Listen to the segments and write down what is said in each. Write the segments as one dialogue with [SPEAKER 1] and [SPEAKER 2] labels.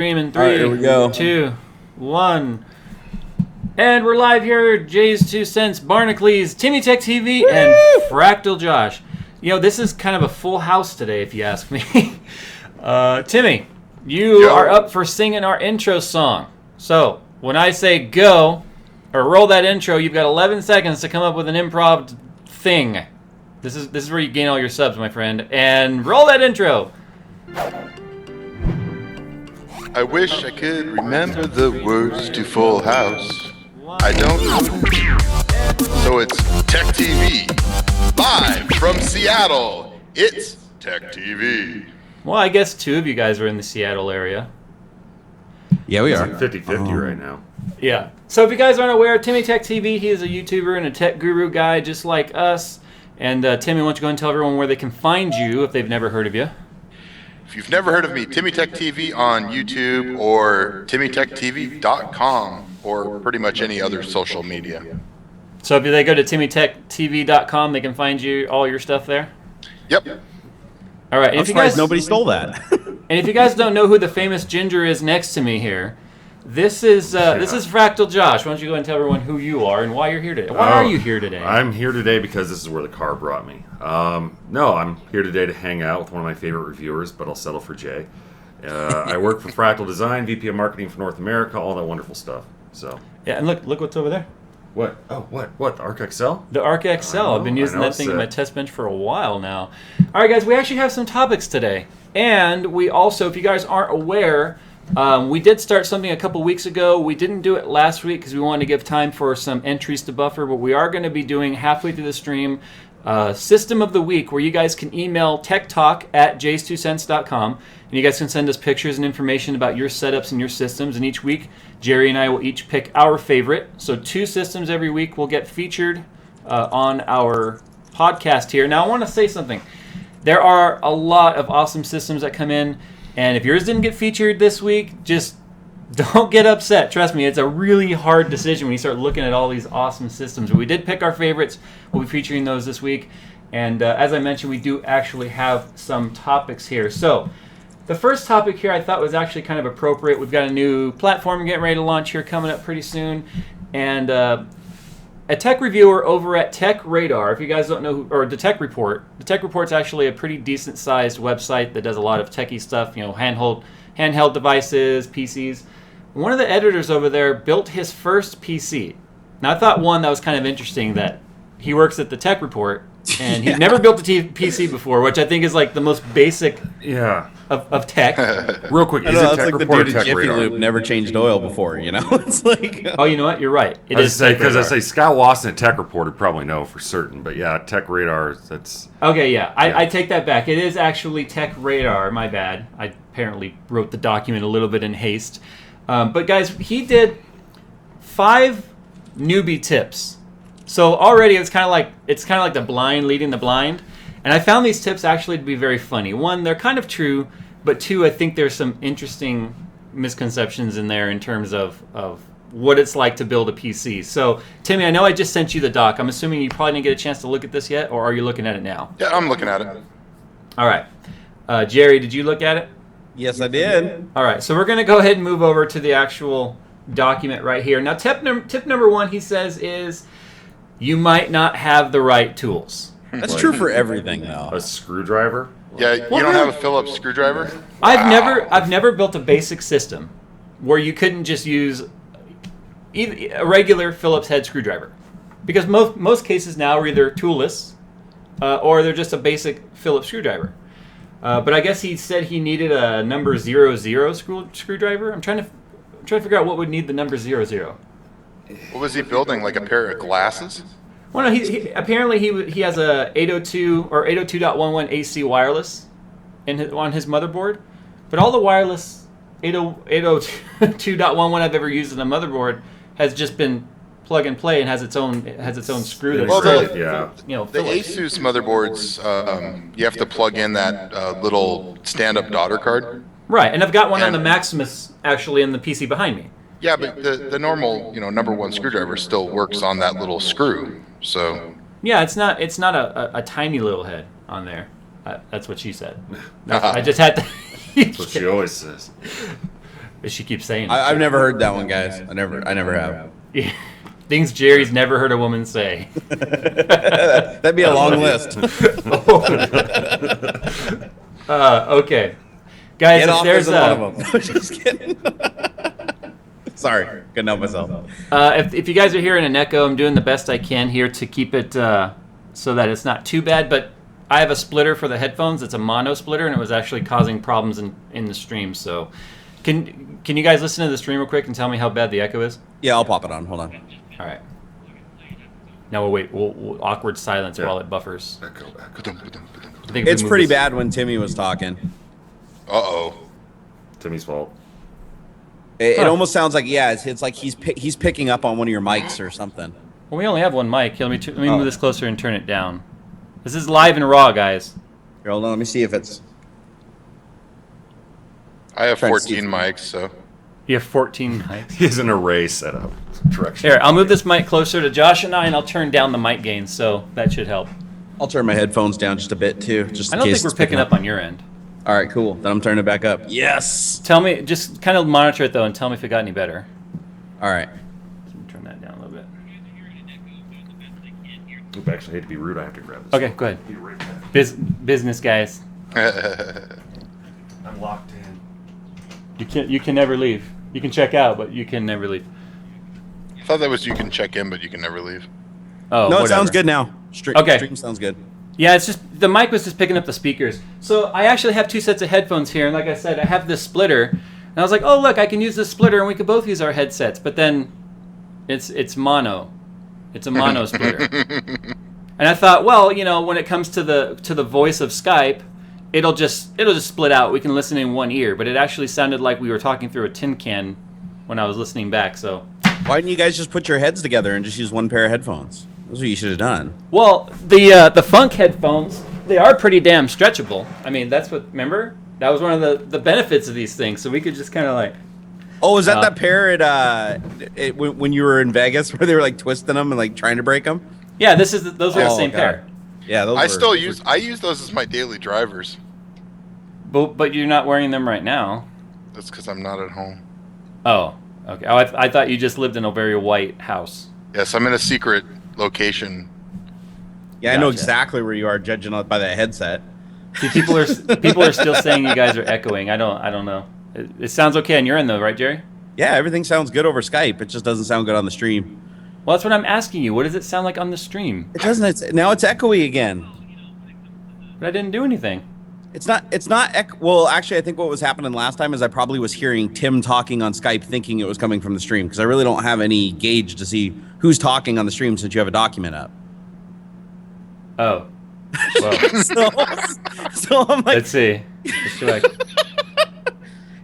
[SPEAKER 1] In
[SPEAKER 2] All right, here we go.
[SPEAKER 1] 2, 1. And we're live here, JayzTwoCents, Barnacles, TimmyTechTV, and Fractal Josh. You know, this is kind of a full house today, if you ask me. Timmy, you are up for singing our intro song. So, when I say go, or roll that intro, you've got 11 seconds to come up with an improv thing. This is where you gain all your subs, my friend. And roll that intro.
[SPEAKER 3] I wish I could remember the words to Full House. I don't know. So it's Tech TV. Live from Seattle. It's Tech TV.
[SPEAKER 1] Well, I guess two of you guys are in the Seattle area.
[SPEAKER 2] Yeah, we are.
[SPEAKER 4] 50-50 right now.
[SPEAKER 1] Yeah. So if you guys aren't aware, TimmyTechTV, he is a YouTuber and a tech guru guy just like us. And Timmy, why don't you go and tell everyone where they can find you if they've never heard of you?
[SPEAKER 3] If you've never heard of me, TimmyTechTV on YouTube or TimmyTechTV.com or pretty much any other social media.
[SPEAKER 1] So if they go to TimmyTechTV.com, they can find you all your stuff there?
[SPEAKER 3] Yep.
[SPEAKER 1] All right.
[SPEAKER 2] I'm surprised nobody stole that.
[SPEAKER 1] And if you guys don't know who the famous ginger is next to me here, this is Fractal Josh. Why don't you go and tell everyone who you are and why you're here today? Why are you here today?
[SPEAKER 4] I'm here today because this is where the car brought me. No, I'm here today to hang out with one of my favorite reviewers, but I'll settle for Jay. I work for Fractal Design, VP of Marketing for North America, all that wonderful stuff. So
[SPEAKER 1] yeah, and look what's over there.
[SPEAKER 4] What? Oh, what? The Arc XL?
[SPEAKER 1] The Arc XL. I've been using that thing in my test bench for a while now. All right, guys, we actually have some topics today. And we also, if you guys aren't aware, we did start something a couple weeks ago. We didn't do it last week because we wanted to give time for some entries to buffer, but we are going to be doing halfway through the stream System of the Week, where you guys can email techtalk@JayzTwoCents.com, and you guys can send us pictures and information about your setups and your systems, and each week Jerry and I will each pick our favorite. So 2 systems every week will get featured on our podcast here. Now I want to say something. There are a lot of awesome systems that come in, and if yours didn't get featured this week, just don't get upset. Trust me, it's a really hard decision when you start looking at all these awesome systems. But we did pick our favorites. We'll be featuring those this week. And as I mentioned, we do actually have some topics here. So the first topic here I thought was actually kind of appropriate. We've got a new platform getting ready to launch here coming up pretty soon. And a tech reviewer over at Tech Radar, if you guys don't know, or the Tech Report. The Tech Report's actually a pretty decent-sized website that does a lot of techie stuff, you know, handheld devices, PCs. One of the editors over there built his first PC. Now, I thought, one, that was kind of interesting that he works at the Tech Report, and he's never built a PC before, which I think is like the most basic of tech.
[SPEAKER 4] Real quick, is it
[SPEAKER 2] That's
[SPEAKER 4] Tech
[SPEAKER 2] like the
[SPEAKER 4] Report or
[SPEAKER 2] dude at
[SPEAKER 4] Tech
[SPEAKER 2] Jiffy
[SPEAKER 4] Radar?
[SPEAKER 2] Lube never changed oil before, you know? It's like...
[SPEAKER 1] Oh, you know what? You're right. It is
[SPEAKER 4] Tech Radar. Because I say Scott Wasson at Tech Report would probably know for certain, but yeah, Tech Radar, that's...
[SPEAKER 1] Okay, yeah. I take that back. It is actually Tech Radar. My bad. I apparently wrote the document a little bit in haste. But guys, he did 5 newbie tips. So already it's kind of like the blind leading the blind. And I found these tips actually to be very funny. 1, they're kind of true, but 2, I think there's some interesting misconceptions in there in terms of what it's like to build a PC. So Timmy, I know I just sent you the doc. I'm assuming you probably didn't get a chance to look at this yet, or are you looking at it now?
[SPEAKER 3] Yeah, I'm looking at it.
[SPEAKER 1] All right. Jerry, did you look at it?
[SPEAKER 2] Yes, I did.
[SPEAKER 1] All right, so we're going to go ahead and move over to the actual document right here. Now, tip number 1, he says, is you might not have the right tools.
[SPEAKER 2] That's true for everything, though.
[SPEAKER 4] A screwdriver?
[SPEAKER 3] Yeah, you don't have a Phillips screwdriver?
[SPEAKER 1] I've never built a basic system where you couldn't just use a regular Phillips head screwdriver, because most cases now are either toolless or they're just a basic Phillips screwdriver. But I guess he said he needed a number 00 screwdriver. I'm trying to figure out what would need the number 00.
[SPEAKER 3] What was he building, like a pair of glasses?
[SPEAKER 1] Well, no, he apparently he has a 802 or 802.11 AC wireless on his motherboard, but all the wireless 802.11 I've ever used in a motherboard has just been plug and play and has its own screw.
[SPEAKER 3] Well,
[SPEAKER 1] Phillips.
[SPEAKER 3] The Asus motherboards, you have to plug in that little stand-up daughter card.
[SPEAKER 1] Right, and I've got one on the Maximus actually in the PC behind me.
[SPEAKER 3] Yeah, but the normal, number 1 screwdriver still works on that little screw. So
[SPEAKER 1] yeah, it's not a tiny little head on there. That's what she said. I just had to.
[SPEAKER 4] That's what she always says.
[SPEAKER 1] She keeps saying it.
[SPEAKER 2] I've never heard that one, guys. I never have.
[SPEAKER 1] Yeah. Things Jerry's never heard a woman say.
[SPEAKER 2] That'd be a long list.
[SPEAKER 1] Okay. Guys,
[SPEAKER 2] Get
[SPEAKER 1] if
[SPEAKER 2] off
[SPEAKER 1] there's
[SPEAKER 2] isn't one of them. Just kidding. Sorry, couldn't help myself.
[SPEAKER 1] if you guys are hearing an echo, I'm doing the best I can here to keep it so that it's not too bad. But I have a splitter for the headphones. It's a mono splitter, and it was actually causing problems in the stream. So, can you guys listen to the stream real quick and tell me how bad the echo is?
[SPEAKER 2] Yeah, I'll pop it on. Hold on.
[SPEAKER 1] All right. Now we'll wait. We'll awkward silence while it buffers.
[SPEAKER 3] Echo.
[SPEAKER 1] I think if we
[SPEAKER 2] It's
[SPEAKER 1] move
[SPEAKER 2] pretty
[SPEAKER 1] this-
[SPEAKER 2] bad when Timmy was talking.
[SPEAKER 3] Uh-oh.
[SPEAKER 4] Timmy's fault.
[SPEAKER 2] It almost sounds like it's like he's picking up on one of your mics or something.
[SPEAKER 1] Well, we only have one mic. Here, let me move this closer and turn it down. This is live and raw, guys.
[SPEAKER 2] Here, hold on, let me see if it's.
[SPEAKER 3] I have
[SPEAKER 2] Trying to see
[SPEAKER 3] 14 mics, so.
[SPEAKER 1] You have 14 mics.
[SPEAKER 4] He has an array set up. Direction.
[SPEAKER 1] Here, I'll move this mic closer to Josh and I, and I'll turn down the mic gain, so that should help.
[SPEAKER 2] I'll turn my headphones down just a bit too, just
[SPEAKER 1] I
[SPEAKER 2] in
[SPEAKER 1] don't
[SPEAKER 2] case
[SPEAKER 1] think we're
[SPEAKER 2] it's
[SPEAKER 1] picking up on your end.
[SPEAKER 2] All right, cool. Then I'm turning it back up. Yes.
[SPEAKER 1] Tell me, just kind of monitor it though, and tell me if it got any better.
[SPEAKER 2] All right.
[SPEAKER 1] Let me turn that down a little bit.
[SPEAKER 4] Oop, actually, I hate to be rude. I have to grab this.
[SPEAKER 1] Okay, go ahead.
[SPEAKER 4] Be right back.
[SPEAKER 1] Business guys.
[SPEAKER 4] I'm locked in.
[SPEAKER 1] You can never leave. You can check out, but you can never leave.
[SPEAKER 3] I thought that was you can check in, but you can never leave.
[SPEAKER 1] Oh,
[SPEAKER 2] No,
[SPEAKER 1] whatever.
[SPEAKER 2] it sounds good now.
[SPEAKER 1] Okay.
[SPEAKER 2] Stream sounds good.
[SPEAKER 1] Yeah, it's just the mic was just picking up the speakers. So I actually have two sets of headphones here, and like I said, I have this splitter, and I was like, oh look, I can use this splitter, and we could both use our headsets. But then, it's mono. It's a mono splitter. And I thought, well, when it comes to the voice of Skype, it'll just split out. We can listen in one ear, but it actually sounded like we were talking through a tin can when I was listening back. So
[SPEAKER 2] Why didn't you guys just put your heads together and just use one pair of headphones? That's what you should have done.
[SPEAKER 1] well, the Funk headphones, they are pretty damn stretchable. I mean, that's what, remember? That was one of the benefits of these things. So we could just kind of like,
[SPEAKER 2] Oh, is that that pair when you were in Vegas where they were like twisting them and like trying to break them?
[SPEAKER 1] yeah, those are the
[SPEAKER 2] Oh,
[SPEAKER 1] same
[SPEAKER 2] God.
[SPEAKER 1] pair.
[SPEAKER 2] Yeah, those
[SPEAKER 3] I use those as my daily drivers.
[SPEAKER 1] But you're not wearing them right now.
[SPEAKER 3] That's because I'm not at home.
[SPEAKER 1] Oh, okay. Oh, I thought you just lived in a very white house.
[SPEAKER 3] Yes, I'm in a secret location.
[SPEAKER 2] Yeah, I know
[SPEAKER 1] Gotcha.
[SPEAKER 2] exactly where you are, judging by that headset.
[SPEAKER 1] See, people are still saying you guys are echoing. I don't know. It sounds okay on your end though, right, Jerry?
[SPEAKER 2] Yeah, everything sounds good over Skype. It just doesn't sound good on the stream.
[SPEAKER 1] Well, that's what I'm asking you. What does it sound like on the stream?
[SPEAKER 2] It doesn't. Now it's echoey again.
[SPEAKER 1] But I didn't do anything.
[SPEAKER 2] It's not. Well, actually, I think what was happening last time is I probably was hearing Tim talking on Skype, thinking it was coming from the stream because I really don't have any gauge to see who's talking on the stream since you have a document up.
[SPEAKER 1] Oh. Well,
[SPEAKER 2] So I'm like,
[SPEAKER 1] let's see. Let's do like,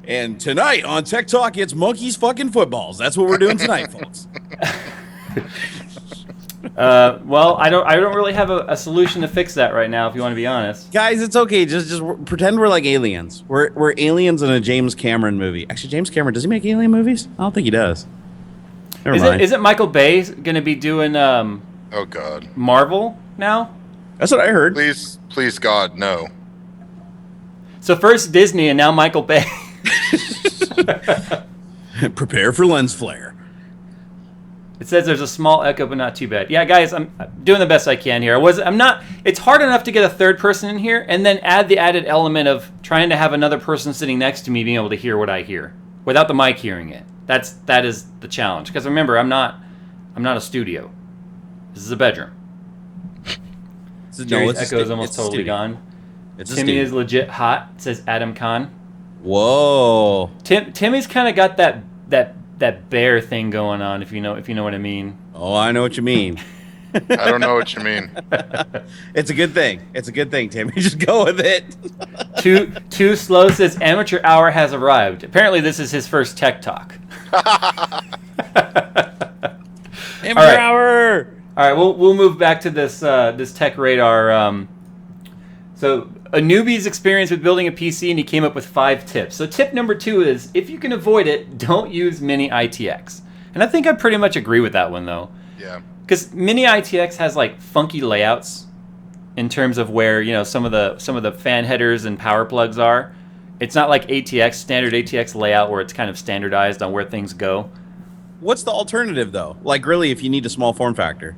[SPEAKER 2] and tonight on Tech Talk, it's monkeys fucking footballs. That's what we're doing tonight, folks.
[SPEAKER 1] well, I don't really have a solution to fix that right now. If you want to be honest.
[SPEAKER 2] Guys, it's okay. Just pretend we're like aliens. We're aliens in a James Cameron movie. Actually, James Cameron, does he make alien movies? I don't think he does. Never mind.
[SPEAKER 1] Isn't Michael Bay going to be doing
[SPEAKER 3] Oh God!
[SPEAKER 1] Marvel now?
[SPEAKER 2] That's what I heard.
[SPEAKER 3] Please, God, no.
[SPEAKER 1] So first Disney and now Michael Bay.
[SPEAKER 2] Prepare for lens flare.
[SPEAKER 1] It says there's a small echo, but not too bad. Yeah, guys, I'm doing the best I can here. I'm not. It's hard enough to get a third person in here, and then add the added element of trying to have another person sitting next to me being able to hear what I hear without the mic hearing it. That is the challenge. Because remember, I'm not a studio. This is a bedroom. Jerry's echo is almost totally gone. Timmy is legit hot. Says Adam Khan.
[SPEAKER 2] Whoa.
[SPEAKER 1] Timmy's kind of got that bear thing going on. If you know what I mean.
[SPEAKER 2] Oh, I know what you mean.
[SPEAKER 3] I don't know what you mean.
[SPEAKER 2] It's a good thing. It's a good thing, Timmy. Just go with it.
[SPEAKER 1] Too slow says amateur hour has arrived. Apparently, this is his first tech talk.
[SPEAKER 2] Amateur hour.
[SPEAKER 1] All right, we'll move back to this tech radar. So a newbie's experience with building a PC, and he came up with 5 tips. So tip number 2 is, if you can avoid it, don't use Mini ITX. And I think I pretty much agree with that one though.
[SPEAKER 3] Yeah.
[SPEAKER 1] Because Mini ITX has like funky layouts in terms of where some of the fan headers and power plugs are. It's not like standard ATX layout where it's kind of standardized on where things go.
[SPEAKER 2] What's the alternative, though? Like, really, if you need a small form factor?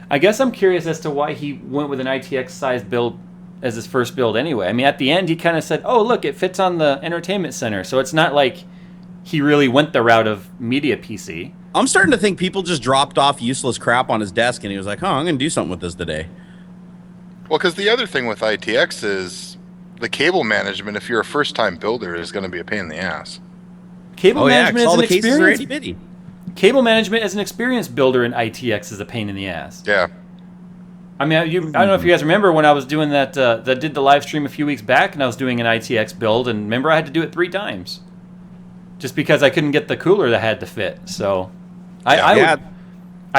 [SPEAKER 1] I guess I'm curious as to why he went with an ITX-sized build as his first build anyway. I mean, at the end, he kind of said, oh, look, it fits on the entertainment center. So it's not like he really went the route of media PC.
[SPEAKER 2] I'm starting to think people just dropped off useless crap on his desk, and he was like, oh, I'm going to do something with this today.
[SPEAKER 3] Well, because the other thing with ITX is the cable management, if you're a first-time builder, is going to be a pain in the ass.
[SPEAKER 1] Cable management
[SPEAKER 2] all
[SPEAKER 1] is
[SPEAKER 2] the
[SPEAKER 1] an
[SPEAKER 2] cases are
[SPEAKER 1] experience.
[SPEAKER 2] itty-bitty.
[SPEAKER 1] Cable management as an experienced builder in ITX is a pain in the ass.
[SPEAKER 3] Yeah.
[SPEAKER 1] I mean, I don't know if you guys remember when I was doing that did the live stream a few weeks back, and I was doing an ITX build, and remember I had to do it 3 times. Just because I couldn't get the cooler that had to fit. So I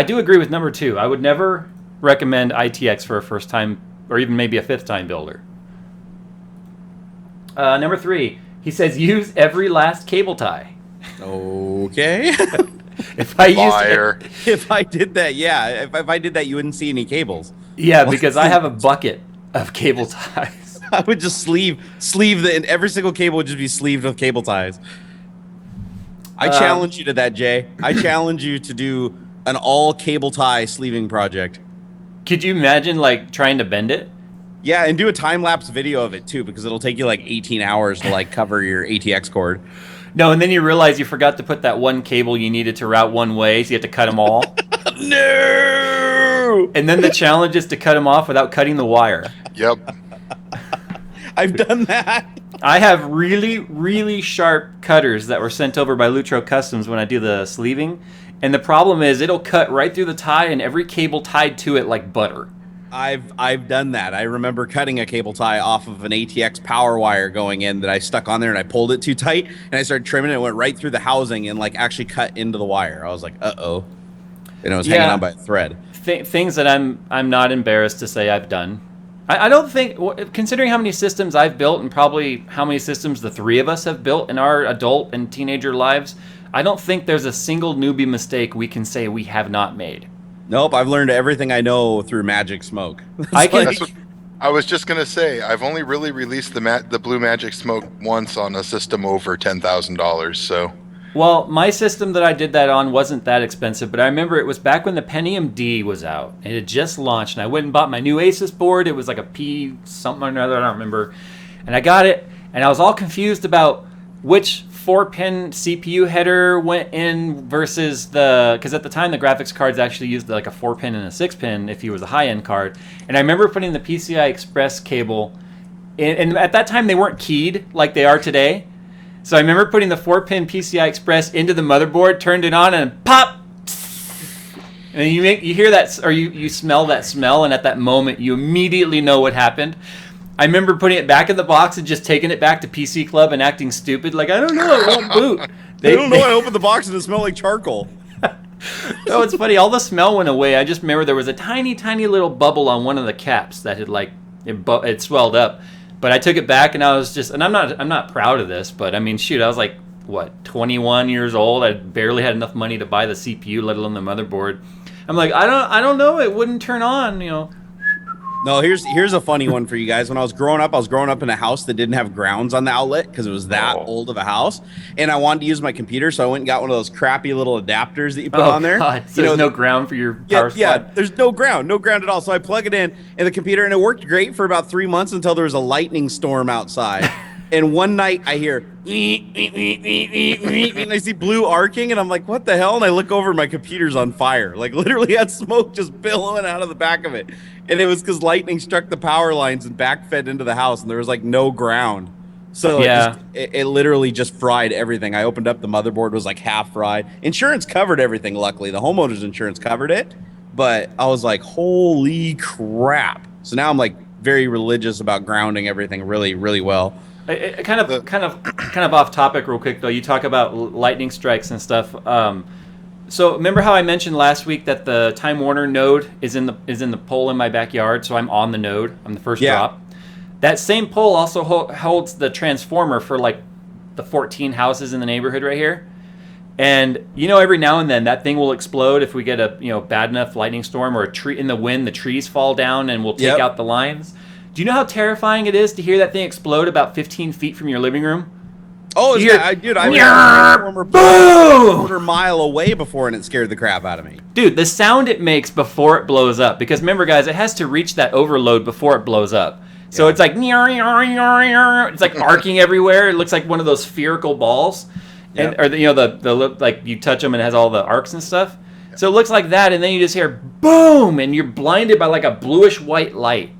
[SPEAKER 1] do agree with number 2. I would never recommend ITX for a first time or even maybe a 5th time builder. Number 3, he says use every last cable tie.
[SPEAKER 2] Okay.
[SPEAKER 1] If I
[SPEAKER 3] Liar.
[SPEAKER 2] If I did that, yeah. If I did that, you wouldn't see any cables.
[SPEAKER 1] Yeah, because I have a bucket of cable ties.
[SPEAKER 2] I would just sleeve and every single cable would just be sleeved with cable ties. I challenge you to that, Jay. I challenge you to do an all cable tie sleeving project.
[SPEAKER 1] Could you imagine like trying to bend it?
[SPEAKER 2] Yeah, and do a time lapse video of it too, because it'll take you like 18 hours to like cover your ATX cord.
[SPEAKER 1] No, and then you realize you forgot to put that one cable you needed to route one way, so you have to cut them all.
[SPEAKER 2] No!
[SPEAKER 1] And then the challenge is to cut them off without cutting the wire.
[SPEAKER 3] Yep.
[SPEAKER 2] I've done that.
[SPEAKER 1] I have really, really sharp cutters that were sent over by Lutro Customs when I do the sleeving. And the problem is it'll cut right through the tie and every cable tied to it like butter.
[SPEAKER 2] I've done that. I remember cutting a cable tie off of an ATX power wire going in that I stuck on there, and I pulled it too tight, and I started trimming it. It went right through the housing and like actually cut into the wire. I was like, uh-oh. And it was hanging on by a thread.
[SPEAKER 1] Things that I'm not embarrassed to say I've done. I don't think, considering how many systems I've built and probably how many systems the 3 of us have built in our adult and teenager lives, I don't think there's a single newbie mistake we can say we have not made.
[SPEAKER 2] Nope, I've learned everything I know through Magic Smoke.
[SPEAKER 3] That's what I was just going to say. I've only really released the Blue Magic Smoke once on a system over $10,000, so...
[SPEAKER 1] Well, my system that I did that on wasn't that expensive, but I remember it was back when the Pentium D was out. It had just launched, and I went and bought my new Asus board. It was like a P something or another, I don't remember. And I got it, and I was all confused about which 4-pin CPU header went in versus because at the time the graphics cards actually used like a 4-pin and a 6-pin if you was a high-end card. And I remember putting the PCI Express cable in, and at that time they weren't keyed like they are today. So I remember putting the 4-pin PCI Express into the motherboard, turned it on, and pop! And you hear that, or you smell that smell, and at that moment you immediately know what happened. I remember putting it back in the box and just taking it back to PC Club and acting stupid, like, I don't know, it won't boot.
[SPEAKER 2] I don't know, I opened the box and it smelled like charcoal.
[SPEAKER 1] No, it's funny, all the smell went away. I just remember there was a tiny, tiny little bubble on one of the caps that had, like, it swelled up. But I took it back and I was just, and I'm not proud of this, but I mean, shoot, I was like, what, 21 years old? I barely had enough money to buy the CPU, let alone the motherboard. I'm like, I don't know, it wouldn't turn on, you know.
[SPEAKER 2] No, here's a funny one for you guys. When I was growing up in a house that didn't have grounds on the outlet because it was that old of a house, and I wanted to use my computer, so I went and got one of those crappy little adapters that you put on there.
[SPEAKER 1] God. So there's no ground for your power supply?
[SPEAKER 2] Yeah, there's no ground at all. So I plug it in the computer, and it worked great for about 3 months until there was a lightning storm outside. And one night I hear, and I see blue arcing, and I'm like, what the hell? And I look over, my computer's on fire. Like, literally had smoke just billowing out of the back of it. And it was because lightning struck the power lines and backfed into the house, and there was, like, no ground. So it literally just fried everything. I opened up, the motherboard was, like, half fried. Insurance covered everything, luckily. The homeowner's insurance covered it. But I was like, holy crap. So now I'm, like, very religious about grounding everything really, really well.
[SPEAKER 1] Kind of off topic real quick though. You talk about lightning strikes and stuff. So remember how I mentioned last week that the Time Warner node is in the pole in my backyard, so I'm on the node. I'm the first drop. That same pole also holds the transformer for like the 14 houses in the neighborhood right here. And you know, every now and then that thing will explode if we get a bad enough lightning storm or a tree in the wind. The trees fall down and we'll take out the lines. Do you know how terrifying it is to hear that thing explode about 15 feet from your living room?
[SPEAKER 2] Oh, dude, I was a transformer
[SPEAKER 1] boom!
[SPEAKER 2] a quarter mile away before, and it scared the crap out of me.
[SPEAKER 1] Dude, the sound it makes before it blows up, because remember, guys, it has to reach that overload before it blows up. So it's like, it's like arcing everywhere. It looks like one of those spherical balls, and or the like you touch them and it has all the arcs and stuff. So it looks like that, and then you just hear boom, and you're blinded by like a bluish white light.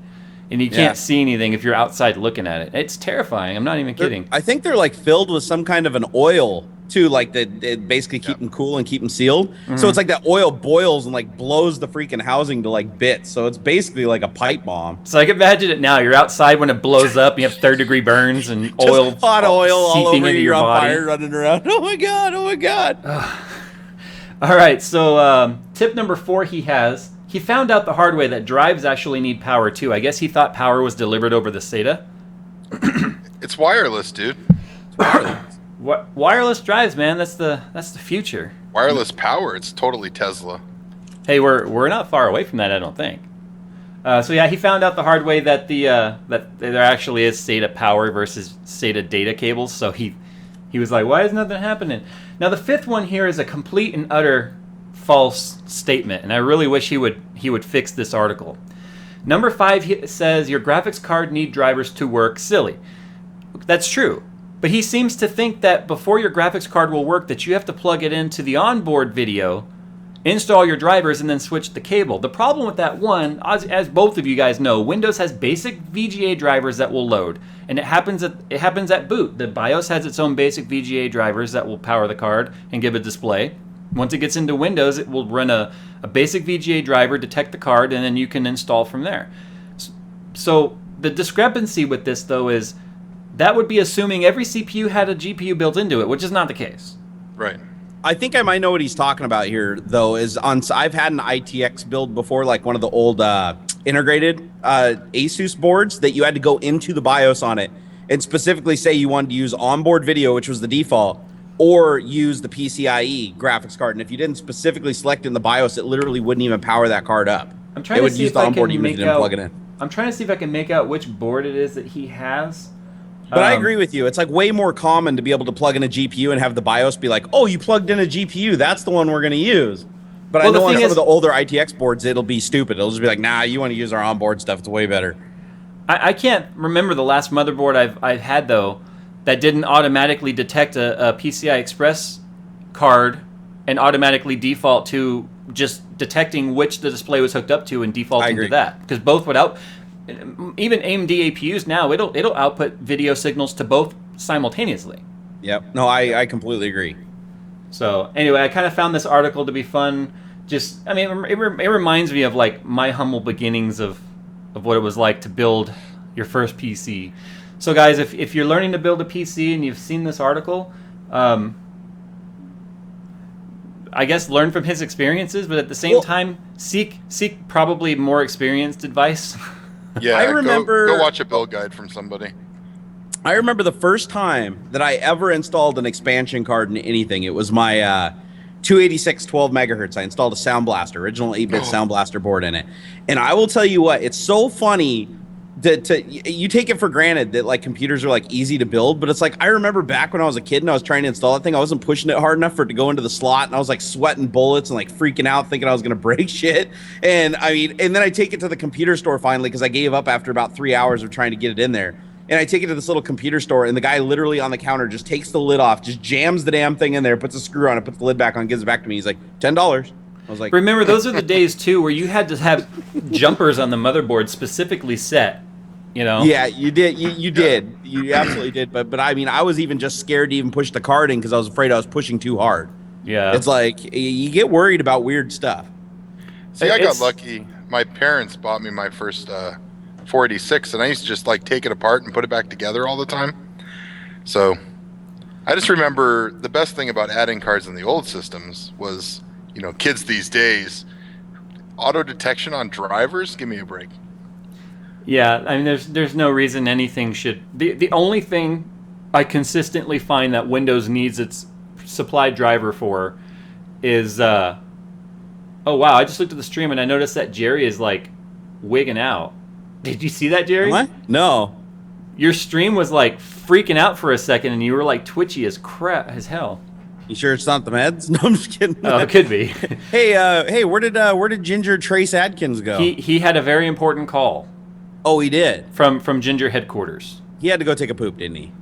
[SPEAKER 1] And you can't see anything if you're outside looking at it. It's terrifying. I'm not even kidding.
[SPEAKER 2] I think they're like filled with some kind of an oil too, like that basically keep them cool and keep them sealed. Mm-hmm. So it's like that oil boils and like blows the freaking housing to like bits. So it's basically like a pipe bomb.
[SPEAKER 1] So like imagine it now. You're outside when it blows up. You have third-degree burns and oil,
[SPEAKER 2] hot oil all over you. You're on
[SPEAKER 1] body.
[SPEAKER 2] fire, running around. Oh my god! Oh my god!
[SPEAKER 1] All right. So tip number 4 He found out the hard way that drives actually need power too. I guess he thought power was delivered over the SATA.
[SPEAKER 3] It's wireless, dude.
[SPEAKER 1] Wireless drives, man. That's the future.
[SPEAKER 3] Wireless power. It's totally Tesla.
[SPEAKER 1] Hey, we're not far away from that, I don't think. So yeah, he found out the hard way that that there actually is SATA power versus SATA data cables. So he was like, why is nothing happening? Now the 5th one here is a complete and utter false statement, and I really wish he would fix this article. Number 5 says your graphics card need drivers to work. Silly. That's true, but he seems to think that before your graphics card will work, that you have to plug it into the onboard video, install your drivers, and then switch the cable. The problem with that one, as both of you guys know, Windows has basic VGA drivers that will load, and it happens at boot. The BIOS has its own basic VGA drivers that will power the card and give a display. Once it gets into Windows, it will run a basic VGA driver, detect the card, and then you can install from there. So the discrepancy with this, though, is that would be assuming every CPU had a GPU built into it, which is not the case.
[SPEAKER 3] Right.
[SPEAKER 2] I think I might know what he's talking about here, though. I've had an ITX build before, like one of the old integrated Asus boards that you had to go into the BIOS on it and specifically say you wanted to use onboard video, which was the default, or use the PCIe graphics card. And if you didn't specifically select in the BIOS, it literally wouldn't even power that card up.
[SPEAKER 1] I'm trying to see if I can make out.
[SPEAKER 2] Plug it in.
[SPEAKER 1] I'm trying to see if I can make out which board it is that he has.
[SPEAKER 2] But I agree with you. It's like way more common to be able to plug in a GPU and have the BIOS be like, "Oh, you plugged in a GPU. That's the one we're going to use." But I know on some of the older ITX boards, it'll be stupid. It'll just be like, "Nah, you want to use our onboard stuff. It's way better."
[SPEAKER 1] I can't remember the last motherboard I've had though that didn't automatically detect a PCI Express card and automatically default to just detecting which the display was hooked up to and defaulting to that. Because both would out. Even AMD APUs now, it'll output video signals to both simultaneously.
[SPEAKER 2] Yep. No, I completely agree.
[SPEAKER 1] So anyway, I kind of found this article to be fun. Just, I mean, it reminds me of like my humble beginnings of what it was like to build your first PC. So guys, if you're learning to build a PC and you've seen this article, I guess learn from his experiences, but at the same time, seek probably more experienced advice.
[SPEAKER 3] Yeah,
[SPEAKER 2] I remember.
[SPEAKER 3] Go watch a build guide from somebody.
[SPEAKER 2] I remember the first time that I ever installed an expansion card in anything. It was my 286 12 megahertz. I installed a Sound Blaster, original 8-bit Sound Blaster board in it. And I will tell you what, it's so funny you take it for granted that like computers are like easy to build, but it's like I remember back when I was a kid and I was trying to install that thing, I wasn't pushing it hard enough for it to go into the slot, and I was like sweating bullets and like freaking out thinking I was gonna break shit. And I mean, and then I take it to the computer store finally because I gave up after about 3 hours of trying to get it in there. And I take it to this little computer store, and the guy literally on the counter just takes the lid off, just jams the damn thing in there, puts a screw on it, puts the lid back on, gives it back to me. He's like, $10. I was like,
[SPEAKER 1] remember, those are the days too where you had to have jumpers on the motherboard specifically set. You know?
[SPEAKER 2] Yeah, you did. You did. You absolutely did. But I mean, I was even just scared to even push the card in because I was afraid I was pushing too hard.
[SPEAKER 1] Yeah.
[SPEAKER 2] It's like you get worried about weird stuff.
[SPEAKER 3] See, I got lucky. My parents bought me my first 486, and I used to just like take it apart and put it back together all the time. So I just remember the best thing about adding cards in the old systems was, you know, kids these days, auto detection on drivers. Give me a break.
[SPEAKER 1] Yeah, I mean, there's no reason anything should. The only thing I consistently find that Windows needs its supply driver for is, oh wow, I just looked at the stream and I noticed that Jerry is like wigging out. Did you see that, Jerry?
[SPEAKER 2] Am I? No.
[SPEAKER 1] Your stream was like freaking out for a second, and you were like twitchy as crap as hell.
[SPEAKER 2] You sure it's not the meds? No, I'm just kidding.
[SPEAKER 1] Oh, it could be.
[SPEAKER 2] Hey, where did Ginger Trace Adkins go?
[SPEAKER 1] He had a very important call.
[SPEAKER 2] Oh, he did.
[SPEAKER 1] From Ginger headquarters.
[SPEAKER 2] He had to go take a poop, didn't he?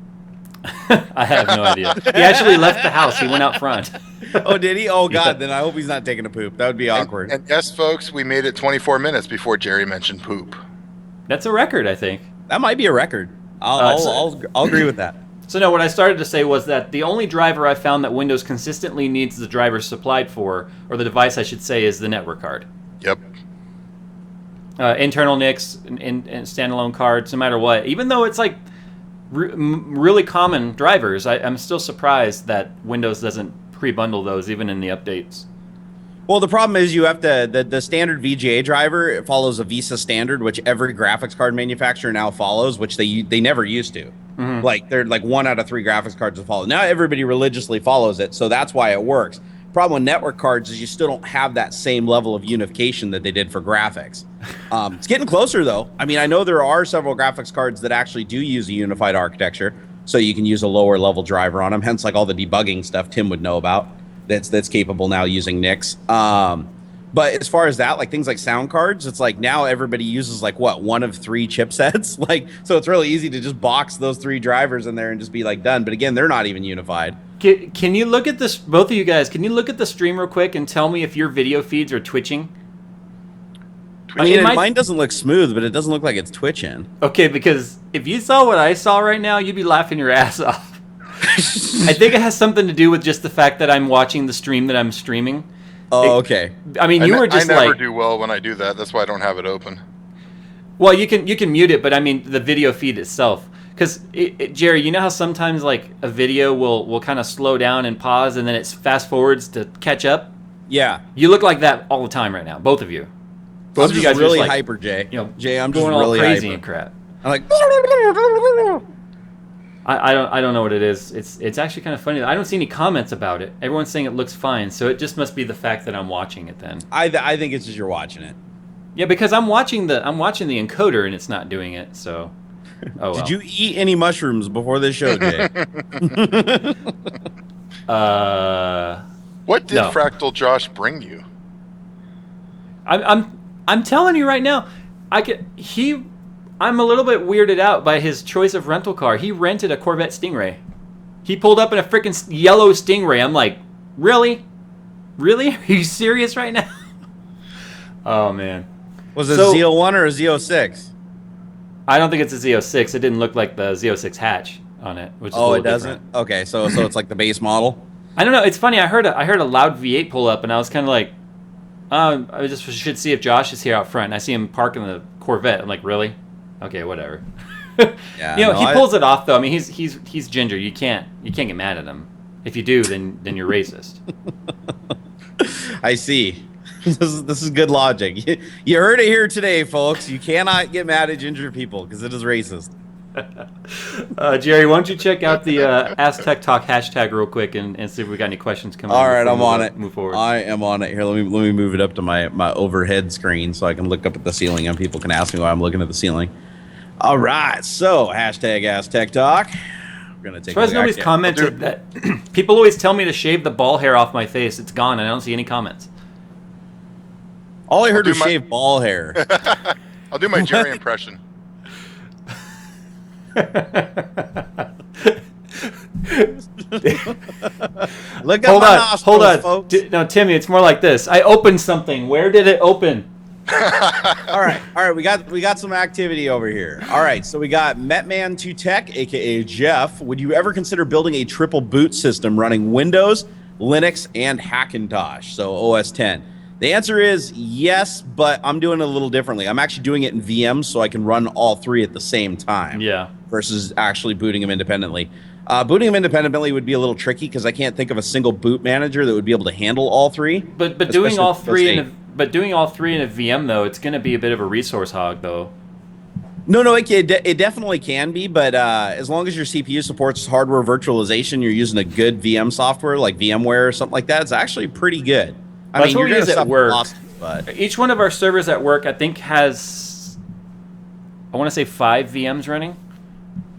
[SPEAKER 1] I have no idea. He actually left the house. He went out front.
[SPEAKER 2] Oh, did he? Oh, God.
[SPEAKER 1] Yeah.
[SPEAKER 2] Then I hope he's not taking a poop. That would be awkward.
[SPEAKER 3] And yes, folks, we made it 24 minutes before Jerry mentioned poop.
[SPEAKER 1] That's a record, I think.
[SPEAKER 2] That might be a record. I'll agree with that.
[SPEAKER 1] So no, what I started to say was that the only driver I found that Windows consistently needs the driver supplied for, or the device I should say, is the network card.
[SPEAKER 3] Yep.
[SPEAKER 1] Internal NICs and standalone cards, no matter what. Even though it's like really common drivers, I'm still surprised that Windows doesn't pre-bundle those even in the updates.
[SPEAKER 2] Well, the problem is you have to the standard VGA driver. It follows a Visa standard, which every graphics card manufacturer now follows, which they never used to.
[SPEAKER 1] Mm-hmm.
[SPEAKER 2] Like they're like 1 out of 3 graphics cards will follow. Now everybody religiously follows it, so that's why it works. Problem with network cards is you still don't have that same level of unification that they did for graphics. It's getting closer though. I mean, I know there are several graphics cards that actually do use a unified architecture, so you can use a lower level driver on them. Hence, like all the debugging stuff Tim would know about. That's capable now using NICs. But as far as that, like things like sound cards, it's like now everybody uses like what, 1 of 3 chipsets. Like, so it's really easy to just box those 3 drivers in there and just be like done. But again, they're not even unified.
[SPEAKER 1] Can you look at this, both of you guys? Can you look at the stream real quick and tell me if your video feeds are twitching?
[SPEAKER 2] I mean, mine doesn't look smooth, but it doesn't look like it's twitching.
[SPEAKER 1] Okay, because if you saw what I saw right now, you'd be laughing your ass off. I think it has something to do with just the fact that I'm watching the stream that I'm streaming.
[SPEAKER 2] Oh, okay.
[SPEAKER 1] I mean, you were just
[SPEAKER 3] I never
[SPEAKER 1] like...
[SPEAKER 3] do well when I do that. That's why I don't have it open.
[SPEAKER 1] Well, you can mute it, but I mean the video feed itself. Because, Jerry, you know how sometimes like a video will kind of slow down and pause, and then it fast forwards to catch up?
[SPEAKER 2] Yeah.
[SPEAKER 1] You look like that all the time right now, both of you. Both
[SPEAKER 2] I'm
[SPEAKER 1] of you
[SPEAKER 2] just
[SPEAKER 1] guys
[SPEAKER 2] really
[SPEAKER 1] are just like,
[SPEAKER 2] hyper, Jay.
[SPEAKER 1] You know,
[SPEAKER 2] Jay, I'm just
[SPEAKER 1] going all
[SPEAKER 2] really
[SPEAKER 1] crazy
[SPEAKER 2] hyper.
[SPEAKER 1] and crap.
[SPEAKER 2] I'm like...
[SPEAKER 1] I don't know what it is. It's actually kind of funny. I don't see any comments about it. Everyone's saying it looks fine, so it just must be the fact that I'm watching it then.
[SPEAKER 2] I think it's just you're watching it.
[SPEAKER 1] Yeah, because I'm watching the encoder and it's not doing it. So, oh well.
[SPEAKER 2] Did you eat any mushrooms before this show, Jay?
[SPEAKER 3] What did
[SPEAKER 1] No.
[SPEAKER 3] Fractal Josh bring you?
[SPEAKER 1] I'm telling you right now, I'm a little bit weirded out by his choice of rental car. He rented a Corvette Stingray. He pulled up in a freaking yellow Stingray. I'm like, really? Really? Are you serious right now? Oh, man.
[SPEAKER 2] Was it
[SPEAKER 1] So-
[SPEAKER 2] a Z01 or a Z06?
[SPEAKER 1] I don't think it's a Z06. It didn't look like the Z06 hatch on it, which is a
[SPEAKER 2] Oh,
[SPEAKER 1] little
[SPEAKER 2] it doesn't?
[SPEAKER 1] different.
[SPEAKER 2] Okay, so it's like the base model?
[SPEAKER 1] I don't know. It's funny. I heard a loud V8 pull up, and I was kind of like, I just should see if Josh is here out front. And I see him parking the Corvette. I'm like, really? Okay, whatever.
[SPEAKER 2] Yeah,
[SPEAKER 1] You know,
[SPEAKER 2] no,
[SPEAKER 1] he pulls it off though. I mean, he's Ginger. You can't get mad at him. If you do, then you're racist.
[SPEAKER 2] I see. This is good logic. You heard it here today, folks. You cannot get mad at ginger people because it is racist.
[SPEAKER 1] Jerry, why don't you check out the Ask Tech Talk hashtag real quick and see if we got any questions coming.
[SPEAKER 2] All right,
[SPEAKER 1] before
[SPEAKER 2] I'm
[SPEAKER 1] we
[SPEAKER 2] on it.
[SPEAKER 1] Move forward.
[SPEAKER 2] I am on it. Here, let me move it up to my overhead screen so I can look up at the ceiling and people can ask me why I'm looking at the ceiling. All right, so hashtag Ask Tech Talk. We're gonna take.
[SPEAKER 1] As far as nobody's commented that people always tell me to shave the ball hair off my face. It's gone, and I don't see any comments.
[SPEAKER 2] All I heard
[SPEAKER 3] do
[SPEAKER 2] was
[SPEAKER 3] my-
[SPEAKER 2] shave ball hair.
[SPEAKER 3] I'll do my Jerry impression.
[SPEAKER 2] Look at
[SPEAKER 1] Hold
[SPEAKER 2] my
[SPEAKER 1] on,
[SPEAKER 2] nostrils,
[SPEAKER 1] hold on.
[SPEAKER 2] folks.
[SPEAKER 1] No, Timmy, it's more like this. I opened something. Where did it open?
[SPEAKER 2] All right. We got some activity over here. All right, so we got Metman2Tech, aka Jeff. Would you ever consider building a triple boot system running Windows, Linux, and Hackintosh, so OS 10? The answer is yes, but I'm doing it a little differently. I'm actually doing it in VMs so I can run all 3 at the same time.
[SPEAKER 1] Yeah.
[SPEAKER 2] Versus actually booting them independently. Booting them independently would be a little tricky because I can't think of a single boot manager that would be able to handle all 3.
[SPEAKER 1] But doing all
[SPEAKER 2] Especially
[SPEAKER 1] three doing all 3 in a VM though, it's going to be a bit of a resource hog though.
[SPEAKER 2] No, it definitely can be, but as long as your CPU supports hardware virtualization, you're using a good VM software like VMware or something like that, it's actually pretty good.
[SPEAKER 1] That's what we
[SPEAKER 2] you're
[SPEAKER 1] use
[SPEAKER 2] gonna
[SPEAKER 1] at
[SPEAKER 2] suffer
[SPEAKER 1] work.
[SPEAKER 2] losses, but
[SPEAKER 1] Each one of our servers at work, I think, has I want to say 5 VMs running.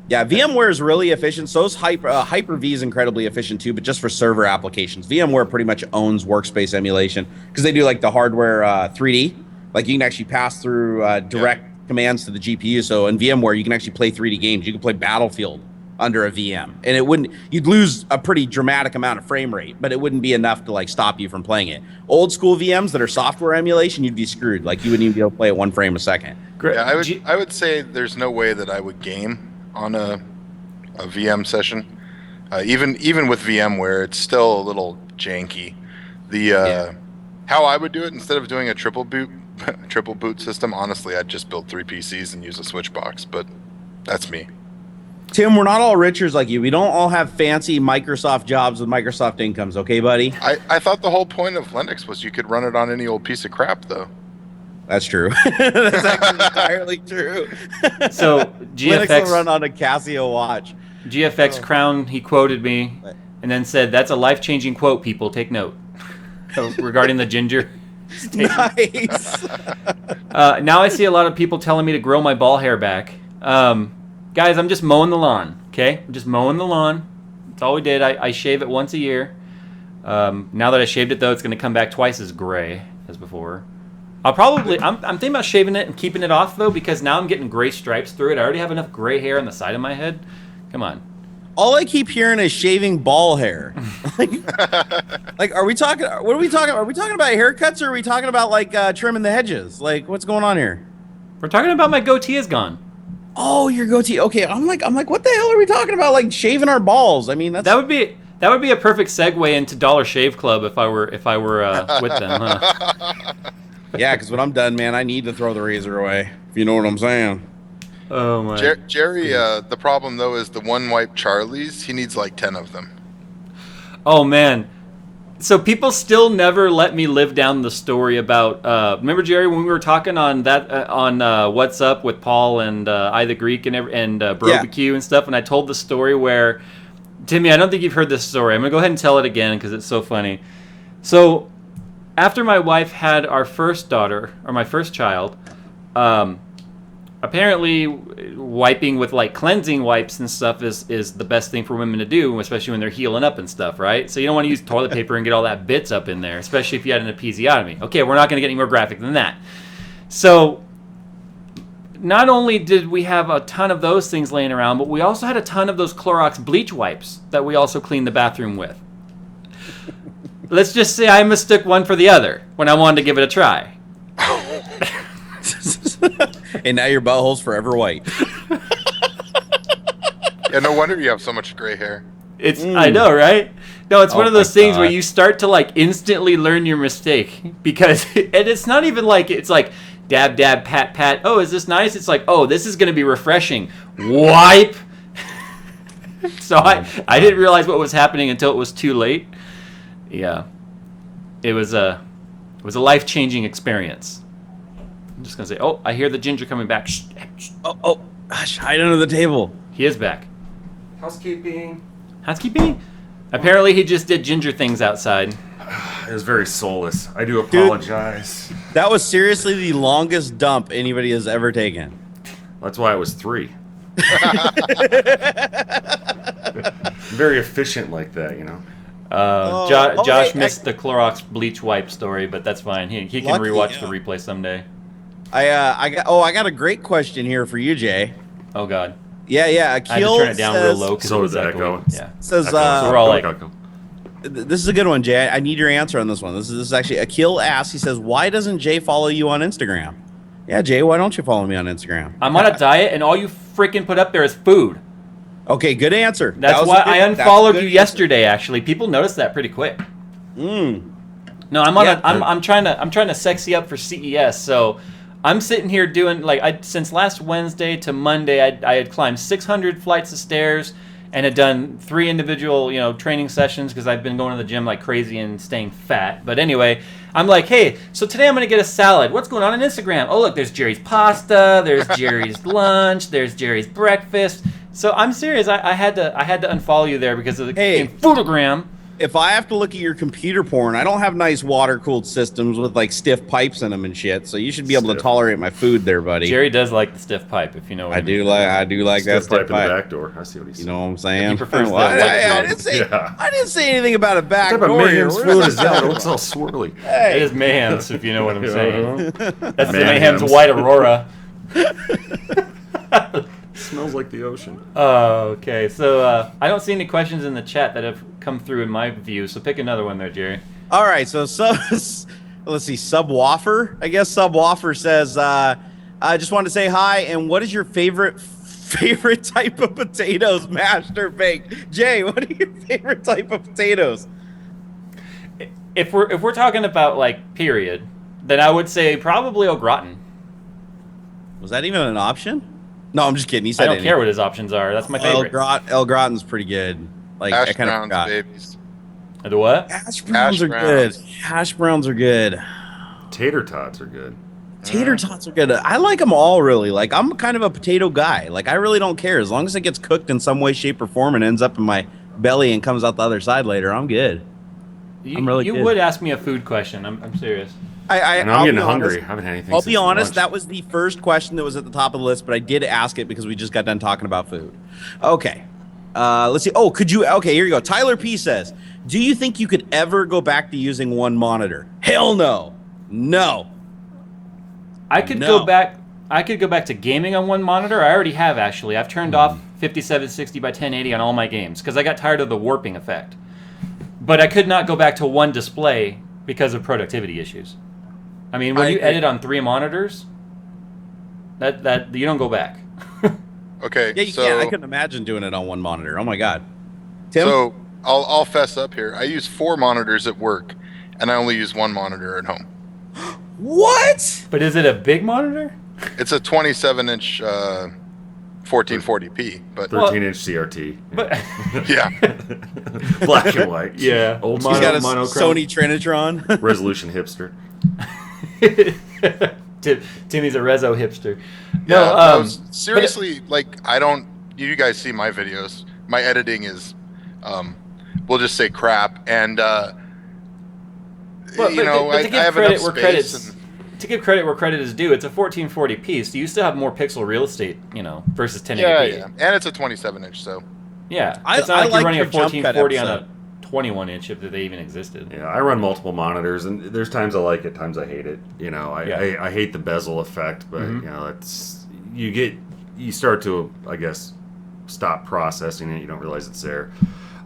[SPEAKER 2] Yeah, VMware is really efficient. So is Hyper-V is incredibly efficient too, but just for server applications. VMware pretty much owns workspace emulation because they do like the hardware 3D. Like you can actually pass through direct commands to the GPU. So in VMware, you can actually play 3D games. You can play Battlefield under a VM, and you'd lose a pretty dramatic amount of frame rate, but it wouldn't be enough to like stop you from playing it. Old school VMs that are software emulation, you'd be screwed. Like you wouldn't even be able to play at 1 frame a second.
[SPEAKER 1] Great.
[SPEAKER 3] Yeah, I would say there's no way that I would game on a VM session. Even with VMware, it's still a little janky. How I would do it, instead of doing a triple boot system, honestly, I'd just build 3 PCs and use a switch box, but that's me.
[SPEAKER 2] Tim, we're not all richers like you. We don't all have fancy Microsoft jobs with Microsoft incomes, okay, buddy?
[SPEAKER 3] I thought the whole point of Linux was you could run it on any old piece of crap, though.
[SPEAKER 2] That's true. That's actually entirely true.
[SPEAKER 1] So
[SPEAKER 2] Linux
[SPEAKER 1] GFX
[SPEAKER 2] will run on a Casio watch.
[SPEAKER 1] GFX Crown, he quoted me and then said, "That's a life-changing quote, people. Take note." So, regarding the ginger.
[SPEAKER 2] Nice.
[SPEAKER 1] Now I see a lot of people telling me to grow my ball hair back. Guys, I'm just mowing the lawn, okay? I'm just mowing the lawn. That's all we did. I shave it once a year. Now that I shaved it, though, it's going to come back twice as gray as before. I'm thinking about shaving it and keeping it off, though, because now I'm getting gray stripes through it. I already have enough gray hair on the side of my head. Come on.
[SPEAKER 2] All I keep hearing is shaving ball hair. Like, are we talking? What are we talking? Are we talking about haircuts, or are we talking about like trimming the hedges? Like, what's going on here?
[SPEAKER 1] We're talking about my goatee is gone.
[SPEAKER 2] Oh, your goatee. Okay, I'm like, what the hell are we talking about? Like shaving our balls? I mean,
[SPEAKER 1] that would be a perfect segue into Dollar Shave Club if I were with them. Huh?
[SPEAKER 2] Yeah, because when I'm done, man, I need to throw the razor away. If you know what I'm saying.
[SPEAKER 1] Oh my.
[SPEAKER 3] Jerry, the problem though is the one wipe Charlies. He needs like 10 of them.
[SPEAKER 1] Oh man. So people still never let me live down the story about. Remember, Jerry, when we were talking on that on What's Up with Paul and I the Greek and Barbecue and stuff, and I told the story where, Timmy, I don't think you've heard this story. I'm gonna go ahead and tell it again because it's so funny. So, after my wife had our first daughter, or my first child, apparently wiping with like cleansing wipes and stuff is the best thing for women to do, especially when they're healing up and stuff, right? So you don't want to use toilet paper and get all that bits up in there, especially if you had an episiotomy. Okay, we're not going to get any more graphic than that. So not only did we have a ton of those things laying around, but we also had a ton of those Clorox bleach wipes that we also cleaned the bathroom with. Let's just say I mistook one for the other when I wanted to give it a try.
[SPEAKER 2] And now your butthole's forever white.
[SPEAKER 3] Yeah, no wonder you have so much gray hair.
[SPEAKER 1] I know, right? No, it's one of those things where you start to like instantly learn your mistake because and it's not even like it's like dab dab pat pat. Oh, is this nice? It's like, oh, this is going to be refreshing. Wipe. So I didn't realize what was happening until it was too late. Yeah, it was a life-changing experience. I'm just gonna say, oh, I hear the ginger coming back. Shh, shh.
[SPEAKER 2] Oh, gosh, hide under the table.
[SPEAKER 1] He is back. Housekeeping. Apparently, he just did ginger things outside.
[SPEAKER 4] It was very soulless. I do apologize.
[SPEAKER 2] Dude, that was seriously the longest dump anybody has ever taken.
[SPEAKER 4] That's why it was 3. Very efficient like that, you know.
[SPEAKER 1] Josh missed the Clorox bleach wipe story, but that's fine. He can rewatch the replay someday.
[SPEAKER 2] I got a great question here for you, Jay.
[SPEAKER 1] Oh God.
[SPEAKER 2] Yeah.
[SPEAKER 1] I had to turn it down real low because
[SPEAKER 4] so
[SPEAKER 1] it was
[SPEAKER 4] is the
[SPEAKER 1] echoing.
[SPEAKER 4] echo.
[SPEAKER 1] Yeah.
[SPEAKER 2] Says
[SPEAKER 1] So we're all like,
[SPEAKER 2] this is a good one, Jay. I need your answer on this one. This is actually Akil asks. He says, "Why doesn't Jay follow you on Instagram?" Yeah, Jay, why don't you follow me on Instagram?
[SPEAKER 1] I'm on a diet, and all you freaking put up there is food.
[SPEAKER 2] Okay, good answer.
[SPEAKER 1] That's why I unfollowed you yesterday. Actually, people noticed that pretty quick. No, I'm trying to sexy up for CES. So I'm sitting here doing since last Wednesday to Monday, I had climbed 600 flights of stairs and had done 3 individual training sessions because I've been going to the gym like crazy and staying fat. But anyway, I'm like, hey, so today I'm gonna get a salad. What's going on Instagram? Oh look, there's Jerry's pasta, there's Jerry's lunch, there's Jerry's breakfast. So I'm serious. I had to unfollow you there because of the footogram.
[SPEAKER 2] if I have to look at your computer porn, I don't have nice water-cooled systems with like stiff pipes in them and shit. So you should be able to tolerate my food there, buddy.
[SPEAKER 1] Jerry does like the stiff pipe, if you know what I mean.
[SPEAKER 2] I do like that
[SPEAKER 4] Stiff
[SPEAKER 2] stiff
[SPEAKER 4] pipe in the
[SPEAKER 2] pipe.
[SPEAKER 4] back door. I see what he's saying.
[SPEAKER 2] You know what I'm saying?
[SPEAKER 1] He prefers
[SPEAKER 2] Well,
[SPEAKER 1] the
[SPEAKER 2] I didn't say anything about a back
[SPEAKER 4] What type of
[SPEAKER 2] door here.
[SPEAKER 4] mayhem's
[SPEAKER 2] We're
[SPEAKER 4] food
[SPEAKER 2] not
[SPEAKER 4] is that? It looks all swirly.
[SPEAKER 1] It is Mayhem's, if you know what I'm saying. That's the
[SPEAKER 4] Mayhem's.
[SPEAKER 1] Mayhem's White Aurora.
[SPEAKER 4] Smells like the ocean.
[SPEAKER 1] Oh, okay. So I don't see any questions in the chat that have come through in my view. So pick another one there, Jerry.
[SPEAKER 2] All right, so let's see. Subwoofer, I guess Subwoofer says, I just wanted to say hi. And what is your favorite type of potatoes, mashed or baked? Jay, what are your favorite type of potatoes?
[SPEAKER 1] If we're talking about like period, then I would say probably au gratin.
[SPEAKER 2] Was that even an option? No, I'm just kidding. He said
[SPEAKER 1] I don't care what his options are. That's my favorite.
[SPEAKER 2] El gratin's pretty good. Like I
[SPEAKER 3] Hash
[SPEAKER 2] kind of
[SPEAKER 3] browns,
[SPEAKER 2] forgot.
[SPEAKER 3] babies.
[SPEAKER 1] The what?
[SPEAKER 2] Hash browns are
[SPEAKER 3] browns.
[SPEAKER 2] good. Hash browns are good.
[SPEAKER 4] Tater tots are good.
[SPEAKER 2] Tater tots are good. I like them all, really. Like, I'm kind of a potato guy. Like, I really don't care. As long as it gets cooked in some way, shape, or form and ends up in my belly and comes out the other side later, I'm good. I'm really good.
[SPEAKER 1] You would ask me a food question. I'm serious.
[SPEAKER 4] And I'm getting hungry. I haven't had anything
[SPEAKER 2] I'll
[SPEAKER 4] since
[SPEAKER 2] be honest,
[SPEAKER 4] lunch.
[SPEAKER 2] that was the first question that was at the top of the list, but I did ask it because we just got done talking about food. Okay. Let's see. Oh, could you? Okay, here you go. Tyler P says, do you think you could ever go back to using one monitor? Hell no. No.
[SPEAKER 1] I could go back to gaming on one monitor. I already have, actually. I've turned off 5760 by 1080 on all my games because I got tired of the warping effect. But I could not go back to one display because of productivity issues. I mean, when you edit on 3 monitors, that you don't go back.
[SPEAKER 3] Okay,
[SPEAKER 2] Yeah, you
[SPEAKER 3] so
[SPEAKER 2] can't. I couldn't imagine doing it on one monitor. Oh my god. Tim?
[SPEAKER 3] so I'll fess up here. I use 4 monitors at work, and I only use 1 monitor at home.
[SPEAKER 2] What?
[SPEAKER 1] But is it a big monitor?
[SPEAKER 3] It's a 27-inch 1440p, but
[SPEAKER 4] 13-inch CRT.
[SPEAKER 1] But
[SPEAKER 3] yeah,
[SPEAKER 4] Black and white.
[SPEAKER 1] Yeah.
[SPEAKER 4] Old
[SPEAKER 2] He's got a
[SPEAKER 4] monochrome.
[SPEAKER 2] Sony Trinitron.
[SPEAKER 4] Resolution hipster.
[SPEAKER 1] Timmy's a rezo hipster.
[SPEAKER 3] yeah.
[SPEAKER 1] No,
[SPEAKER 3] Seriously, like I don't. You guys see my videos. My editing is, we'll just say crap, and
[SPEAKER 1] But
[SPEAKER 3] you know,
[SPEAKER 1] to
[SPEAKER 3] I
[SPEAKER 1] give
[SPEAKER 3] have
[SPEAKER 1] credit
[SPEAKER 3] enough
[SPEAKER 1] where
[SPEAKER 3] space.
[SPEAKER 1] credit's
[SPEAKER 3] And,
[SPEAKER 1] to give credit where credit is due, it's a 1440p, so you still have more pixel real estate, versus 1080p.
[SPEAKER 3] yeah, and it's a 27-inch, so
[SPEAKER 1] Yeah,
[SPEAKER 2] I-
[SPEAKER 1] it's not
[SPEAKER 2] I
[SPEAKER 1] like
[SPEAKER 2] like
[SPEAKER 1] you're running a
[SPEAKER 2] your jump cut
[SPEAKER 1] 1440 on
[SPEAKER 2] episode.
[SPEAKER 1] a 21-inch if they even existed.
[SPEAKER 4] Yeah, I run multiple monitors, and there's times I like it, times I hate it.
[SPEAKER 1] Yeah.
[SPEAKER 4] I hate the bezel effect, but it's you start to, I guess, stop processing it. You don't realize it's there.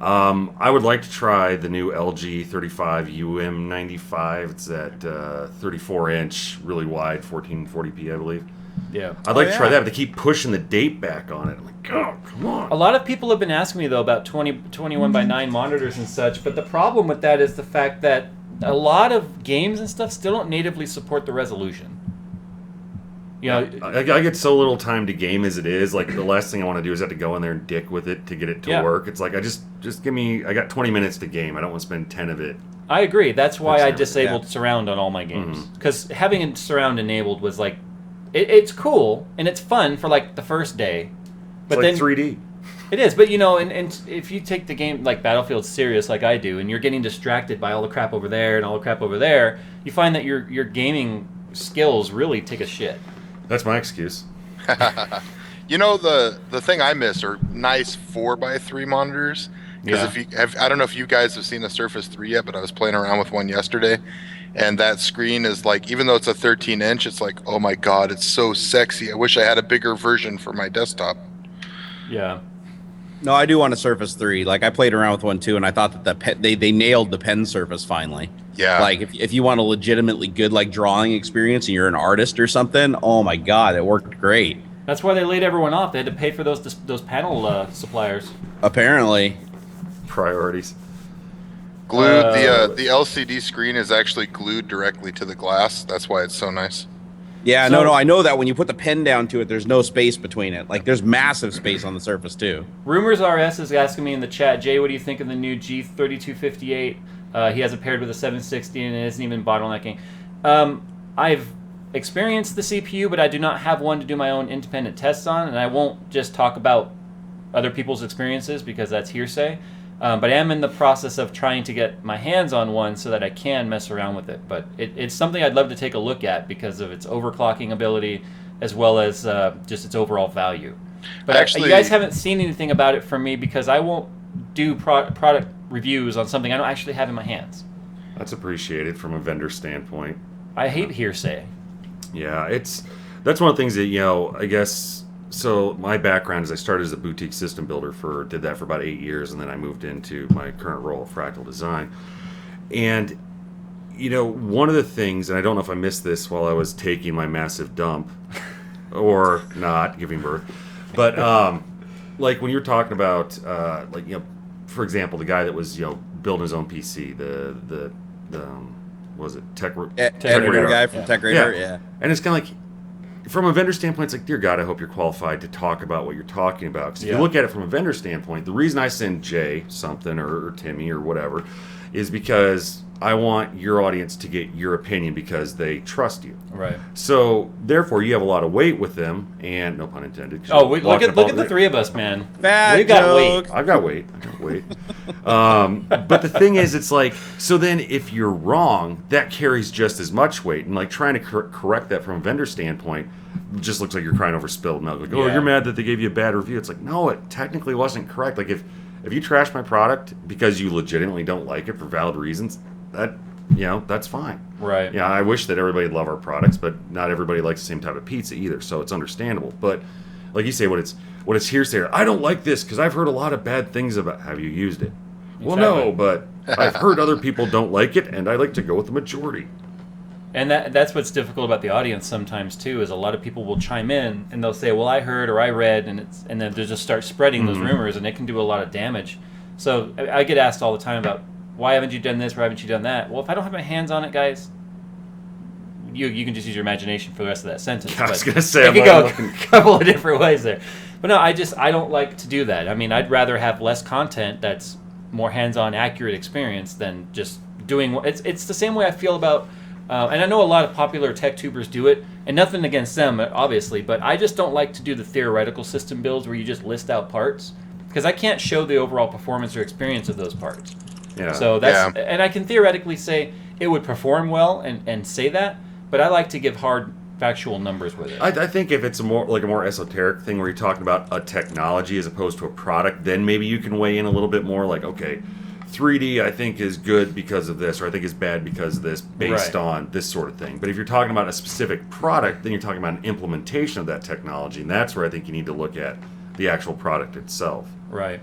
[SPEAKER 4] I would like to try the new LG 35 UM95. It's that 34-inch, really wide 1440p, I believe.
[SPEAKER 1] Yeah.
[SPEAKER 4] I'd like to try that, but they keep pushing the date back on it. I'm like, oh, come on.
[SPEAKER 1] A lot of people have been asking me, though, about 21 by 9 monitors and such, but the problem with that is the fact that a lot of games and stuff still don't natively support the resolution.
[SPEAKER 4] I get so little time to game as it is. Like, the last thing I want to do is have to go in there and dick with it to get it to work. It's like, I got 20 minutes to game. I don't want to spend 10 of it.
[SPEAKER 1] I agree. That's why I
[SPEAKER 4] That's
[SPEAKER 1] disabled surround on all my games. Because having it surround enabled was like, it's cool and it's fun for like the first day. But
[SPEAKER 4] It's like
[SPEAKER 1] then
[SPEAKER 4] 3D.
[SPEAKER 1] it is. But and if you take the game like Battlefield serious like I do, and you're getting distracted by all the crap over there and all the crap over there, you find that your gaming skills really take a shit.
[SPEAKER 4] That's my excuse.
[SPEAKER 3] you know the thing I miss are nice 4x3 monitors. Because I don't know if you guys have seen the Surface 3 yet, but I was playing around with one yesterday, and that screen is like, even though it's a 13-inch, it's like, oh my god, it's so sexy. I wish I had a bigger version for my desktop.
[SPEAKER 1] Yeah.
[SPEAKER 2] No, I do want a Surface 3. Like, I played around with one too, and I thought that they nailed the pen surface finally.
[SPEAKER 3] Yeah.
[SPEAKER 2] Like, if you want a legitimately good like drawing experience and you're an artist or something, oh my god, it worked great.
[SPEAKER 1] That's why they laid everyone off. They had to pay for those panel suppliers.
[SPEAKER 2] Apparently.
[SPEAKER 4] Priorities.
[SPEAKER 3] Glued the LCD screen is actually glued directly to the glass. That's why it's so nice.
[SPEAKER 2] Yeah,
[SPEAKER 1] So-
[SPEAKER 2] no, I know that when you put the pen down to it, there's no space between it. Like, there's massive space on the Surface too.
[SPEAKER 1] Rumors RS is asking me in the chat, Jay, what do you think of the new G3258? He has it paired with a 760 and it isn't even bottlenecking. I've experienced the CPU, but I do not have one to do my own independent tests on, and I won't just talk about other people's experiences because that's hearsay. But I am in the process of trying to get my hands on one so that I can mess around with it. But it's something I'd love to take a look at because of its overclocking ability as well as just its overall value. But
[SPEAKER 3] Actually,
[SPEAKER 1] you guys haven't seen anything about it from me because I won't do product reviews on something I don't actually have in my hands.
[SPEAKER 4] That's appreciated from a vendor standpoint.
[SPEAKER 1] I hate hearsay.
[SPEAKER 4] Yeah, that's one of the things that, I guess, so my background is I started as a boutique system builder did that for about 8 years, and then I moved into my current role at Fractal Design. And, one of the things, and I don't know if I missed this while I was taking my massive dump or not giving birth, but like when you're talking about, for example, the guy that was, building his own PC, the what was it, Tech
[SPEAKER 2] Editor guy from Tech Radar, yeah.
[SPEAKER 4] And it's kind of like, from a vendor standpoint, it's like, dear God, I hope you're qualified to talk about what you're talking about. Because if you look at it from a vendor standpoint, the reason I send Jay something or Timmy or whatever is because I want your audience to get your opinion because they trust you.
[SPEAKER 1] Right.
[SPEAKER 4] So therefore, you have a lot of weight with them, and no pun intended.
[SPEAKER 1] Look at the three of us, man.
[SPEAKER 2] Bad
[SPEAKER 1] we got
[SPEAKER 2] joke.
[SPEAKER 1] weight.
[SPEAKER 4] I've got weight. But the thing is, it's like, so then if you're wrong, that carries just as much weight, and like trying to correct that from a vendor standpoint just looks like you're crying over spilled milk. Like, you're mad that they gave you a bad review. It's like, no, it technically wasn't correct. Like if you trash my product because you legitimately don't like it for valid reasons, that's fine.
[SPEAKER 1] Right.
[SPEAKER 4] Yeah, I wish that everybody would love our products, but not everybody likes the same type of pizza either, so it's understandable. But like you say, when it's hearsay, I don't like this because I've heard a lot of bad things about. Have you used it? Well, no, but I've heard other people don't like it, and I like to go with the majority.
[SPEAKER 1] And that's what's difficult about the audience sometimes too, is a lot of people will chime in and they'll say, "Well, I heard or I read," and then they just start spreading those rumors, and it can do a lot of damage. So I get asked all the time about, why haven't you done this? Why haven't you done that? Well, if I don't have my hands on it, guys, you can just use your imagination for the rest of that sentence.
[SPEAKER 4] I was going to say,
[SPEAKER 1] it could go a couple of different ways there. But no, I don't like to do that. I mean, I'd rather have less content that's more hands-on, accurate experience than just doing. It's the same way I feel about, and I know a lot of popular tech tubers do it, and nothing against them, obviously, but I just don't like to do the theoretical system builds where you just list out parts, because I can't show the overall performance or experience of those parts.
[SPEAKER 4] Yeah.
[SPEAKER 1] So and I can theoretically say it would perform well and say that, but I like to give hard factual numbers with it.
[SPEAKER 4] I think if it's a more esoteric thing where you're talking about a technology as opposed to a product, then maybe you can weigh in a little bit more like, okay, 3D I think is good because of this, or I think is bad because of this, based on this sort of thing. But if you're talking about a specific product, then you're talking about an implementation of that technology, and that's where I think you need to look at the actual product itself.
[SPEAKER 1] Right.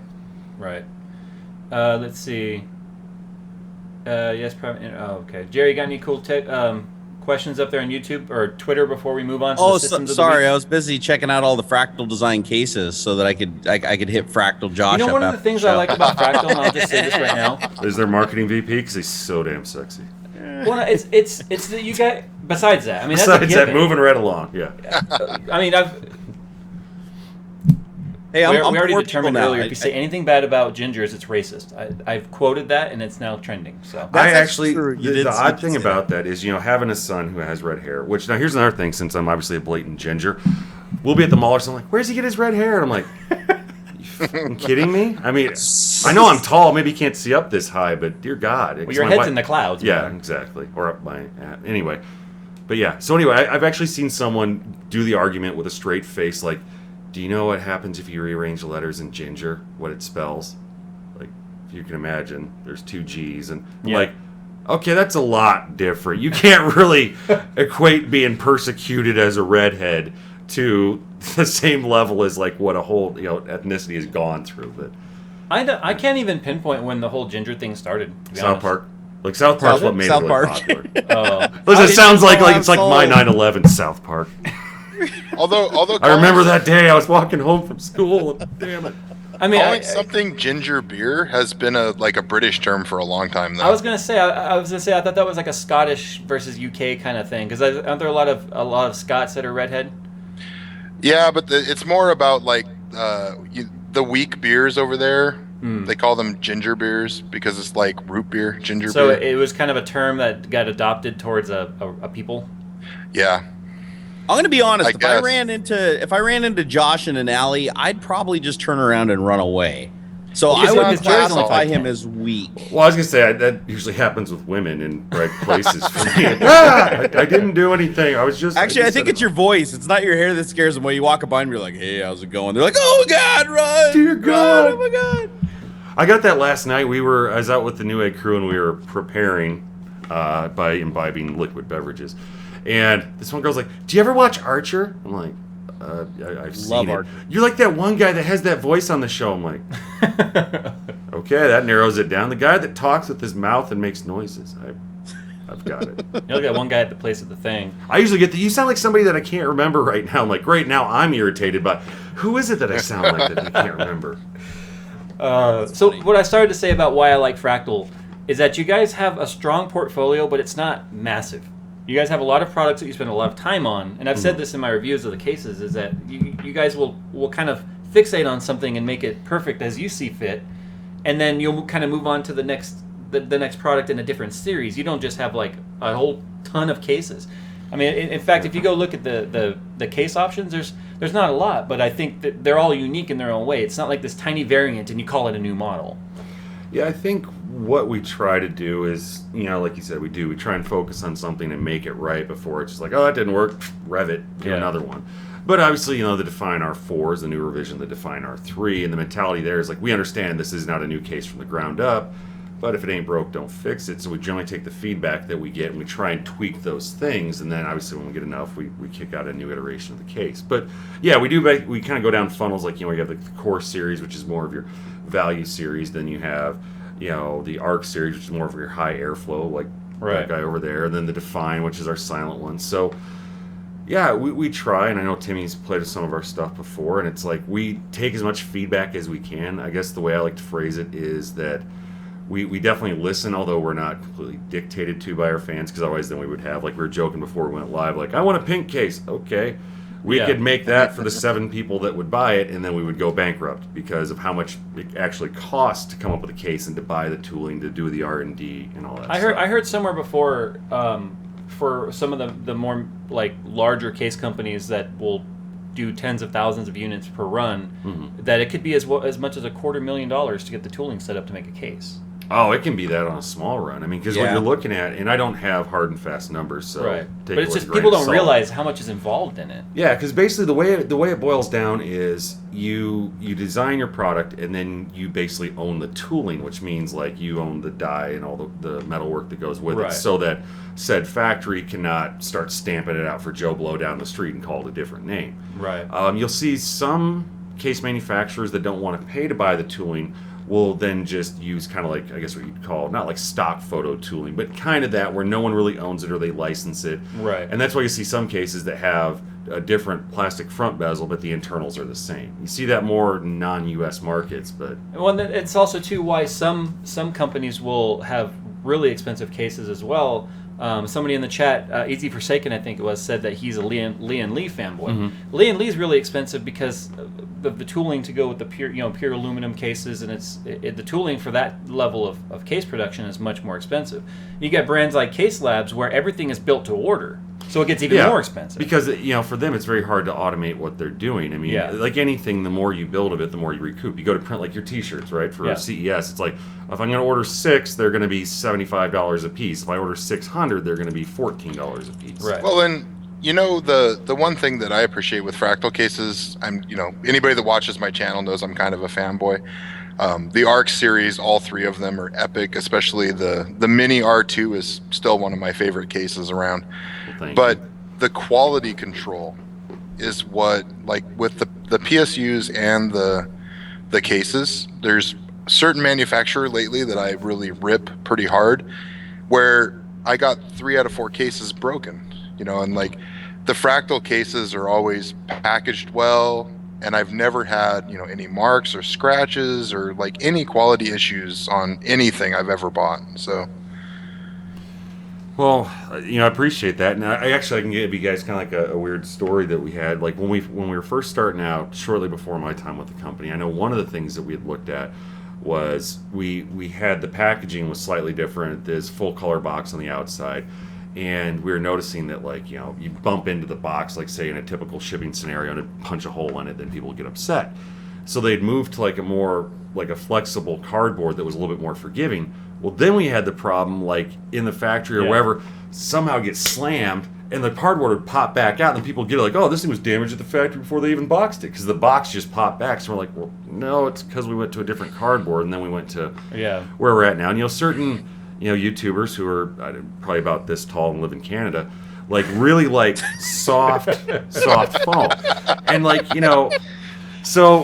[SPEAKER 1] Let's see. Yes, probably. Oh, okay. Jerry, got any cool questions up there on YouTube or Twitter before we move on to the systems of the
[SPEAKER 2] sorry,
[SPEAKER 1] week?
[SPEAKER 2] I was busy checking out all the Fractal Design cases so that I could hit Fractal Josh.
[SPEAKER 1] One of the things I like about Fractal, and I'll just say this right now,
[SPEAKER 4] is their marketing VP, because he's so damn sexy.
[SPEAKER 1] Well, it's that you got. Besides that, I mean,
[SPEAKER 4] Besides
[SPEAKER 1] that's
[SPEAKER 4] that, moving right along, yeah.
[SPEAKER 1] I mean, we already determined earlier, if you say anything bad about gingers, it's racist. I've quoted that, and it's now trending. So
[SPEAKER 2] That's
[SPEAKER 4] actually
[SPEAKER 2] true.
[SPEAKER 4] the odd thing about that is, having a son who has red hair. Which, now here's another thing. Since I'm obviously a blatant ginger, we'll be at the mall or something like, "Where's he get his red hair?" And I'm like, "You fucking kidding me?" I mean, I know I'm tall. Maybe you can't see up this high, but dear God,
[SPEAKER 1] well, your head's in the clouds.
[SPEAKER 4] Yeah,
[SPEAKER 1] man.
[SPEAKER 4] exactly. Or up my anyway. But yeah. So anyway, I've actually seen someone do the argument with a straight face, like, do you know what happens if you rearrange the letters in ginger? What it spells? Like, if you can imagine, there's 2 G's, and I'm like, okay, that's a lot different. You can't really equate being persecuted as a redhead to the same level as like what a whole ethnicity has gone through. But
[SPEAKER 1] I can't even pinpoint when the whole ginger thing started. To be
[SPEAKER 4] South
[SPEAKER 1] honest.
[SPEAKER 4] Park. Like South Park's what made
[SPEAKER 2] South
[SPEAKER 4] it
[SPEAKER 2] Park.
[SPEAKER 4] really popular.
[SPEAKER 1] Oh.
[SPEAKER 4] It sounds like
[SPEAKER 2] I'm
[SPEAKER 4] it's like
[SPEAKER 2] sold.
[SPEAKER 4] my 9/11 South Park.
[SPEAKER 3] Although
[SPEAKER 4] I remember that day I was walking home from school. And, damn it.
[SPEAKER 1] I mean,
[SPEAKER 3] calling something ginger beer has been a British term for a long time though.
[SPEAKER 1] I was gonna say, I thought that was like a Scottish versus UK kind of thing, because aren't there a lot of Scots that are redhead?
[SPEAKER 3] Yeah, but it's more about like the weak beers over there. They call them ginger beers because it's like root beer, ginger
[SPEAKER 1] So
[SPEAKER 3] beer.
[SPEAKER 1] it was kind of a term that got adopted towards a people.
[SPEAKER 3] Yeah.
[SPEAKER 2] I'm gonna be honest.
[SPEAKER 3] I
[SPEAKER 2] If
[SPEAKER 3] guess.
[SPEAKER 2] I ran into Josh in an alley, I'd probably just turn around and run away. So
[SPEAKER 1] Well,
[SPEAKER 2] I
[SPEAKER 1] it's
[SPEAKER 2] would
[SPEAKER 1] not Jerry's only
[SPEAKER 2] classify
[SPEAKER 1] 5'10".
[SPEAKER 2] him as weak.
[SPEAKER 4] Well, I was gonna say that usually happens with women in right places. For me. I didn't do anything.
[SPEAKER 2] Actually, I think it's your voice. It's not your hair that scares them. When you walk up behind me, you're like, "Hey, how's it going?" They're like, "Oh God, run!
[SPEAKER 4] Dear
[SPEAKER 2] Run,
[SPEAKER 4] God.
[SPEAKER 2] oh my God!"
[SPEAKER 4] I got that last night. I was out with the New Egg crew and we were preparing by imbibing liquid beverages. And this one girl's like, "Do you ever watch Archer?" I'm like, I've seen
[SPEAKER 2] Love
[SPEAKER 4] it.
[SPEAKER 2] Archer.
[SPEAKER 4] You're like that one guy that has that voice on the show. I'm like, okay, that narrows it down. The guy that talks with his mouth and makes noises. I've got it.
[SPEAKER 1] You look at one guy at the place at the thing.
[SPEAKER 4] I usually get you sound like somebody that I can't remember right now. I'm like, great, now I'm irritated by who is it that I sound like that I can't remember?
[SPEAKER 1] So what I started to say about why I like Fractal is that you guys have a strong portfolio, but it's not massive. You guys have a lot of products that you spend a lot of time on, and I've said this in my reviews of the cases, is that you guys will kind of fixate on something and make it perfect as you see fit, and then you'll kind of move on to the next product in a different series. You don't just have like a whole ton of cases. I mean, in fact, if you go look at the case options, there's not a lot, but I think that they're all unique in their own way. It's not like this tiny variant and you call it a new model.
[SPEAKER 4] Yeah, I think what we try to do is, like you said, we try and focus on something and make it right before it's just like, oh, that didn't work, rev it, do another one. But obviously, the Define R4 is the new revision, the Define R3, and the mentality there is like, we understand this is not a new case from the ground up, but if it ain't broke, don't fix it. So we generally take the feedback that we get and we try and tweak those things, and then obviously when we get enough, we kick out a new iteration of the case. But yeah, we kind of go down funnels, like, you have the core series, which is more of your value series, then you have the Arc series, which is more of your high airflow, like that guy over there, and then the Define, which is our silent one. So yeah, we try, and I know Timmy's played with some of our stuff before, and it's like we take as much feedback as we can. I guess the way I like to phrase it is that we definitely listen, although we're not completely dictated to by our fans, because otherwise then we would have, like we were joking before we went live, like, I want a pink case. Okay. We could make that for the 7 people that would buy it, and then we would go bankrupt because of how much it actually costs to come up with a case and to buy the tooling to do the R&D and all that
[SPEAKER 1] I
[SPEAKER 4] stuff.
[SPEAKER 1] heard somewhere before for some of the more like larger case companies that will do tens of thousands of units per run, that it could be as much as $250,000 to get the tooling set up to make a case.
[SPEAKER 4] Oh, it can be that on a small run. I mean, because what you're looking at, and I don't have hard and fast numbers, so
[SPEAKER 1] but it's just people don't realize how much is involved in it.
[SPEAKER 4] Yeah, because basically the way it boils down is you design your product, and then you basically own the tooling, which means like you own the die and all the metal work that goes with it, so that said factory cannot start stamping it out for Joe Blow down the street and call it a different name.
[SPEAKER 1] Right.
[SPEAKER 4] You'll see some case manufacturers that don't want to pay to buy the tooling will then just use kind of like, I guess what you'd call, not like stock photo tooling, but kind of that where no one really owns it or they license it.
[SPEAKER 1] Right.
[SPEAKER 4] And that's why you see some cases that have a different plastic front bezel, but the internals are the same. You see that more in non-US markets, but...
[SPEAKER 1] Well, it's also, too, why some companies will have really expensive cases as well. Somebody in the chat, Easy Forsaken, I think it was, said that he's a Lian Li fanboy. Lian Li's really expensive because of the tooling to go with the pure aluminum cases, and the tooling for that level of case production is much more expensive. You get brands like Case Labs where everything is built to order, so it gets even more expensive.
[SPEAKER 4] Because for them it's very hard to automate what they're doing. I mean, like anything, the more you build of it, the more you recoup. You go to print like your T-shirts, right? For CES, it's like if I'm going to order 6, they're going to be $75 a piece. If I order 600, they're going to be $14 a piece.
[SPEAKER 1] Right.
[SPEAKER 3] Well, and the one thing that I appreciate with Fractal cases, anybody that watches my channel knows I'm kind of a fanboy. The Arc series, all 3 of them are epic, especially the Mini R2 is still one of my favorite cases around. But the quality control is what, like with the PSUs and the cases, there's a certain manufacturer lately that I really rip pretty hard, where I got 3 out of 4 cases broken, and like the Fractal cases are always packaged well, and I've never had, any marks or scratches or like any quality issues on anything I've ever bought. So.
[SPEAKER 4] Well, I appreciate that, and I can give you guys kind of like a weird story that we had. Like when we were first starting out, shortly before my time with the company, I know one of the things that we had looked at was we had the packaging was slightly different. There's full color box on the outside, and we were noticing that like you bump into the box, like say in a typical shipping scenario, and punch a hole in it, then people get upset. So they'd moved to like a more like a flexible cardboard that was a little bit more forgiving. Well, then we had the problem, like in the factory or wherever, somehow get slammed and the cardboard would pop back out, and then people get like, oh, this thing was damaged at the factory before they even boxed it, because the box just popped back. So we're like, well, no, it's because we went to a different cardboard, and then we went to where we're at now. And certain YouTubers who are probably about this tall and live in Canada, like really like soft foam, and like so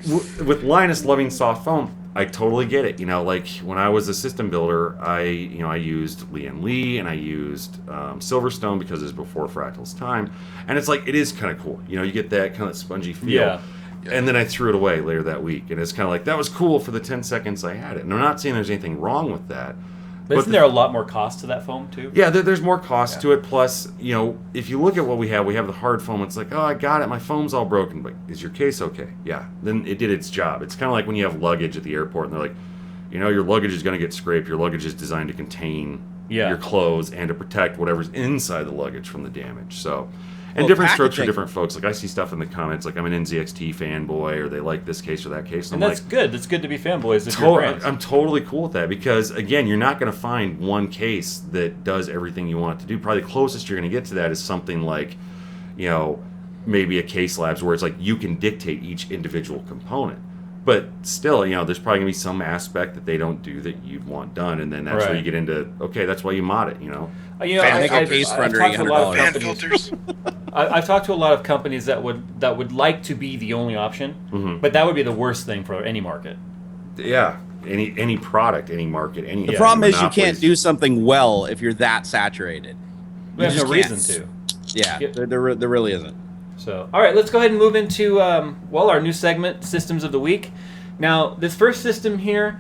[SPEAKER 4] with Linus loving soft foam, I totally get it. Like when I was a system builder, I used Lee and I used Silverstone because it was before Fractal's time, and it's like it is kind of cool. You get that kind of spongy feel. Yeah. And then I threw it away later that week, and it's kind of like that was cool for the 10 seconds I had it. And I'm not saying there's anything wrong with that.
[SPEAKER 1] But isn't there a lot more cost to that foam too? Yeah,
[SPEAKER 4] there's more cost to it. Plus, if you look at what we have the hard foam. It's like, oh, I got it. My foam's all broken. But is your case okay? Yeah. Then it did its job. It's kind of like when you have luggage at the airport, and they're like, your luggage is going to get scraped. Your luggage is designed to contain your clothes and to protect whatever's inside the luggage from the damage. So, and different strokes for different folks. Like I see stuff in the comments, like I'm an NZXT fanboy, or they like this case or that case.
[SPEAKER 1] And that's good. That's good to be fanboys if you're brands.
[SPEAKER 4] I'm totally cool with that, because again, you're not going to find one case that does everything you want it to do. Probably the closest you're going to get to that is something like, maybe a Case Labs, where it's like you can dictate each individual component. But still, there's probably going to be some aspect that they don't do that you'd want done, and then that's where you get into, okay, that's why you mod it,
[SPEAKER 1] I've talked to a lot of companies that would like to be the only option, but that would be the worst thing for any market.
[SPEAKER 4] Yeah, any product, any market, any.
[SPEAKER 2] The problem is you can't do something well if you're that saturated.
[SPEAKER 1] There's no reason to.
[SPEAKER 2] Yeah, there really isn't.
[SPEAKER 1] So, all right, let's go ahead and move into our new segment, Systems of the Week. Now, this first system here,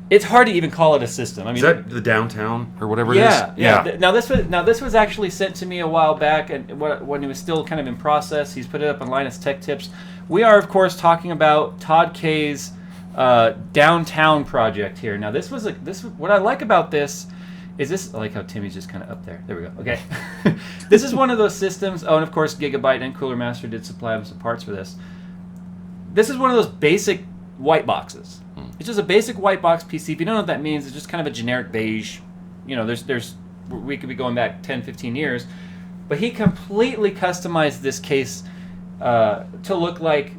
[SPEAKER 1] it's hard to even call it a system. I mean,
[SPEAKER 4] is that the downtown or whatever it is?
[SPEAKER 1] Yeah. Now this was actually sent to me a while back, and when it was still kind of in process. He's put it up on Linus Tech Tips. We are, of course, talking about Todd K's downtown project here. Now, what I like about this. Is this, I like how Timmy's just kind of up there. There we go. Okay. This is one of those systems. Oh, and of course, Gigabyte and Cooler Master did supply him some parts for this. This is one of those basic white boxes. It's just a basic white box PC. If you don't know what that means, it's just kind of a generic beige. We could be going back 10, 15 years. But he completely customized this case to look like.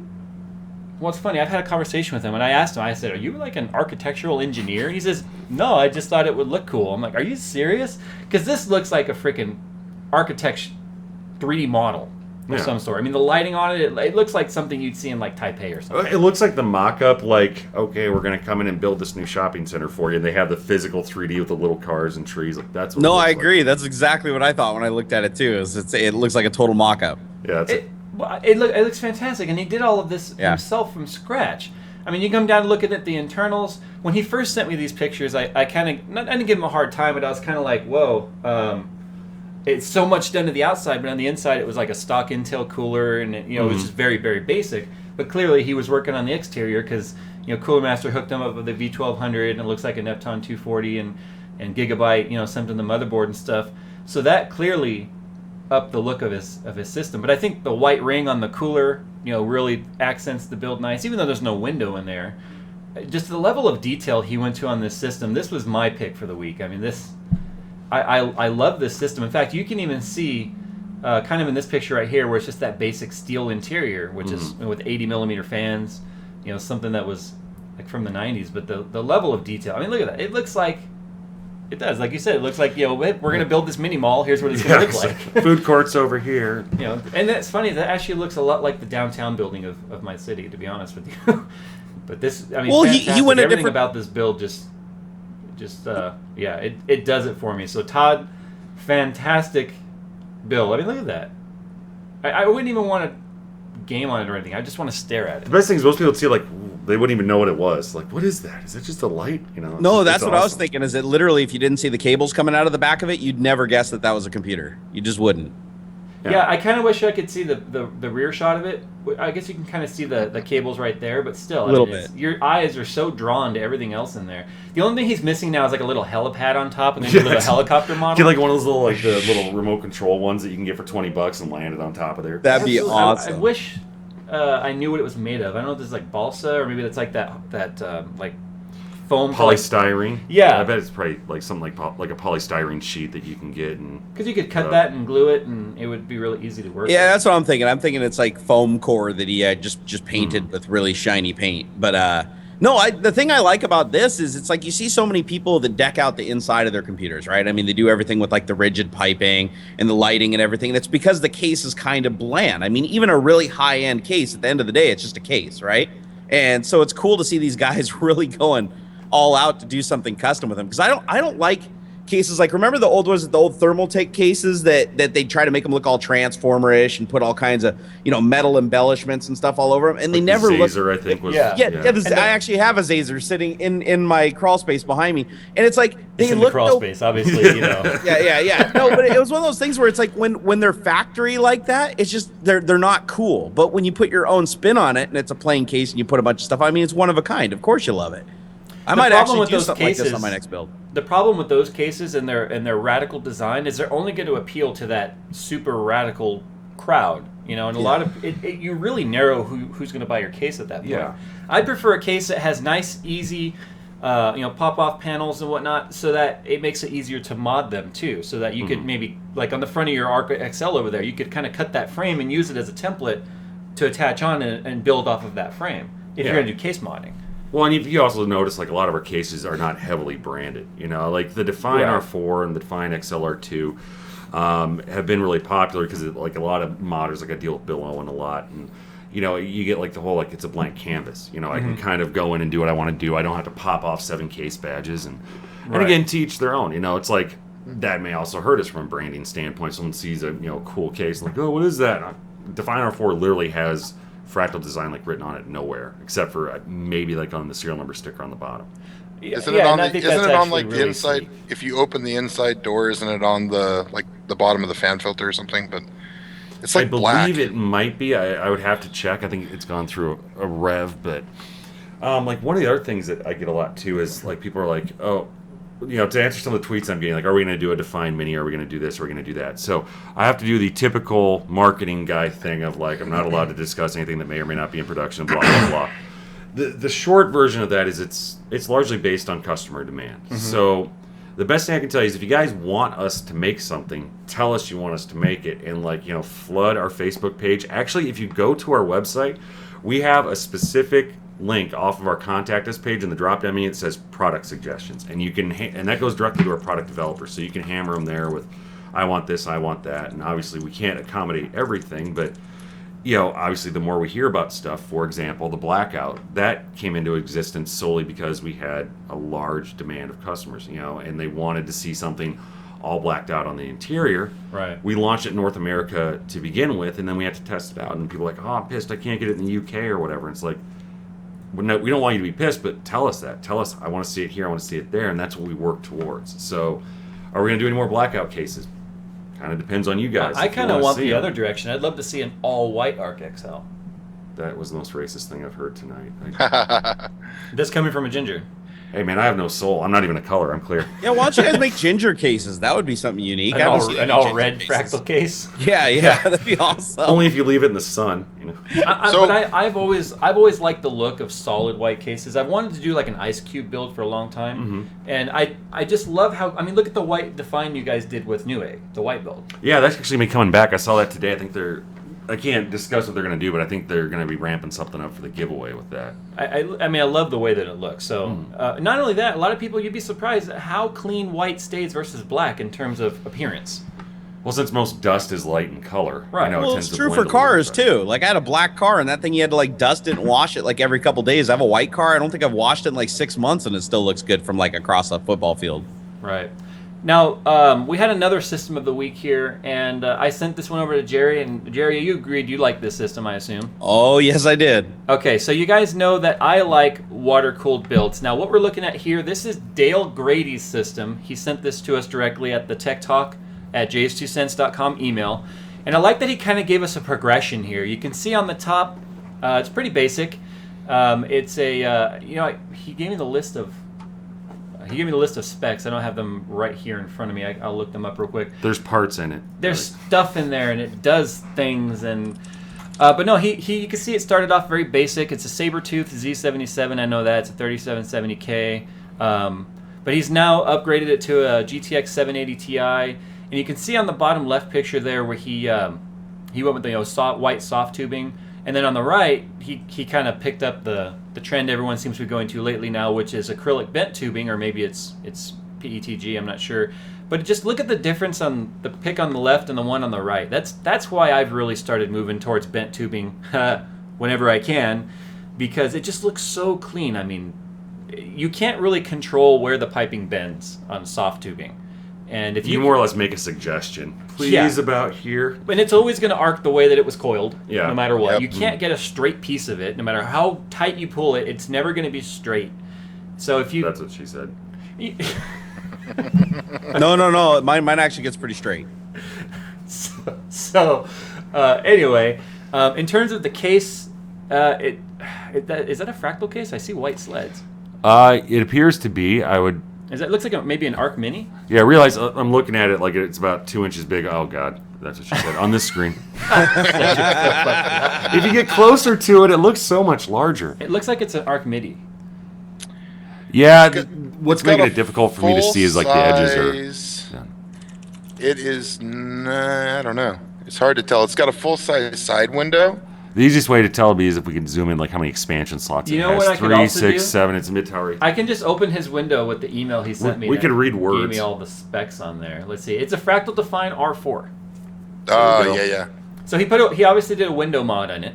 [SPEAKER 1] Well, it's funny. I've had a conversation with him, and I asked him. I said, "Are you like an architectural engineer?" And he says, "No, I just thought it would look cool." I'm like, "Are you serious?" Because this looks like a freaking architect 3D model of some sort. I mean, the lighting on it looks like something you'd see in like Taipei or something.
[SPEAKER 4] It looks like the mock-up, like, okay, we're going to come in and build this new shopping center for you. And they have the physical 3D with the little cars and trees. Like that's what
[SPEAKER 2] No, I agree. That's exactly what I thought when I looked at it too. It looks like a total mock-up.
[SPEAKER 4] Yeah,
[SPEAKER 1] it looks fantastic, and he did all of this himself from scratch. I mean, you come down and look at the internals. When he first sent me these pictures, I didn't give him a hard time, but I was kind of like, whoa, it's so much done to the outside, but on the inside it was like a stock Intel cooler, and it was just very, very basic. But clearly he was working on the exterior because Cooler Master hooked him up with the V1200, and it looks like a Neptune 240, and Gigabyte sent him the motherboard and stuff. So that clearly up the look of his system. But I think the white ring on the cooler, really accents the build nice, even though there's no window in there. Just the level of detail he went to on this system. This was my pick for the week. I mean, I love this system. In fact, you can even see kind of in this picture right here where it's just that basic steel interior, which is with 80mm fans, something that was like from the 90s. But the level of detail, I mean, look at that. It looks like it does. Like you said, it looks like, we're going to build this mini mall. Here's what it's going to look like.
[SPEAKER 4] Food courts over here.
[SPEAKER 1] And that's funny. That actually looks a lot like the downtown building of my city, to be honest with you. But this, I mean, he went everything about this build it does it for me. So Todd, fantastic build. I mean, look at that. I wouldn't even want to game on it or anything. I just want to stare at it.
[SPEAKER 4] The best thing is most people would see they wouldn't even know what it was. Like, what is that? Is that just a light?
[SPEAKER 2] No, that's what awesome. I was thinking. Is that literally, if you didn't see the cables coming out of the back of it, you'd never guess that was a computer. You just wouldn't.
[SPEAKER 1] Yeah, I kind of wish I could see the rear shot of it. I guess you can kind of see the cables right there, but still,
[SPEAKER 2] a little bit.
[SPEAKER 1] Your eyes are so drawn to everything else in there. The only thing he's missing now is like a little helipad on top, and then a little helicopter model.
[SPEAKER 4] Get like one of those the little remote control ones that you can get for $20 and land it on top of there.
[SPEAKER 2] That'd be awesome.
[SPEAKER 1] I wish I knew what it was made of. I don't know if this is like balsa or maybe it's like that like foam.
[SPEAKER 4] Polystyrene.
[SPEAKER 1] Yeah.
[SPEAKER 4] I bet it's probably like something like a polystyrene sheet that you can get.
[SPEAKER 1] Because you could cut that and glue it, and it would be really easy to work with.
[SPEAKER 2] That's what I'm thinking. I'm thinking it's like foam core that he just painted with really shiny paint. But no, the thing I like about this is it's like you see so many people that deck out the inside of their computers, right? I mean, they do everything with like the rigid piping and the lighting and everything. And it's because the case is kind of bland. I mean, even a really high-end case, at the end of the day, it's just a case, right? And so it's cool to see these guys really going all out to do something custom with them. Because I don't like cases like, remember the old Thermaltake cases that they try to make them look all transformer-ish and put all kinds of metal embellishments and stuff all over them, and they never look.
[SPEAKER 4] Zazer, I think was.
[SPEAKER 2] I actually have a Zazer sitting in my crawl space behind me, and it's like they look
[SPEAKER 1] the crawl space, obviously.
[SPEAKER 2] Yeah. No, but it was one of those things where it's like when they're factory like that, it's just they're not cool. But when you put your own spin on it and it's a plain case and you put a bunch of stuff, I mean, it's one of a kind. Of course, you love it. I might actually do something like this on my next build.
[SPEAKER 1] The problem with those cases and their radical design is they're only going to appeal to that super radical crowd, and a lot of you really narrow who's going to buy your case at that point.
[SPEAKER 4] Yeah.
[SPEAKER 1] I prefer a case that has nice, easy, pop-off panels and whatnot, so that it makes it easier to mod them too. So that you could maybe, like on the front of your Arc XL over there, you could kind of cut that frame and use it as a template to attach on and build off of that frame if you're going to do case modding.
[SPEAKER 4] Well, and you also notice like a lot of our cases are not heavily branded. Like the Define R4 and the Define XLR2 have been really popular because like a lot of modders, like I deal with Bill Owen a lot, and you get like the whole like it's a blank canvas. I can kind of go in and do what I want to do. I don't have to pop off 7 case badges, and again, to each their own. It's like that may also hurt us from a branding standpoint. Someone sees a cool case like, oh, what is that? Define R4 literally has Fractal Design like written on it nowhere, except for maybe like on the serial number sticker on the bottom.
[SPEAKER 3] Isn't it on like the inside? Sweet. If you open the inside door, isn't it on the bottom of the fan filter or something? But it's like black.
[SPEAKER 4] I believe it might be. I would have to check. I think it's gone through a rev, but like one of the other things that I get a lot too is like people are like, oh, to answer some of the tweets I'm getting, like, are we going to do a Define Mini? Are we going to do this? Are we going to do that? So I have to do the typical marketing guy thing of like, I'm not allowed to discuss anything that may or may not be in production, blah, blah, blah. The short version of that is it's largely based on customer demand. Mm-hmm. So the best thing I can tell you is if you guys want us to make something, tell us you want us to make it and flood our Facebook page. Actually, if you go to our website, we have a specific link off of our contact us page in the drop down menu. It says product suggestions, and you can and that goes directly to our product developer, so you can hammer them there with I want this, I want that. And obviously we can't accommodate everything, but obviously the more we hear about stuff, for example the blackout, that came into existence solely because we had a large demand of customers, and they wanted to see something all blacked out on the interior.
[SPEAKER 1] Right.
[SPEAKER 4] We launched it in North America to begin with, and then we had to test it out, and people were like, oh, I'm pissed I can't get it in the UK or whatever. And it's like, we don't want you to be pissed, but tell us that. Tell us, I want to see it here, I want to see it there, and that's what we work towards. So, are we going to do any more blackout cases? Kind of depends on you guys.
[SPEAKER 1] I kind of want the other direction. I'd love to see an all-white Arc XL.
[SPEAKER 4] That was the most racist thing I've heard tonight.
[SPEAKER 1] This coming from a ginger.
[SPEAKER 4] Hey man, I have no soul. I'm not even a color. I'm clear.
[SPEAKER 2] Yeah, why don't you guys make ginger cases? That would be something unique.
[SPEAKER 1] An all red Fractal case.
[SPEAKER 2] Yeah, that'd be awesome.
[SPEAKER 4] Only if you leave it in the sun.
[SPEAKER 1] But I've always liked the look of solid white cases. I've wanted to do like an ice cube build for a long time, and I just love how look at the white Define you guys did with Newbie, the white build.
[SPEAKER 4] Yeah, that's actually been coming back. I saw that today. I think I can't discuss what they're going to do, but I think they're going to be ramping something up for the giveaway with that.
[SPEAKER 1] I love the way that it looks. So not only that, a lot of people, you'd be surprised at how clean white stays versus black in terms of appearance.
[SPEAKER 4] Well, since most dust is light in color,
[SPEAKER 1] right?
[SPEAKER 2] It's true for cars too. Like I had a black car, and that thing you had to like dust it and wash it like every couple days. I have a white car. I don't think I've washed it in like 6 months, and it still looks good from like across a football field.
[SPEAKER 1] Right. Now, we had another system of the week here, and I sent this one over to Jerry, and Jerry, you agreed you like this system, I assume?
[SPEAKER 2] Oh, yes, I did.
[SPEAKER 1] Okay, so you guys know that I like water-cooled builds. Now, what we're looking at here, this is Dale Grady's system. He sent this to us directly at the Tech Talk at JayzTwoCents.com email, and I like that he kind of gave us a progression here. You can see on the top, it's pretty basic. It's a, he gave me the list of specs. I don't have them right here in front of me. I'll look them up real quick.
[SPEAKER 4] There's parts in it.
[SPEAKER 1] There's stuff in there, and it does things. And But no, you can see it started off very basic. It's a Sabertooth Z77. I know that. It's a 3770K. But he's now upgraded it to a GTX 780 Ti. And you can see on the bottom left picture there where he went with the white soft tubing. And then on the right, he kind of picked up the trend everyone seems to be going to lately now, which is acrylic bent tubing, or maybe it's PETG, I'm not sure. But just look at the difference on the pick on the left and the one on the right. That's why I've really started moving towards bent tubing whenever I can, because it just looks so clean. I mean, you can't really control where the piping bends on soft tubing. And if you
[SPEAKER 4] more or less make a suggestion, please, about here.
[SPEAKER 1] And it's always going to arc the way that it was coiled, no matter what.
[SPEAKER 3] Yep.
[SPEAKER 1] You can't get a straight piece of it, no matter how tight you pull it. It's never going to be straight. So if you...
[SPEAKER 4] That's what she said.
[SPEAKER 2] No. Mine actually gets pretty straight.
[SPEAKER 1] So anyway, in terms of the case, is that a Fractal case? I see white sleds.
[SPEAKER 4] It appears to be.
[SPEAKER 1] It looks like maybe an Arc Mini?
[SPEAKER 4] Yeah, I realize I'm looking at it like it's about 2 inches big. Oh, God. That's what she said. On this screen. If you get closer to it, it looks so much larger.
[SPEAKER 1] It looks like it's an Arc Midi.
[SPEAKER 4] Yeah, what's making it difficult for me to see is like the edges are... Yeah.
[SPEAKER 3] It is... I don't know. It's hard to tell. It's got a full-size side window.
[SPEAKER 4] The easiest way to tell would be is if we can zoom in like how many expansion slots
[SPEAKER 1] You
[SPEAKER 4] it
[SPEAKER 1] know
[SPEAKER 4] has.
[SPEAKER 1] what I could
[SPEAKER 4] 3,
[SPEAKER 1] also
[SPEAKER 4] 6,
[SPEAKER 1] do?
[SPEAKER 4] 7. It's a mid-tower.
[SPEAKER 1] I can just open his window with the email he sent me.
[SPEAKER 4] We could read
[SPEAKER 1] Gave
[SPEAKER 4] words.
[SPEAKER 1] me all the specs on there. Let's see. It's a Fractal Define R4.
[SPEAKER 3] Oh, yeah.
[SPEAKER 1] So he obviously did a window mod on it.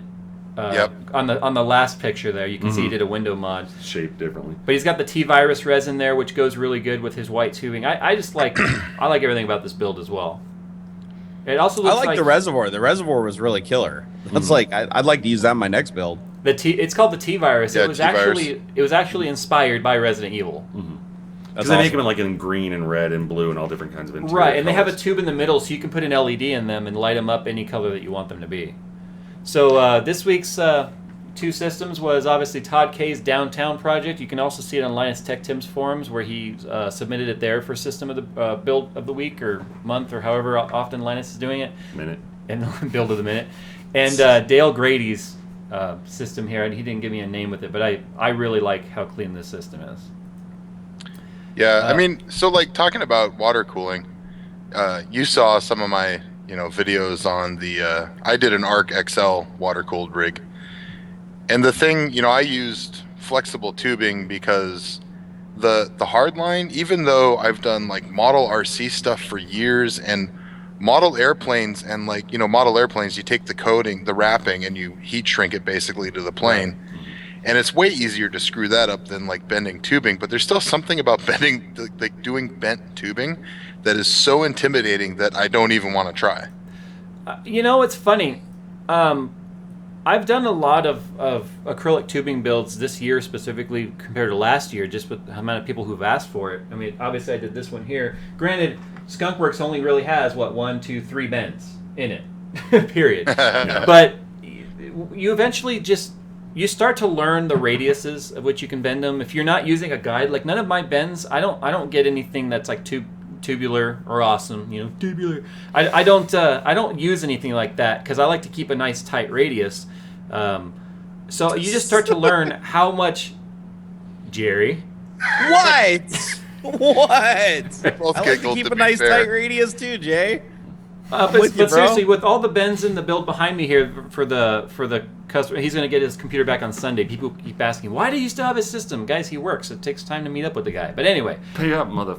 [SPEAKER 3] Yep.
[SPEAKER 1] On the last picture there, you can see he did a window mod.
[SPEAKER 4] Shaped differently.
[SPEAKER 1] But he's got the T-Virus resin there, which goes really good with his white tubing. I just like I like everything about this build as well. It also looks
[SPEAKER 2] like the reservoir. The reservoir was really killer. That's like I'd like to use that in my next build.
[SPEAKER 1] It's called the T-Virus.
[SPEAKER 3] Yeah,
[SPEAKER 1] It was
[SPEAKER 3] T-Virus.
[SPEAKER 1] actually inspired by Resident Evil.
[SPEAKER 4] Because they make them in two and red and blue and all different kinds of interior
[SPEAKER 1] Right, and they have a
[SPEAKER 4] colors.
[SPEAKER 1] tube in the middle, so you can put an LED in them and light them up any color that you want them to be. So this week's two systems was obviously Todd K's Downtown project. You can also see it on Linus Tech Tim's forums, where he submitted it there for system of the build of the week or month or however often Linus is doing it.
[SPEAKER 4] Minute.
[SPEAKER 1] And build of the minute. And Dale Grady's system here, and he didn't give me a name with it, but I really like how clean this system is.
[SPEAKER 3] Yeah, I mean, so like talking about water cooling, you saw some of my videos on the I did an Arc XL water cooled rig, and the thing I used flexible tubing because the hardline, even though I've done like model RC stuff for years and model airplanes and model airplanes, you take the coating, the wrapping, and you heat shrink it basically to the plane. And it's way easier to screw that up than like bending tubing, but there's still something about bending, like doing bent tubing, that is so intimidating that I don't even want to try.
[SPEAKER 1] It's funny. I've done a lot of acrylic tubing builds this year specifically compared to last year, just with the amount of people who've asked for it. I mean, obviously I did this one here. Granted, Skunkworks only really has, 1, 2, 3 bends in it, period. But you eventually you start to learn the radiuses of which you can bend them. If you're not using a guide, like none of my bends, I don't get anything that's like tubular or awesome, tubular. I don't use anything like that because I like to keep a nice tight radius. So you just start to learn how much, Jerry.
[SPEAKER 2] What? I
[SPEAKER 3] Both
[SPEAKER 2] like to
[SPEAKER 3] giggled,
[SPEAKER 2] keep
[SPEAKER 3] to
[SPEAKER 2] a
[SPEAKER 3] be
[SPEAKER 2] nice
[SPEAKER 3] fair.
[SPEAKER 2] tight radius too, Jay.
[SPEAKER 1] But
[SPEAKER 2] with you, bro.
[SPEAKER 1] seriously, with all the bends in the build behind me here for the customer, he's going to get his computer back on Sunday. People keep asking, why do you still have his system? Guys, he works. It takes time to meet up with the guy. But anyway.
[SPEAKER 4] Pay up, mother...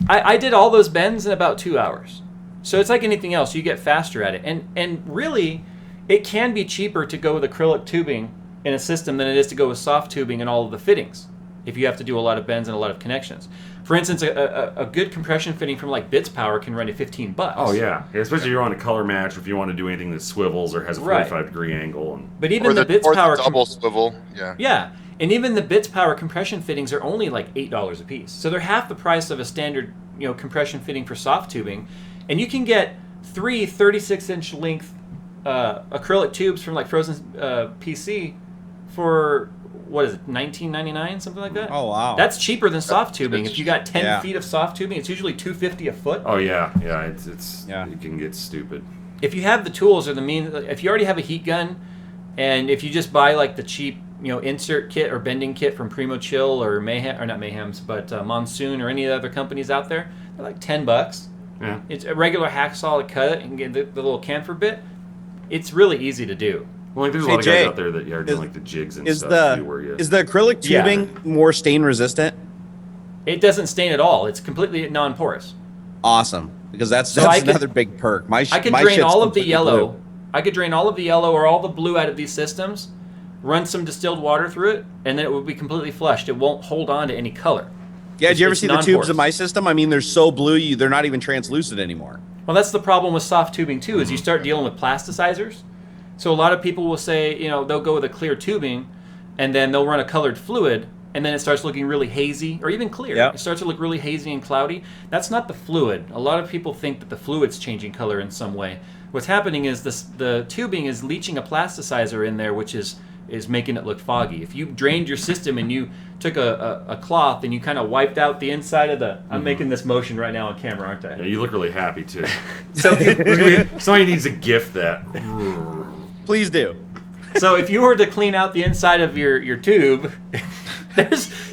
[SPEAKER 1] I did all those bends in about 2 hours. So it's like anything else. You get faster at it. And really, it can be cheaper to go with acrylic tubing in a system than it is to go with soft tubing in all of the fittings if you have to do a lot of bends and a lot of connections. For instance, a good compression fitting from like Bits Power can run you $15.
[SPEAKER 4] Oh, yeah. Especially if you're on a color match or if you want to do anything that swivels or has a 45-degree angle.
[SPEAKER 1] But even the Bits Power...
[SPEAKER 3] the double swivel, yeah.
[SPEAKER 1] Yeah. And even the Bits Power compression fittings are only like $8 a piece. So they're half the price of a standard, compression fitting for soft tubing. And you can get 3 36-inch length acrylic tubes from like Frozen PC for, what is it, $19.99, something like that?
[SPEAKER 2] Oh, wow.
[SPEAKER 1] That's cheaper than soft tubing. If you got 10 feet of soft tubing, it's usually $250 a foot.
[SPEAKER 4] Oh, yeah. Yeah, it can get stupid.
[SPEAKER 1] if you have the tools or the means, if you already have a heat gun, and if you just buy like the cheap, insert kit or bending kit from Primo Chill or Mayhem, or not Mayhem's, but Monsoon or any of the other companies out there, they're like $10.
[SPEAKER 4] Yeah.
[SPEAKER 1] It's a regular hacksaw to cut it and get the little camphor bit. It's really easy to do.
[SPEAKER 4] Well, like there's a lot of guys out there that are doing like the jigs and stuff too. Where you...
[SPEAKER 2] Is the acrylic tubing more stain resistant?
[SPEAKER 1] It doesn't stain at all. It's completely non-porous.
[SPEAKER 2] Awesome, because that's another big perk. I could
[SPEAKER 1] drain all of the yellow. Blue. I could drain all of the yellow or all the blue out of these systems, run some distilled water through it, and then it would be completely flushed. It won't hold on to any color.
[SPEAKER 2] Yeah, did you ever see the tubes in my system? I mean, they're so blue, they're not even translucent anymore.
[SPEAKER 1] Well, that's the problem with soft tubing too. Is you start dealing with plasticizers. So a lot of people will say, they'll go with a clear tubing, and then they'll run a colored fluid, and then it starts looking really hazy, or even clear. Yep. It starts to look really hazy and cloudy. That's not the fluid. A lot of people think that the fluid's changing color in some way. What's happening is the tubing is leaching a plasticizer in there, which is making it look foggy. If you drained your system and you took a cloth and you kind of wiped out the inside of the... I'm making this motion right now on camera, aren't I?
[SPEAKER 4] Yeah, you look really happy, too. Somebody needs to gift that.
[SPEAKER 2] Please do.
[SPEAKER 1] So if you were to clean out the inside of your tube,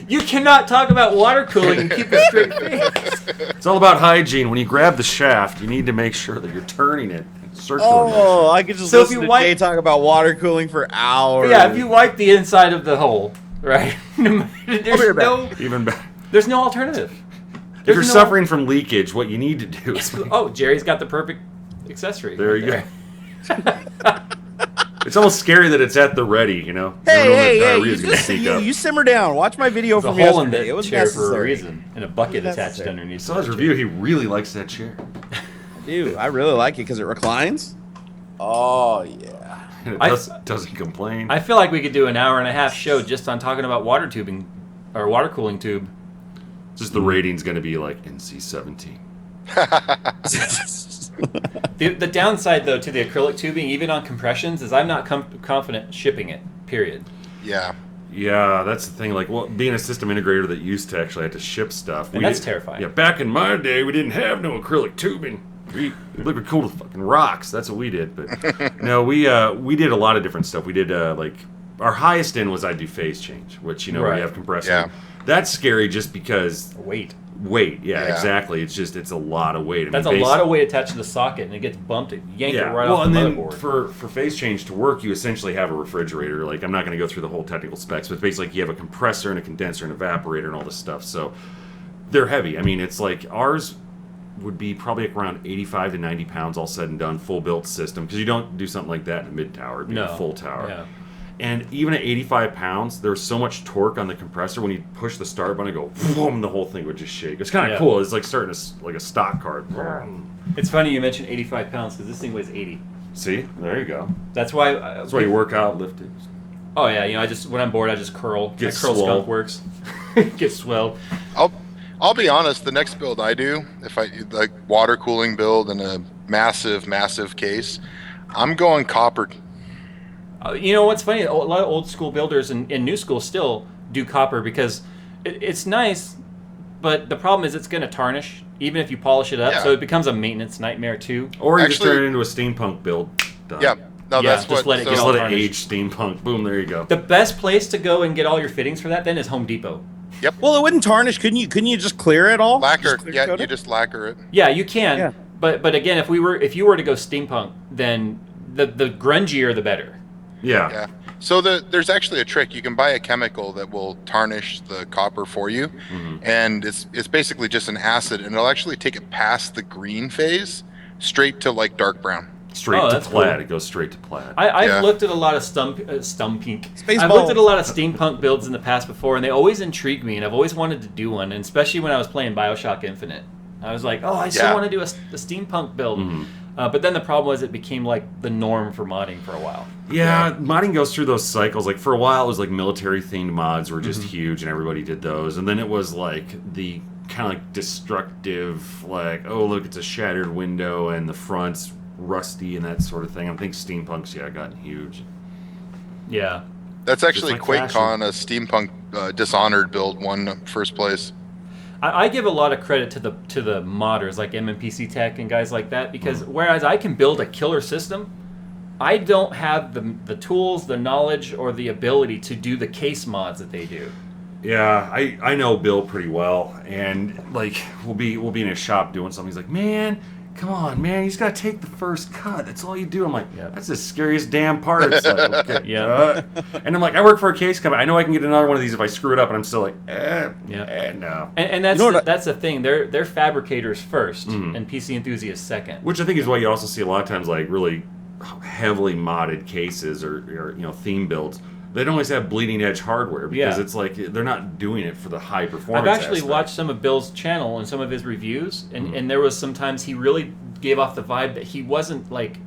[SPEAKER 1] you cannot talk about water cooling and keep a straight face.
[SPEAKER 4] It's all about hygiene. When you grab the shaft, you need to make sure that you're turning it in circular
[SPEAKER 2] motion. I could just listen to Jay talk about water cooling for hours.
[SPEAKER 1] Yeah, if you wipe the inside of the hole, right? There's no alternative.
[SPEAKER 4] If you're suffering from leakage, what you need to do is...
[SPEAKER 1] Jerry's got the perfect accessory.
[SPEAKER 4] There you go. It's almost scary that it's at the ready,
[SPEAKER 2] Hey, you simmer down. Watch my video from yesterday. It was
[SPEAKER 1] chair
[SPEAKER 2] necessary.
[SPEAKER 1] For a reason, and a bucket attached underneath.
[SPEAKER 4] Saw his review. He really likes that chair.
[SPEAKER 2] I do. I really like it because it reclines. Oh yeah.
[SPEAKER 4] And it doesn't complain.
[SPEAKER 1] I feel like we could do an hour and a half show just on talking about water tubing, or water cooling tube.
[SPEAKER 4] Just the rating's going to be like NC-17.
[SPEAKER 1] The downside, though, to the acrylic tubing, even on compressions, is I'm not confident shipping it, period.
[SPEAKER 3] Yeah.
[SPEAKER 4] Yeah, that's the thing. Like, being a system integrator that used to actually have to ship stuff.
[SPEAKER 1] And that's terrifying.
[SPEAKER 4] Yeah, back in my day, we didn't have no acrylic tubing. We liquid cooled with fucking rocks. That's what we did. But no, we did a lot of different stuff. We did, our highest end was I do phase change, which, where you have compressor.
[SPEAKER 3] Yeah.
[SPEAKER 4] That's scary just because... Weight, yeah, exactly. It's a lot of weight.
[SPEAKER 1] That's a lot of weight attached to the socket, and it gets bumped. Yank it right off the motherboard.
[SPEAKER 4] Then for phase change to work, you essentially have a refrigerator. Like, I'm not going to go through the whole technical specs, but basically you have a compressor and a condenser and evaporator and all this stuff. So they're heavy. I mean, it's like ours would be probably around 85 to 90 pounds all said and done, full built system, because you don't do something like that in a mid tower. It'd be a full tower. Yeah. And even at 85 pounds, there's so much torque on the compressor. When you push the start button, and go boom, the whole thing would just shake. It's kind of cool. It's like starting like a stock car.
[SPEAKER 1] It's funny you mentioned 85 pounds because this thing weighs 80.
[SPEAKER 4] See, there you go.
[SPEAKER 1] That's why
[SPEAKER 4] you work out, lift it.
[SPEAKER 1] Oh yeah, I just when I'm bored, I just curl.
[SPEAKER 4] Get
[SPEAKER 1] curl skunk works. Get swelled.
[SPEAKER 3] I'll be honest. The next build I do, if I like water cooling build in a massive case, I'm going copper.
[SPEAKER 1] What's funny? A lot of old school builders and new school still do copper because it's nice, but the problem is it's going to tarnish even if you polish it up. Yeah. So it becomes a maintenance nightmare too.
[SPEAKER 4] Or you just turn it into a steampunk build. Done.
[SPEAKER 3] Yeah. No, that's
[SPEAKER 1] just let it get
[SPEAKER 4] let it age steampunk. Boom, there you go.
[SPEAKER 1] The best place to go and get all your fittings for that then is Home Depot.
[SPEAKER 3] Yep.
[SPEAKER 2] Well, it wouldn't tarnish. Couldn't you just clear it all?
[SPEAKER 3] Lacquer. Yeah, you just lacquer it.
[SPEAKER 1] Yeah, you can. Yeah. But again, if you were to go steampunk, then the grungier the better.
[SPEAKER 4] Yeah.
[SPEAKER 3] So there's actually a trick. You can buy a chemical that will tarnish the copper for you, and it's basically just an acid, and it'll actually take it past the green phase, straight to like dark brown.
[SPEAKER 4] Straight to plaid. Cool. It goes straight to plaid.
[SPEAKER 1] I've looked at a lot of I've looked at a lot of steampunk builds in the past before, and they always intrigued me, and I've always wanted to do one, and especially when I was playing BioShock Infinite. I was like, I still want to do a steampunk build. Mm-hmm. But then the problem was it became like the norm for modding for a while.
[SPEAKER 4] Yeah, modding goes through those cycles. Like for a while, it was like military-themed mods were just huge, and everybody did those. And then it was like the kind of like destructive, like, oh, look, it's a shattered window, and the front's rusty and that sort of thing. I think steampunk's gotten huge.
[SPEAKER 1] Yeah.
[SPEAKER 3] That's actually QuakeCon, a steampunk Dishonored build won first place.
[SPEAKER 1] I give a lot of credit to the modders like MMPC Tech and guys like that, because whereas I can build a killer system, I don't have the tools, the knowledge, or the ability to do the case mods that they do.
[SPEAKER 4] Yeah, I know Bill pretty well, and like we'll be in his shop doing something. He's like, man, come on, man, you just gotta take the first cut. That's all you do. I'm like, that's the scariest damn part. It's like, okay, and I'm like, I work for a case company. I know I can get another one of these if I screw it up, and I'm still like, no.
[SPEAKER 1] And that's that's the thing. They're fabricators first, and PC enthusiasts second.
[SPEAKER 4] Which I think is why you also see a lot of times like really heavily modded cases or theme builds. They don't always have bleeding edge hardware because it's like they're not doing it for the high performance.
[SPEAKER 1] I've actually watched some of Bill's channel and some of his reviews, and there was sometimes he really gave off the vibe that he wasn't like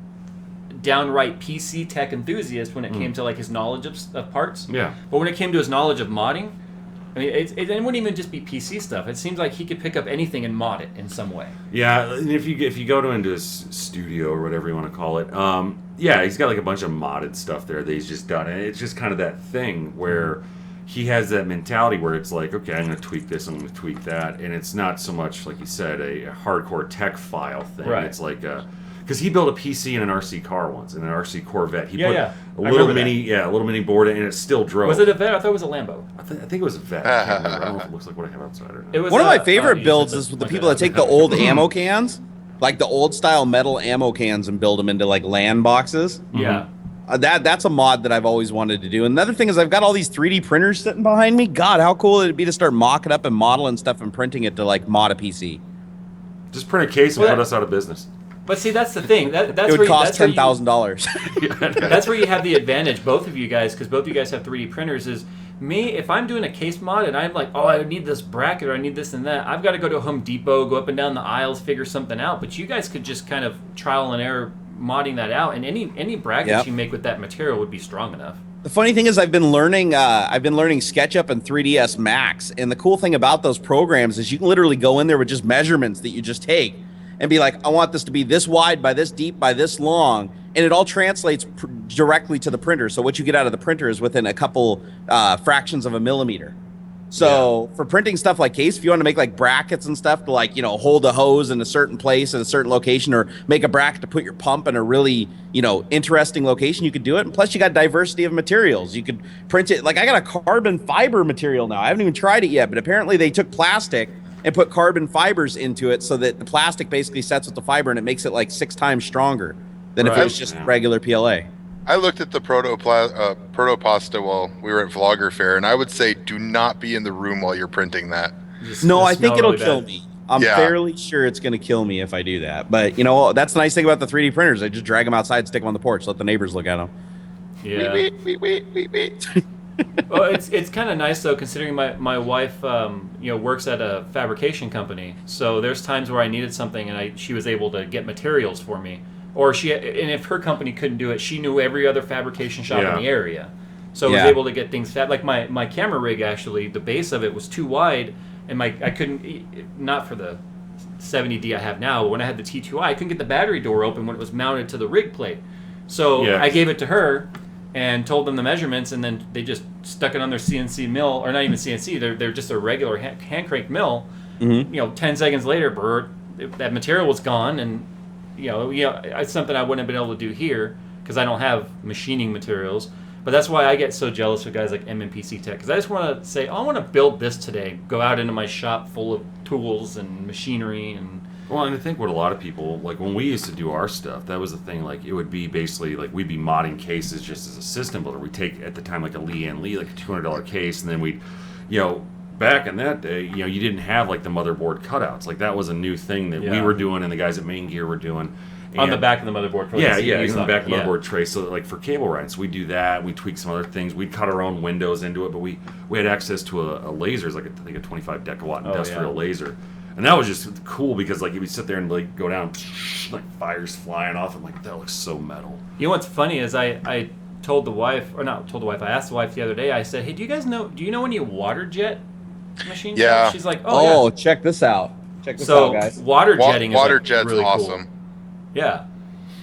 [SPEAKER 1] downright PC tech enthusiast when it came to like his knowledge of parts.
[SPEAKER 4] Yeah.
[SPEAKER 1] But when it came to his knowledge of modding, I mean, it wouldn't even just be PC stuff. It seems like he could pick up anything and mod it in some way.
[SPEAKER 4] Yeah, and if you go into his studio or whatever you want to call it, he's got like a bunch of modded stuff there that he's just done, and it's just kind of that thing where he has that mentality where it's like, okay, I'm going to tweak this, I'm going to tweak that, and it's not so much like you said a hardcore tech file thing.
[SPEAKER 1] Right.
[SPEAKER 4] It's like because he built a PC in an RC car once, in an RC Corvette. He put
[SPEAKER 1] a
[SPEAKER 4] little mini board in, and it still drove.
[SPEAKER 1] Was it a Vet? I thought it was a Lambo.
[SPEAKER 4] I think it was a Vet. I can't remember. I don't know if it looks like what I have outside or not.
[SPEAKER 1] It was
[SPEAKER 2] One of my favorite builds is the people that take the old ammo cans, like the old style metal ammo cans, and build them into like LAN boxes.
[SPEAKER 1] Yeah.
[SPEAKER 2] That's a mod that I've always wanted to do. Another thing is I've got all these 3D printers sitting behind me. God, how cool would it be to start mocking up and modeling stuff and printing it to like mod a PC?
[SPEAKER 4] Just print a case and put us out of business.
[SPEAKER 1] But see, that's the thing. That's
[SPEAKER 2] it would cost
[SPEAKER 1] $10,000. That's where you have the advantage, both of you guys, because both of you guys have 3D printers. Is me, if I'm doing a case mod and I'm like, oh, I need this bracket or I need this and that, I've got to go to Home Depot, go up and down the aisles, figure something out. But you guys could just kind of trial and error modding that out, and any brackets you make with that material would be strong enough.
[SPEAKER 2] The funny thing is I've been learning SketchUp and 3ds Max, and the cool thing about those programs is you can literally go in there with just measurements that you just take and be like, I want this to be this wide by this deep by this long, and it all translates directly to the printer. So what you get out of the printer is within a couple fractions of a millimeter. So for printing stuff like case, if you want to make like brackets and stuff to like, hold a hose in a certain place at a certain location, or make a bracket to put your pump in a really, interesting location, you could do it. And plus you got diversity of materials. You could print it. Like I got a carbon fiber material now. I haven't even tried it yet, but apparently they took plastic and put carbon fibers into it so that the plastic basically sets with the fiber, and it makes it like 6 times stronger than if it was just regular PLA.
[SPEAKER 3] I looked at the Protopasta while we were at Vlogger Fair, and I would say do not be in the room while you're printing that.
[SPEAKER 2] No, I think it'll kill me. I'm fairly sure it's going to kill me if I do that. But, that's the nice thing about the 3D printers. I just drag them outside, stick them on the porch, let the neighbors look at them.
[SPEAKER 1] Yeah.
[SPEAKER 2] Wait.
[SPEAKER 1] Well, it's kind of nice, though, considering my wife, works at a fabrication company. So there's times where I needed something, and she was able to get materials for me. Or and if her company couldn't do it, she knew every other fabrication shop in the area. So I was able to get things like my camera rig, actually, the base of it was too wide, and I couldn't, not for the 70D I have now, but when I had the T2i, I couldn't get the battery door open when it was mounted to the rig plate. So I gave it to her and told them the measurements, and then they just stuck it on their CNC mill, or not even CNC, they're just a regular hand crank mill. 10 seconds later, that material was gone, and it's something I wouldn't have been able to do here because I don't have machining materials. But that's why I get so jealous of guys like MMPC Tech, because I just want to say, I want to build this today. Go out into my shop full of tools and machinery and.
[SPEAKER 4] Well, and I think what a lot of people, like when we used to do our stuff, that was the thing, like it would be basically like we'd be modding cases just as a system builder. We'd take at the time like a Lee and Lee, like a $200 case, and then we'd, back in that day, you didn't have like the motherboard cutouts. Like that was a new thing that we were doing and the guys at Main Gear were doing. And
[SPEAKER 1] on the back of the motherboard. For
[SPEAKER 4] on the back of the motherboard tray. So like for cable rides, we do that. We tweak some other things. We'd cut our own windows into it, but we had access to a laser, like I think a 25 decawatt industrial laser. And that was just cool because like you would sit there and like go down, like fires flying off. I'm like, that looks so metal.
[SPEAKER 1] You know what's funny is I told the wife, or not told the wife, I asked the wife the other day, I said, hey, do you know any water jet machines?
[SPEAKER 3] Yeah.
[SPEAKER 1] She's like,
[SPEAKER 2] check this out. Check this out, guys.
[SPEAKER 1] Water jetting
[SPEAKER 3] water
[SPEAKER 1] is like
[SPEAKER 3] jet's
[SPEAKER 1] really
[SPEAKER 3] awesome.
[SPEAKER 1] Cool. Yeah.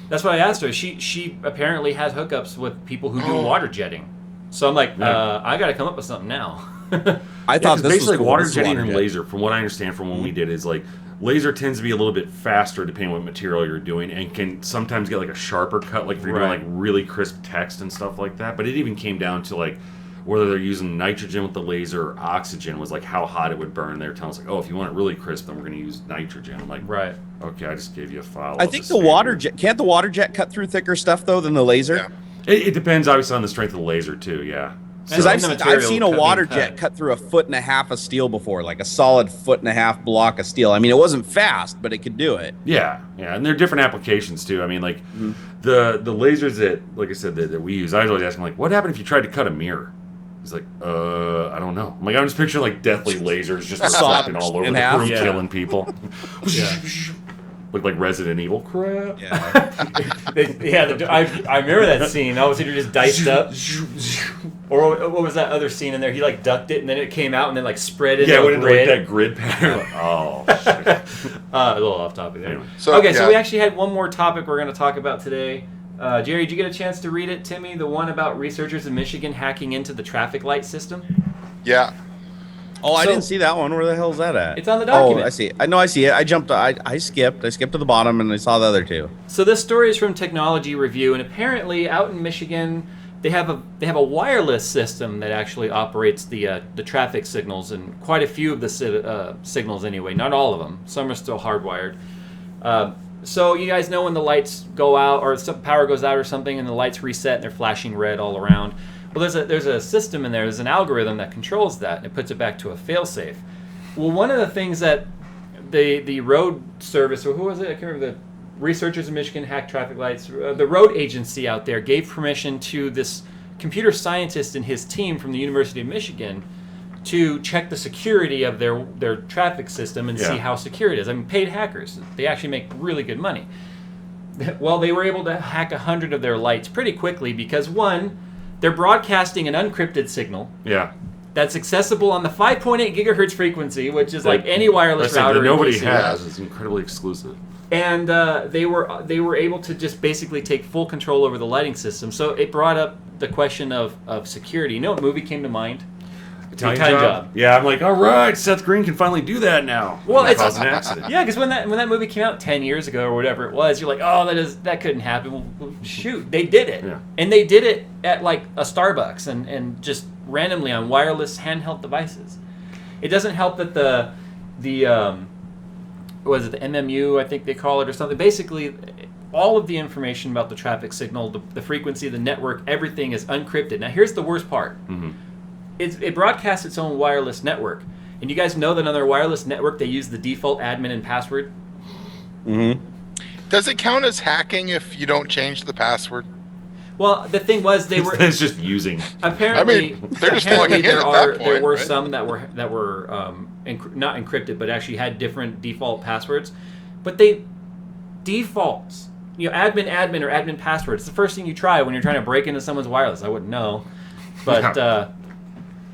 [SPEAKER 1] That's what I asked her. She apparently has hookups with people who do water jetting. So I'm like, I got to come up with something now.
[SPEAKER 2] I thought this
[SPEAKER 4] basically
[SPEAKER 2] was cool.
[SPEAKER 4] water
[SPEAKER 2] This is
[SPEAKER 4] jetting
[SPEAKER 2] water
[SPEAKER 4] and
[SPEAKER 2] jet.
[SPEAKER 4] laser, from what I understand from when we did, is like laser tends to be a little bit faster depending on what material you're doing, and can sometimes get like a sharper cut, like if you're doing like really crisp text and stuff like that. But it even came down to like whether they're using nitrogen with the laser or oxygen, was like how hot it would burn. They were telling us like, oh, if you want it really crisp, then we're going to use nitrogen. I'm like,
[SPEAKER 1] Right.
[SPEAKER 4] Okay, I just gave you a file.
[SPEAKER 2] I think the water jet can't the water jet cut through thicker stuff though than the laser.
[SPEAKER 3] Yeah.
[SPEAKER 4] It depends obviously on the strength of the laser too. Yeah.
[SPEAKER 2] Because
[SPEAKER 1] And the
[SPEAKER 2] I've
[SPEAKER 1] material
[SPEAKER 2] seen a
[SPEAKER 1] being
[SPEAKER 2] water
[SPEAKER 1] cut.
[SPEAKER 2] jet cut through 1.5 foot of steel before, like a solid 1.5 foot block of steel. I mean, it wasn't fast, but it could do it.
[SPEAKER 4] Yeah, and there are different applications too. I mean, like the lasers that, like I said, that we use. I was always asking, like, what happened if you tried to cut a mirror? He's like, I don't know. I'm like, I'm just picturing like deathly lasers just reflecting all over
[SPEAKER 2] in
[SPEAKER 4] the
[SPEAKER 2] half.
[SPEAKER 4] room,
[SPEAKER 1] Yeah.
[SPEAKER 4] killing people.
[SPEAKER 1] Yeah.
[SPEAKER 4] Look like Resident Evil crap.
[SPEAKER 2] Yeah.
[SPEAKER 1] I remember that scene. All of a sudden, you're just diced up. Or what was that other scene in there? He like ducked it, and then it came out, and then like spread it.
[SPEAKER 4] Yeah,
[SPEAKER 1] into
[SPEAKER 4] it
[SPEAKER 1] a
[SPEAKER 4] went into like
[SPEAKER 1] grid.
[SPEAKER 4] that grid pattern. Like, oh, shit.
[SPEAKER 1] A little off topic there.
[SPEAKER 4] Anyway.
[SPEAKER 3] So,
[SPEAKER 1] Okay, so
[SPEAKER 3] yeah.
[SPEAKER 1] we actually had one more topic we're going to talk about today. Jerry, did you get a chance to read it, Timmy? The one about researchers in Michigan hacking into the traffic light system?
[SPEAKER 3] Yeah.
[SPEAKER 2] Oh, I
[SPEAKER 1] So-
[SPEAKER 2] didn't see that one. Where the hell's that at?
[SPEAKER 1] It's on the document.
[SPEAKER 2] Oh, I see. I know. I see it. I jumped. I skipped. I skipped to the bottom, and I saw the other two.
[SPEAKER 1] So this story is from Technology Review, and apparently out in Michigan, they have a wireless system that actually operates the traffic signals, and quite a few of the signals anyway. Not all of them. Some are still hardwired. So you guys know when the lights go out, or some power goes out or something, and the lights reset and they're flashing red all around. Well, there's a system in there. There's an algorithm that controls that, and it puts it back to a failsafe. Well, one of the things that the road service, or who was it? I can't remember. The researchers in Michigan hacked traffic lights. The road agency out there gave permission to this computer scientist and his team from the University of Michigan to check the security of their traffic system and see
[SPEAKER 4] Yeah.
[SPEAKER 1] how secure it is. I mean, paid hackers. They actually make really good money. Well, they were able to hack 100 of their lights pretty quickly because, one, they're broadcasting an unencrypted signal
[SPEAKER 4] Yeah.
[SPEAKER 1] that's accessible on the 5.8 gigahertz frequency, which is like any wireless
[SPEAKER 4] That's something
[SPEAKER 1] router.
[SPEAKER 4] that
[SPEAKER 1] in
[SPEAKER 4] nobody
[SPEAKER 1] PC.
[SPEAKER 4] has. It's incredibly exclusive.
[SPEAKER 1] And they were able to just basically take full control over the lighting system. So it brought up the question of security. You know what movie came to mind?
[SPEAKER 4] Italian
[SPEAKER 1] Time
[SPEAKER 4] job?
[SPEAKER 1] Job.
[SPEAKER 4] Yeah, I'm like, all right, Seth Green can finally do that now.
[SPEAKER 1] Well, it's
[SPEAKER 4] caused an accident.
[SPEAKER 1] Yeah, because when that movie came out 10 years ago or whatever it was, you're like, oh, that couldn't happen. Well, shoot, they did it,
[SPEAKER 4] Yeah.
[SPEAKER 1] and they did it at like a Starbucks and just randomly on wireless handheld devices. It doesn't help that the what is it, the MMU, I think they call it, or something. Basically, all of the information about the traffic signal, the frequency, the network, everything is encrypted. Now, here's the worst part.
[SPEAKER 4] Mm-hmm.
[SPEAKER 1] It broadcasts its own wireless network. And you guys know that on their wireless network, they use the default admin and password?
[SPEAKER 3] Does it count as hacking if you don't change the password?
[SPEAKER 1] Well, the thing was, they were
[SPEAKER 4] It's just using.
[SPEAKER 1] apparently.
[SPEAKER 3] I mean, they're just
[SPEAKER 1] apparently
[SPEAKER 3] logging in at that
[SPEAKER 1] there
[SPEAKER 3] point,
[SPEAKER 1] were
[SPEAKER 3] right?
[SPEAKER 1] some that were not encrypted, but actually had different default passwords. But they defaults, admin or admin password. It's the first thing you try when you're trying to break into someone's wireless. I wouldn't know, but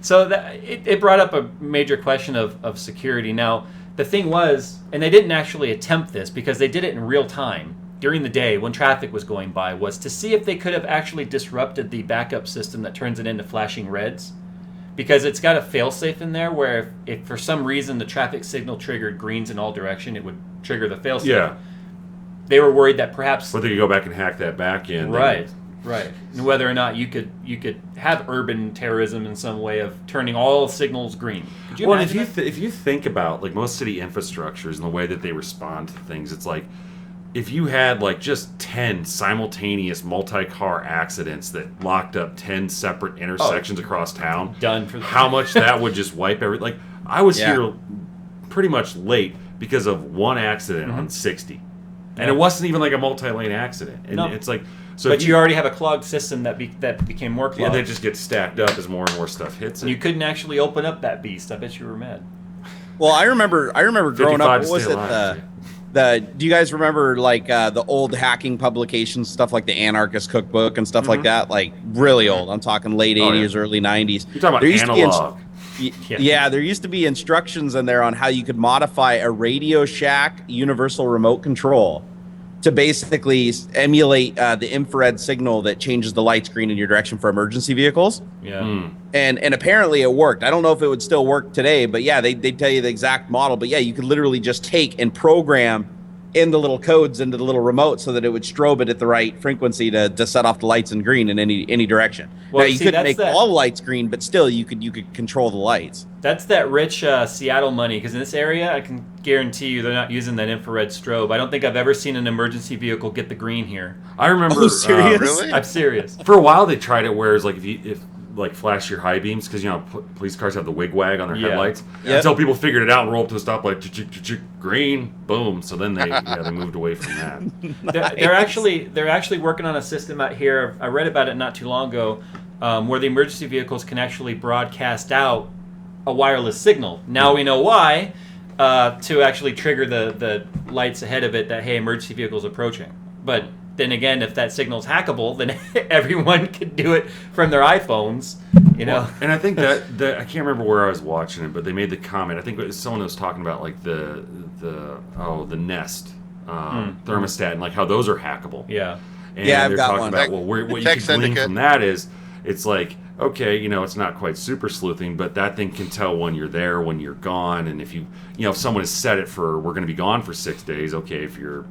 [SPEAKER 1] so that it brought up a major question of security. Now the thing was, and they didn't actually attempt this because they did it in real time during the day when traffic was going by, was to see if they could have actually disrupted the backup system that turns it into flashing reds. Because it's got a failsafe in there where if for some reason the traffic signal triggered greens in all direction, it would trigger the failsafe.
[SPEAKER 4] Yeah.
[SPEAKER 1] They were worried that perhaps
[SPEAKER 4] Whether you go back and hack that back in.
[SPEAKER 1] right. And whether or not you could have urban terrorism in some way of turning all signals green. Could you
[SPEAKER 4] Well,
[SPEAKER 1] imagine
[SPEAKER 4] if you think about like most city infrastructures and the way that they respond to things, it's like if you had like just 10 simultaneous multi-car accidents that locked up 10 separate intersections across town,
[SPEAKER 1] Done for the-
[SPEAKER 4] how much that would just wipe every. Like I was
[SPEAKER 2] Yeah.
[SPEAKER 4] here pretty much late because of one accident on 60, and it wasn't even like a multi-lane accident. And
[SPEAKER 1] No.
[SPEAKER 4] it's like so.
[SPEAKER 1] But
[SPEAKER 4] if
[SPEAKER 1] you already have a clogged system that became more
[SPEAKER 4] yeah,
[SPEAKER 1] clogged.
[SPEAKER 4] they just get stacked up as more and more stuff hits it.
[SPEAKER 1] And you couldn't actually open up that beast. I bet you were mad.
[SPEAKER 2] Well, I remember growing
[SPEAKER 4] 55
[SPEAKER 2] up.
[SPEAKER 4] to
[SPEAKER 2] What was
[SPEAKER 4] stay
[SPEAKER 2] it?
[SPEAKER 4] alive.
[SPEAKER 2] Do you guys remember like the old hacking publications, stuff like the Anarchist Cookbook and stuff like that? Like really old. I'm talking late
[SPEAKER 4] Oh, yeah.
[SPEAKER 2] 80s, early 90s.
[SPEAKER 4] You're talking about
[SPEAKER 2] There used to be
[SPEAKER 4] analog.
[SPEAKER 2] Yeah, there used to be instructions in there on how you could modify a Radio Shack universal remote control to basically emulate the infrared signal that changes the light screen in your direction for emergency vehicles.
[SPEAKER 1] Yeah.
[SPEAKER 2] And apparently it worked. I don't know if it would still work today, but yeah, they tell you the exact model. But yeah, you could literally just take and program in the little codes into the little remote so that it would strobe it at the right frequency to set off the lights in green in any direction.
[SPEAKER 1] Well,
[SPEAKER 2] now you couldn't make all lights green, but still you could control the lights.
[SPEAKER 1] That's that rich Seattle money, because in this area, I can guarantee you they're not using that infrared strobe. I don't think I've ever seen an emergency vehicle get the green here.
[SPEAKER 4] I remember.
[SPEAKER 2] Oh, serious?
[SPEAKER 3] Really?
[SPEAKER 1] I'm serious.
[SPEAKER 4] For a while, they tried it where it's like if like flash your high beams, because police cars have the wig wag on their headlights.
[SPEAKER 2] Yep.
[SPEAKER 4] Until people figured it out and rolled up to a stoplight, green, boom. So then they moved away from that.
[SPEAKER 1] They're actually working on a system out here. I read about it not too long ago, where the emergency vehicles can actually broadcast out a wireless signal. Now we know why, to actually trigger the lights ahead of it that, hey, emergency vehicle's approaching. But then again, if that signal's hackable, then everyone can do it from their iPhones, you know.
[SPEAKER 4] Well, and I think that I can't remember where I was watching it, but they made the comment. I think it was someone was talking about like the Nest thermostat and like how those are hackable.
[SPEAKER 1] Yeah.
[SPEAKER 4] And
[SPEAKER 2] Yeah, I've
[SPEAKER 4] they're
[SPEAKER 2] got
[SPEAKER 4] talking
[SPEAKER 2] one.
[SPEAKER 4] about what you
[SPEAKER 3] Tech
[SPEAKER 4] can glean
[SPEAKER 3] Syndicate.
[SPEAKER 4] from that is it's like, okay, it's not quite super sleuthing, but that thing can tell when you're there, when you're gone, and if if someone has set it for we're going to be gone for 6 days, okay, if you're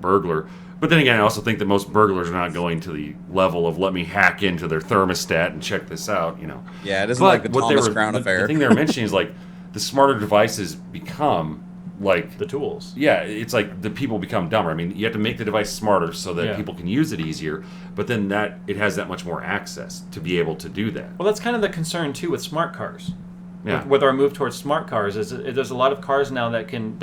[SPEAKER 4] burglar. But then again, I also think that most burglars are not going to the level of let me hack into their thermostat and check this out,
[SPEAKER 2] Yeah, it isn't like the Thomas Crown
[SPEAKER 4] the
[SPEAKER 2] affair.
[SPEAKER 4] thing they were mentioning is like the smarter devices become like
[SPEAKER 1] The tools.
[SPEAKER 4] yeah, it's like the people become dumber. I mean, you have to make the device smarter so that people can use it easier, but then it has that much more access to be able to do that.
[SPEAKER 1] Well, that's kind of the concern too with smart cars.
[SPEAKER 4] Yeah.
[SPEAKER 1] With our move towards smart cars, is there's a lot of cars now that can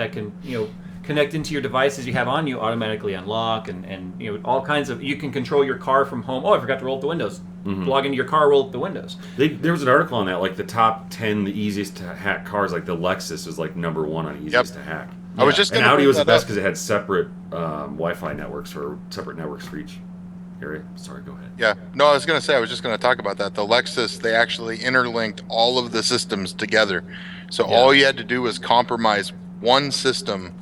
[SPEAKER 1] connect into your devices you have on you, automatically unlock, and all kinds of, you can control your car from home. Oh, I forgot to roll up the windows. Log into your car, roll up the windows.
[SPEAKER 4] There was an article on that, like the top 10 the easiest to hack cars, like the Lexus was like number 1 on easiest to hack.
[SPEAKER 3] I was just
[SPEAKER 4] and
[SPEAKER 3] going to
[SPEAKER 4] Audi
[SPEAKER 3] bring
[SPEAKER 4] was the
[SPEAKER 3] that
[SPEAKER 4] best
[SPEAKER 3] up.
[SPEAKER 4] because it had separate Wi-Fi networks or separate networks for each area. Sorry, go ahead.
[SPEAKER 3] Yeah. No, I was going to say, I was just going to talk about that. The Lexus, they actually interlinked all of the systems together. So all you had to do was compromise one system.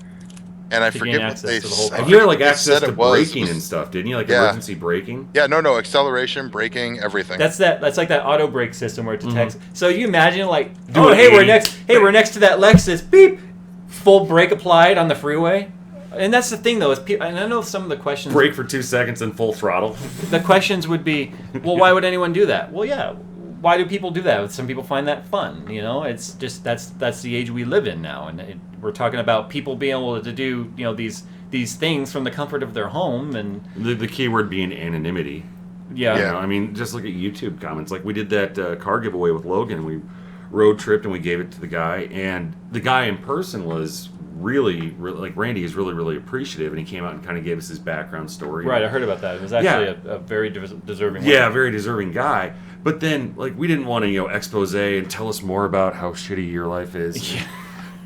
[SPEAKER 3] And I
[SPEAKER 1] To
[SPEAKER 3] forget
[SPEAKER 1] gain
[SPEAKER 3] what
[SPEAKER 1] access
[SPEAKER 3] they
[SPEAKER 1] to the whole
[SPEAKER 3] said.
[SPEAKER 1] car.
[SPEAKER 4] And you had like
[SPEAKER 3] They
[SPEAKER 4] access
[SPEAKER 3] said
[SPEAKER 4] to
[SPEAKER 3] it was-
[SPEAKER 4] braking and stuff, didn't you? Like
[SPEAKER 3] Yeah.
[SPEAKER 4] emergency braking?
[SPEAKER 3] Yeah, no, acceleration, braking, everything.
[SPEAKER 1] That's like that auto brake system where it detects. So you imagine like,
[SPEAKER 4] Do
[SPEAKER 1] oh
[SPEAKER 4] it
[SPEAKER 1] hey,
[SPEAKER 4] 80.
[SPEAKER 1] we're next to that Lexus. Beep, full brake applied on the freeway. And that's the thing though, is and I know some of the questions.
[SPEAKER 4] Brake for 2 seconds and full throttle.
[SPEAKER 1] The questions would be, well, why would anyone do that? Well, yeah. Why do people do that? Some people find that fun. It's just that's the age we live in now, and we're talking about people being able to do these things from the comfort of their home, and
[SPEAKER 4] The key word being anonymity.
[SPEAKER 1] yeah.
[SPEAKER 4] I mean, just look at YouTube comments. Like we did that car giveaway with Logan. We road tripped and we gave it to the guy, and the guy in person was really like Randy is really appreciative, and he came out and kind of gave us his background story.
[SPEAKER 1] Right, I heard about that. It was actually a very deserving one.
[SPEAKER 4] Yeah, very deserving guy. But then, like, we didn't want to, expose and tell us more about how shitty your life is.
[SPEAKER 1] Yeah.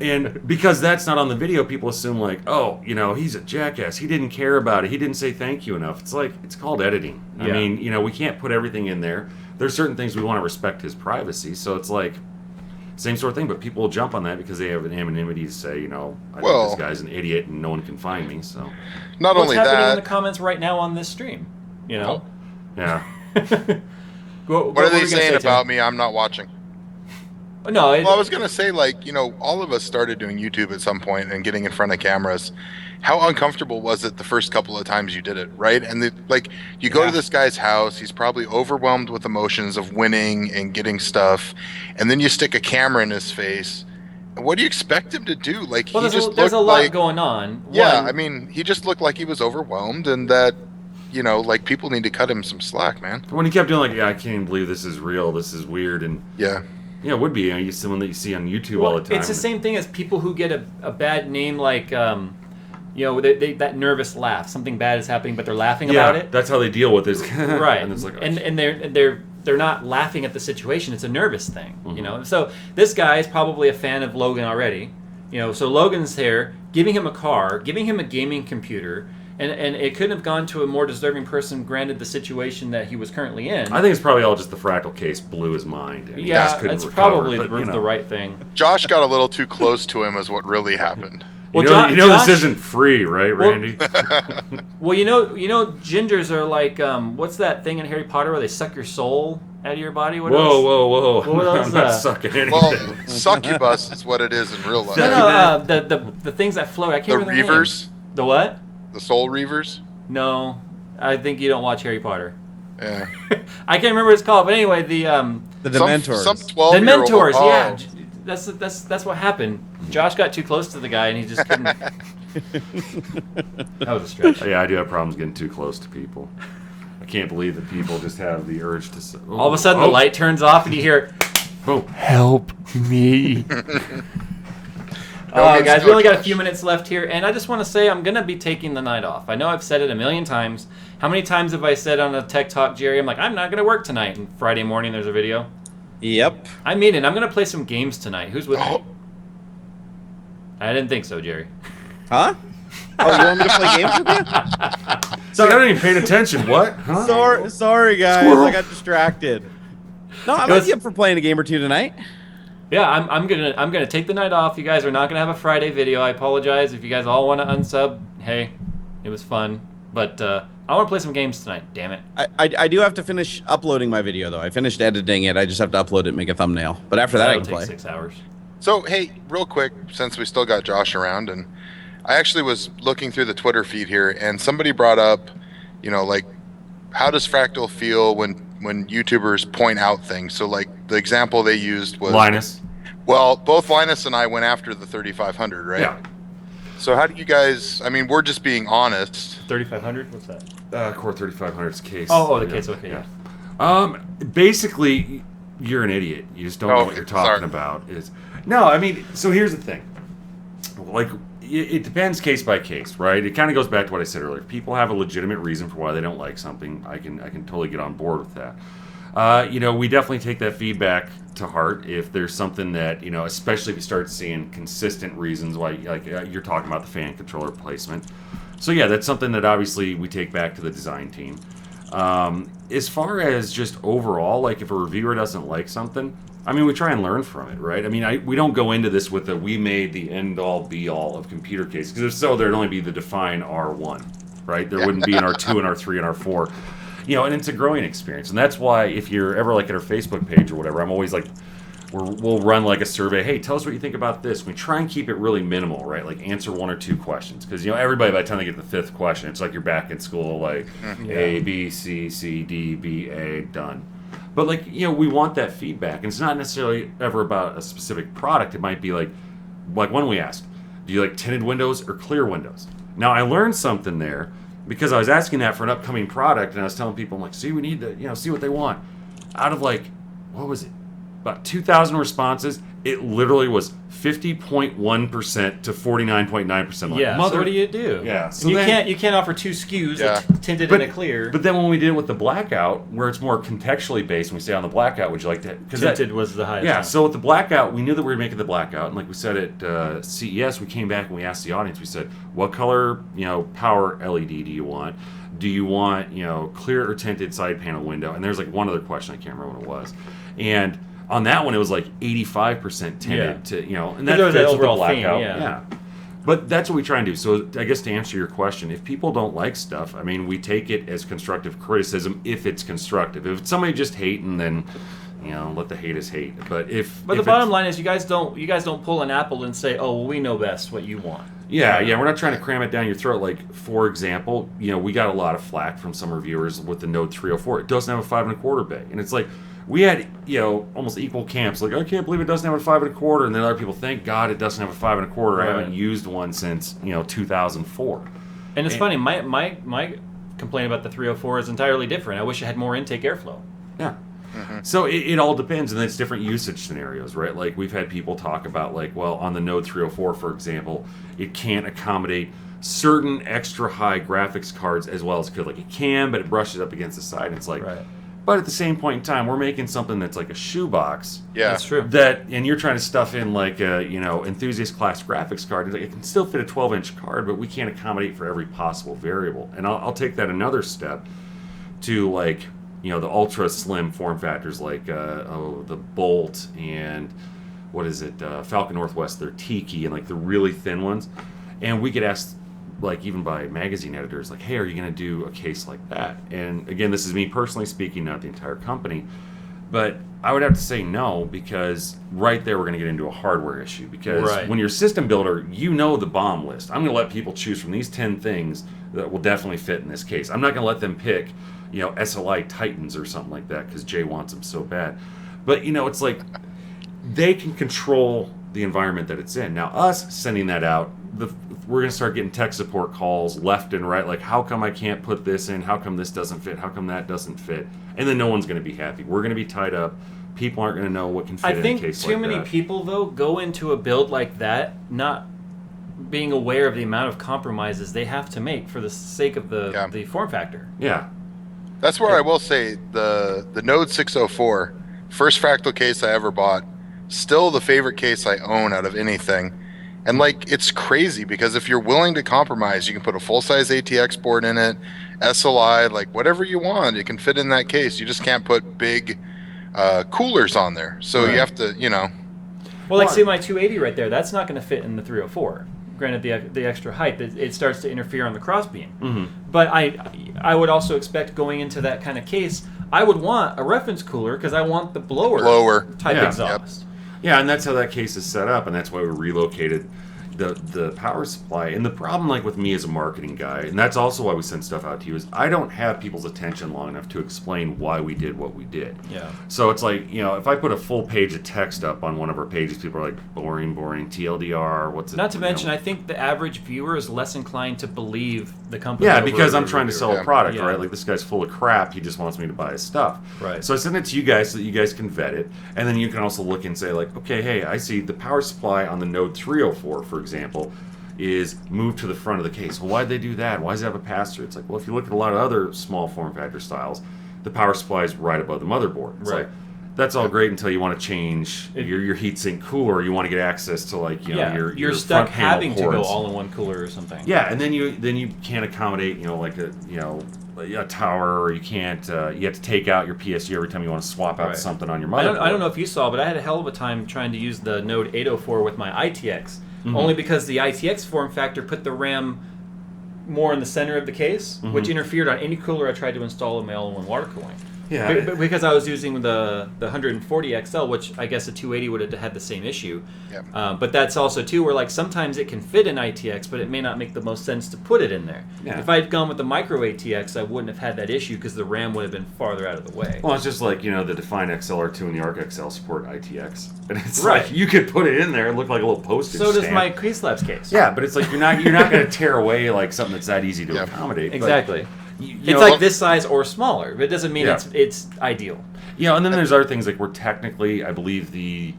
[SPEAKER 4] And because that's not on the video, people assume, like, oh, he's a jackass. He didn't care about it. He didn't say thank you enough. It's like, it's called editing. I
[SPEAKER 1] Yeah.
[SPEAKER 4] mean, we can't put everything in there. There's certain things we want to respect his privacy. So it's like, same sort of thing. But people will jump on that because they have an anonymity to say, I think this guy's an idiot and no one can find me. So,
[SPEAKER 3] Not
[SPEAKER 1] What's
[SPEAKER 3] only
[SPEAKER 1] happening in
[SPEAKER 3] that,
[SPEAKER 1] the comments right now on this stream?
[SPEAKER 4] yeah.
[SPEAKER 3] what are they saying about me? I'm not watching.
[SPEAKER 1] No,
[SPEAKER 3] Well, I was going to say, all of us started doing YouTube at some point and getting in front of cameras. How uncomfortable was it the first couple of times you did it, right? And you go to this guy's house, he's probably overwhelmed with emotions of winning and getting stuff, and then you stick a camera in his face. And what do you expect him to do? Like,
[SPEAKER 1] well,
[SPEAKER 3] he just
[SPEAKER 1] there's a
[SPEAKER 3] looked
[SPEAKER 1] lot
[SPEAKER 3] like,
[SPEAKER 1] going on.
[SPEAKER 3] yeah,
[SPEAKER 1] One,
[SPEAKER 3] I mean, he just looked like he was overwhelmed, and that, people need to cut him some slack, man.
[SPEAKER 4] When he kept doing, like, I can't even believe this is real. This is weird. And
[SPEAKER 3] Yeah.
[SPEAKER 4] yeah, it would be. You someone that you see on YouTube
[SPEAKER 1] well,
[SPEAKER 4] all the time.
[SPEAKER 1] it's the same thing as people who get a bad name, like that nervous laugh. Something bad is happening, but they're laughing about it.
[SPEAKER 4] That's how they deal with this.
[SPEAKER 1] Right.
[SPEAKER 4] And it's like,
[SPEAKER 1] and they're not laughing at the situation. It's a nervous thing, So this guy is probably a fan of Logan already, So Logan's here, giving him a car, giving him a gaming computer, and it couldn't have gone to a more deserving person, granted the situation that he was currently in.
[SPEAKER 4] I think it's probably all just the Fractal case blew his mind. And he
[SPEAKER 1] yeah,
[SPEAKER 4] just couldn't
[SPEAKER 1] it's
[SPEAKER 4] recover,
[SPEAKER 1] probably
[SPEAKER 4] but,
[SPEAKER 1] the right thing.
[SPEAKER 3] Josh got a little too close to him is what really happened.
[SPEAKER 1] Well,
[SPEAKER 4] Josh, this isn't free, right, Randy?
[SPEAKER 1] Well, you know, gingers are like, what's that thing in Harry Potter where they suck your soul out of your body?
[SPEAKER 4] Whoa!
[SPEAKER 1] What were those,
[SPEAKER 4] I'm not sucking anything.
[SPEAKER 3] Well, succubus is what it is in real life.
[SPEAKER 1] No, the things that float. I can't
[SPEAKER 3] The
[SPEAKER 1] remember
[SPEAKER 3] Reavers?
[SPEAKER 1] the name. The what?
[SPEAKER 3] The Soul Reavers?
[SPEAKER 1] No, I think you don't watch Harry Potter.
[SPEAKER 3] Yeah.
[SPEAKER 1] I can't remember what it's called, but anyway, the
[SPEAKER 2] Dementors.
[SPEAKER 3] Some
[SPEAKER 1] the
[SPEAKER 3] 12-year-old.
[SPEAKER 1] Mentors.
[SPEAKER 3] Oh.
[SPEAKER 1] Yeah, that's what happened. Josh got too close to the guy, and he just couldn't. That was a stretch.
[SPEAKER 4] Yeah, I do have problems getting too close to people. I can't believe that people just have the urge to say,
[SPEAKER 1] All of a sudden, the light turns off, and you hear,
[SPEAKER 4] Oh.
[SPEAKER 1] "Help me!"
[SPEAKER 3] needs
[SPEAKER 1] Guys,
[SPEAKER 3] to
[SPEAKER 1] we only got a
[SPEAKER 3] Josh.
[SPEAKER 1] few minutes left here, and I just want to say I'm going to be taking the night off. I know I've said it a million times. How many times have I said on a Tech Talk, Jerry, I'm like, I'm not going to work tonight, and Friday morning there's a video?
[SPEAKER 2] Yep.
[SPEAKER 1] I mean it. I'm going to play some games tonight. Who's with me?
[SPEAKER 3] Oh.
[SPEAKER 1] I didn't think so, Jerry.
[SPEAKER 2] Huh? Oh, you want me to play games with you?
[SPEAKER 4] So I haven't even paid attention. What? Huh?
[SPEAKER 2] Sorry, guys.
[SPEAKER 4] Squirrel.
[SPEAKER 2] I got distracted. No, I
[SPEAKER 1] It
[SPEAKER 2] might
[SPEAKER 1] was-
[SPEAKER 2] be up for playing a game or two tonight.
[SPEAKER 1] Yeah, I'm gonna take the night off. You guys are not gonna have a Friday video. I apologize if you guys all want to unsub. Hey, it was fun, but I want to play some games tonight. Damn it.
[SPEAKER 2] I do have to finish uploading my video, though. I finished editing it. I just have to upload it and make a thumbnail. But after that, I
[SPEAKER 1] That'll
[SPEAKER 2] can
[SPEAKER 1] take
[SPEAKER 2] play.
[SPEAKER 1] 6 hours.
[SPEAKER 3] So, hey, real quick, since we still got Josh around, and I actually was looking through the Twitter feed here, and somebody brought up, like, how does Fractal feel when YouTubers point out things? So, like, the example they used was
[SPEAKER 4] Linus.
[SPEAKER 3] Well, both Linus and I went after the 3500, right?
[SPEAKER 4] Yeah.
[SPEAKER 3] So how do you guys? I mean, we're just being honest.
[SPEAKER 1] 3500. What's that?
[SPEAKER 4] Core 3500's case.
[SPEAKER 1] Oh, the case. Okay. Yeah.
[SPEAKER 4] Basically, you're an idiot. You just don't know what you're talking about. No, I mean, so here's the thing. Like, it depends case by case, right? It kind of goes back to what I said earlier. If people have a legitimate reason for why they don't like something, I can totally get on board with that. We definitely take that feedback to heart. If there's something that, especially if you start seeing consistent reasons why, like you're talking about the fan controller placement. So yeah, that's something that obviously we take back to the design team. As far as just overall, like if a reviewer doesn't like something, I mean, we try and learn from it, right? I mean, we don't go into this with we made the end-all, be-all of computer cases, because if so, there'd only be the defined R1, right? There wouldn't be an R2, an R3, an R4. And it's a growing experience. And that's why if you're ever like at our Facebook page or whatever, I'm always like, we'll run like a survey. Hey, tell us what you think about this. We try and keep it really minimal, right? Like answer 1 or 2 questions. Because, everybody by the time they get to the 5th question, it's like you're back in school, like A, B, C, C, D, B, A, done. But like, we want that feedback. And it's not necessarily ever about a specific product. It might be like one we asked, do you like tinted windows or clear windows? Now, I learned something there. Because I was asking that for an upcoming product, and I was telling people, I'm like, see, we need to, see what they want. Out of what was it? About 2,000 responses, it literally was 50.1% to 49.9%. Like,
[SPEAKER 1] Yeah. So what do you do?
[SPEAKER 4] Yeah. So
[SPEAKER 1] you
[SPEAKER 4] then,
[SPEAKER 1] can't offer 2 SKUs,
[SPEAKER 3] Yeah.
[SPEAKER 1] a tinted and a clear.
[SPEAKER 4] But then when we did it with the blackout, where it's more contextually based, when we say on the blackout, would you like to? Because
[SPEAKER 1] tinted was the highest.
[SPEAKER 4] yeah,
[SPEAKER 1] one.
[SPEAKER 4] so with the blackout, we knew that we were making the blackout, and like we said at CES, we came back and we asked the audience. We said, "What color, power LED do you want? Do you want, clear or tinted side panel window?" And there's like one other question, I can't remember what it was, and on that one it was like 85% tinted to, and that
[SPEAKER 1] there was
[SPEAKER 4] fits
[SPEAKER 1] that
[SPEAKER 4] with the
[SPEAKER 1] overall theme,
[SPEAKER 4] blackout.
[SPEAKER 1] yeah.
[SPEAKER 4] But that's what we try and do. So I guess to answer your question, if people don't like stuff, I mean, we take it as constructive criticism if it's constructive. If it's somebody just hating, then let the haters hate. But
[SPEAKER 1] the
[SPEAKER 4] if
[SPEAKER 1] bottom line is, you guys don't pull an apple and say, "Oh, well, we know best what you want."
[SPEAKER 4] Yeah, we're not trying to cram it down your throat. Like, for example, we got a lot of flack from some reviewers with the Node 304. It doesn't have a 5 1/4 bay, and it's like we had almost equal camps. Like, I can't believe it doesn't have a 5 1/4, and then other people, thank God it doesn't have a 5 1/4.
[SPEAKER 1] Right.
[SPEAKER 4] I haven't used one since 2004.
[SPEAKER 1] And it's funny, my complaint about the 304 is entirely different. I wish it had more intake airflow.
[SPEAKER 4] Yeah. So it all depends, and it's different usage scenarios, right? Like we've had people talk about, like, well, on the Node 304, for example, it can't accommodate certain extra high graphics cards as well as it could. Like it can, but it brushes up against the side. And it's like,
[SPEAKER 1] Right.
[SPEAKER 4] But at the same point in time, we're making something that's like a shoebox.
[SPEAKER 3] Yeah,
[SPEAKER 1] That's true.
[SPEAKER 4] And you're trying to stuff in like a enthusiast class graphics card. It can still fit a 12-inch card, but we can't accommodate for every possible variable. And I'll take that another step to like the ultra slim form factors like the Bolt and what is it, Falcon Northwest, they're Tiki, and like the really thin ones. And we get asked, like even by magazine editors, like, hey, are you going to do a case like that? And again, this is me personally speaking, not the entire company. But I would have to say no, because right there we're going to get into a hardware issue. Because when you're a system builder, you know the BOM list. I'm going to let people choose from these 10 things that will definitely fit in this case. I'm not going to let them pick, SLI Titans or something like that because Jay wants them so bad. But, it's like they can control the environment that it's in. Now, us sending that out, we're going to start getting tech support calls left and right, like, how come I can't put this in? How come this doesn't fit? How come that doesn't fit? And then no one's going to be happy. We're going to be tied up. People aren't going to know what can fit in a case like that. I think
[SPEAKER 1] too many people, though, go into a build like that not being aware of the amount of compromises they have to make for the sake of the form factor.
[SPEAKER 4] Yeah.
[SPEAKER 3] That's where I will say the Node 604, first Fractal case I ever bought, still the favorite case I own out of anything. And it's crazy because if you're willing to compromise, you can put a full-size ATX board in it, SLI, whatever you want, it can fit in that case. You just can't put big coolers on there. So you have to,
[SPEAKER 1] Well, see my 280 right there, that's not going to fit in the 304. Granted, the extra height, it starts to interfere on the crossbeam.
[SPEAKER 4] Mm-hmm.
[SPEAKER 1] But I would also expect going into that kind of case, I would want a reference cooler because I want the blower type exhaust.
[SPEAKER 4] Yep. Yeah, and that's how that case is set up, and that's why we relocated the power supply. And the problem, with me as a marketing guy, and that's also why we send stuff out to you, is I don't have people's attention long enough to explain why we did what we did.
[SPEAKER 1] Yeah.
[SPEAKER 4] So it's if I put a full page of text up on one of our pages, people are like, boring, TLDR, what's it?
[SPEAKER 1] Not to mention, I think the average viewer is less inclined to believe the company.
[SPEAKER 4] Yeah, because I'm trying to sell a product,
[SPEAKER 1] yeah.
[SPEAKER 4] right? Like, this guy's full of crap. He just wants me to buy his stuff.
[SPEAKER 1] Right.
[SPEAKER 4] So I send it to you guys so that you guys can vet it. And then you can also look and say, okay, hey, I see the power supply on the Node 304, for example, is moved to the front of the case. Well, why'd they do that? Why does it have a pass-through? It's well, if you look at a lot of other small form factor styles, the power supply is right above the motherboard. It's that's all great until you want to change your heatsink cooler. You want to get access to your
[SPEAKER 1] stuck
[SPEAKER 4] front panel
[SPEAKER 1] having
[SPEAKER 4] ports.
[SPEAKER 1] to go all in one cooler or something.
[SPEAKER 4] Yeah, and then you can't accommodate a tower, or you can't. You have to take out your PSG every time you want to swap out something on your motherboard.
[SPEAKER 1] I don't know if you saw, but I had a hell of a time trying to use the Node 804 with my ITX, only because the ITX form factor put the RAM more in the center of the case, which interfered on any cooler I tried to install in my all-in-one water cooling.
[SPEAKER 4] Yeah,
[SPEAKER 1] but because I was using the 140 XL, which I guess a 280 would have had the same issue.
[SPEAKER 3] Yep.
[SPEAKER 1] But that's also too where sometimes it can fit in ITX, but it may not make the most sense to put it in there.
[SPEAKER 4] Yeah.
[SPEAKER 1] If I had gone with the micro ATX, I wouldn't have had that issue because the RAM would have been farther out of the way.
[SPEAKER 4] Well, it's just the Define XLR2 and the Arc XL support ITX, and it's you could put it in there and look like a little postage
[SPEAKER 1] stamp. So does
[SPEAKER 4] stamp.
[SPEAKER 1] my Case Labs case.
[SPEAKER 4] Yeah, but it's you're not going to tear away something that's that easy to accommodate.
[SPEAKER 1] Exactly. It's this size or smaller, but it doesn't mean it's ideal.
[SPEAKER 4] And then there's other things we're technically, I believe the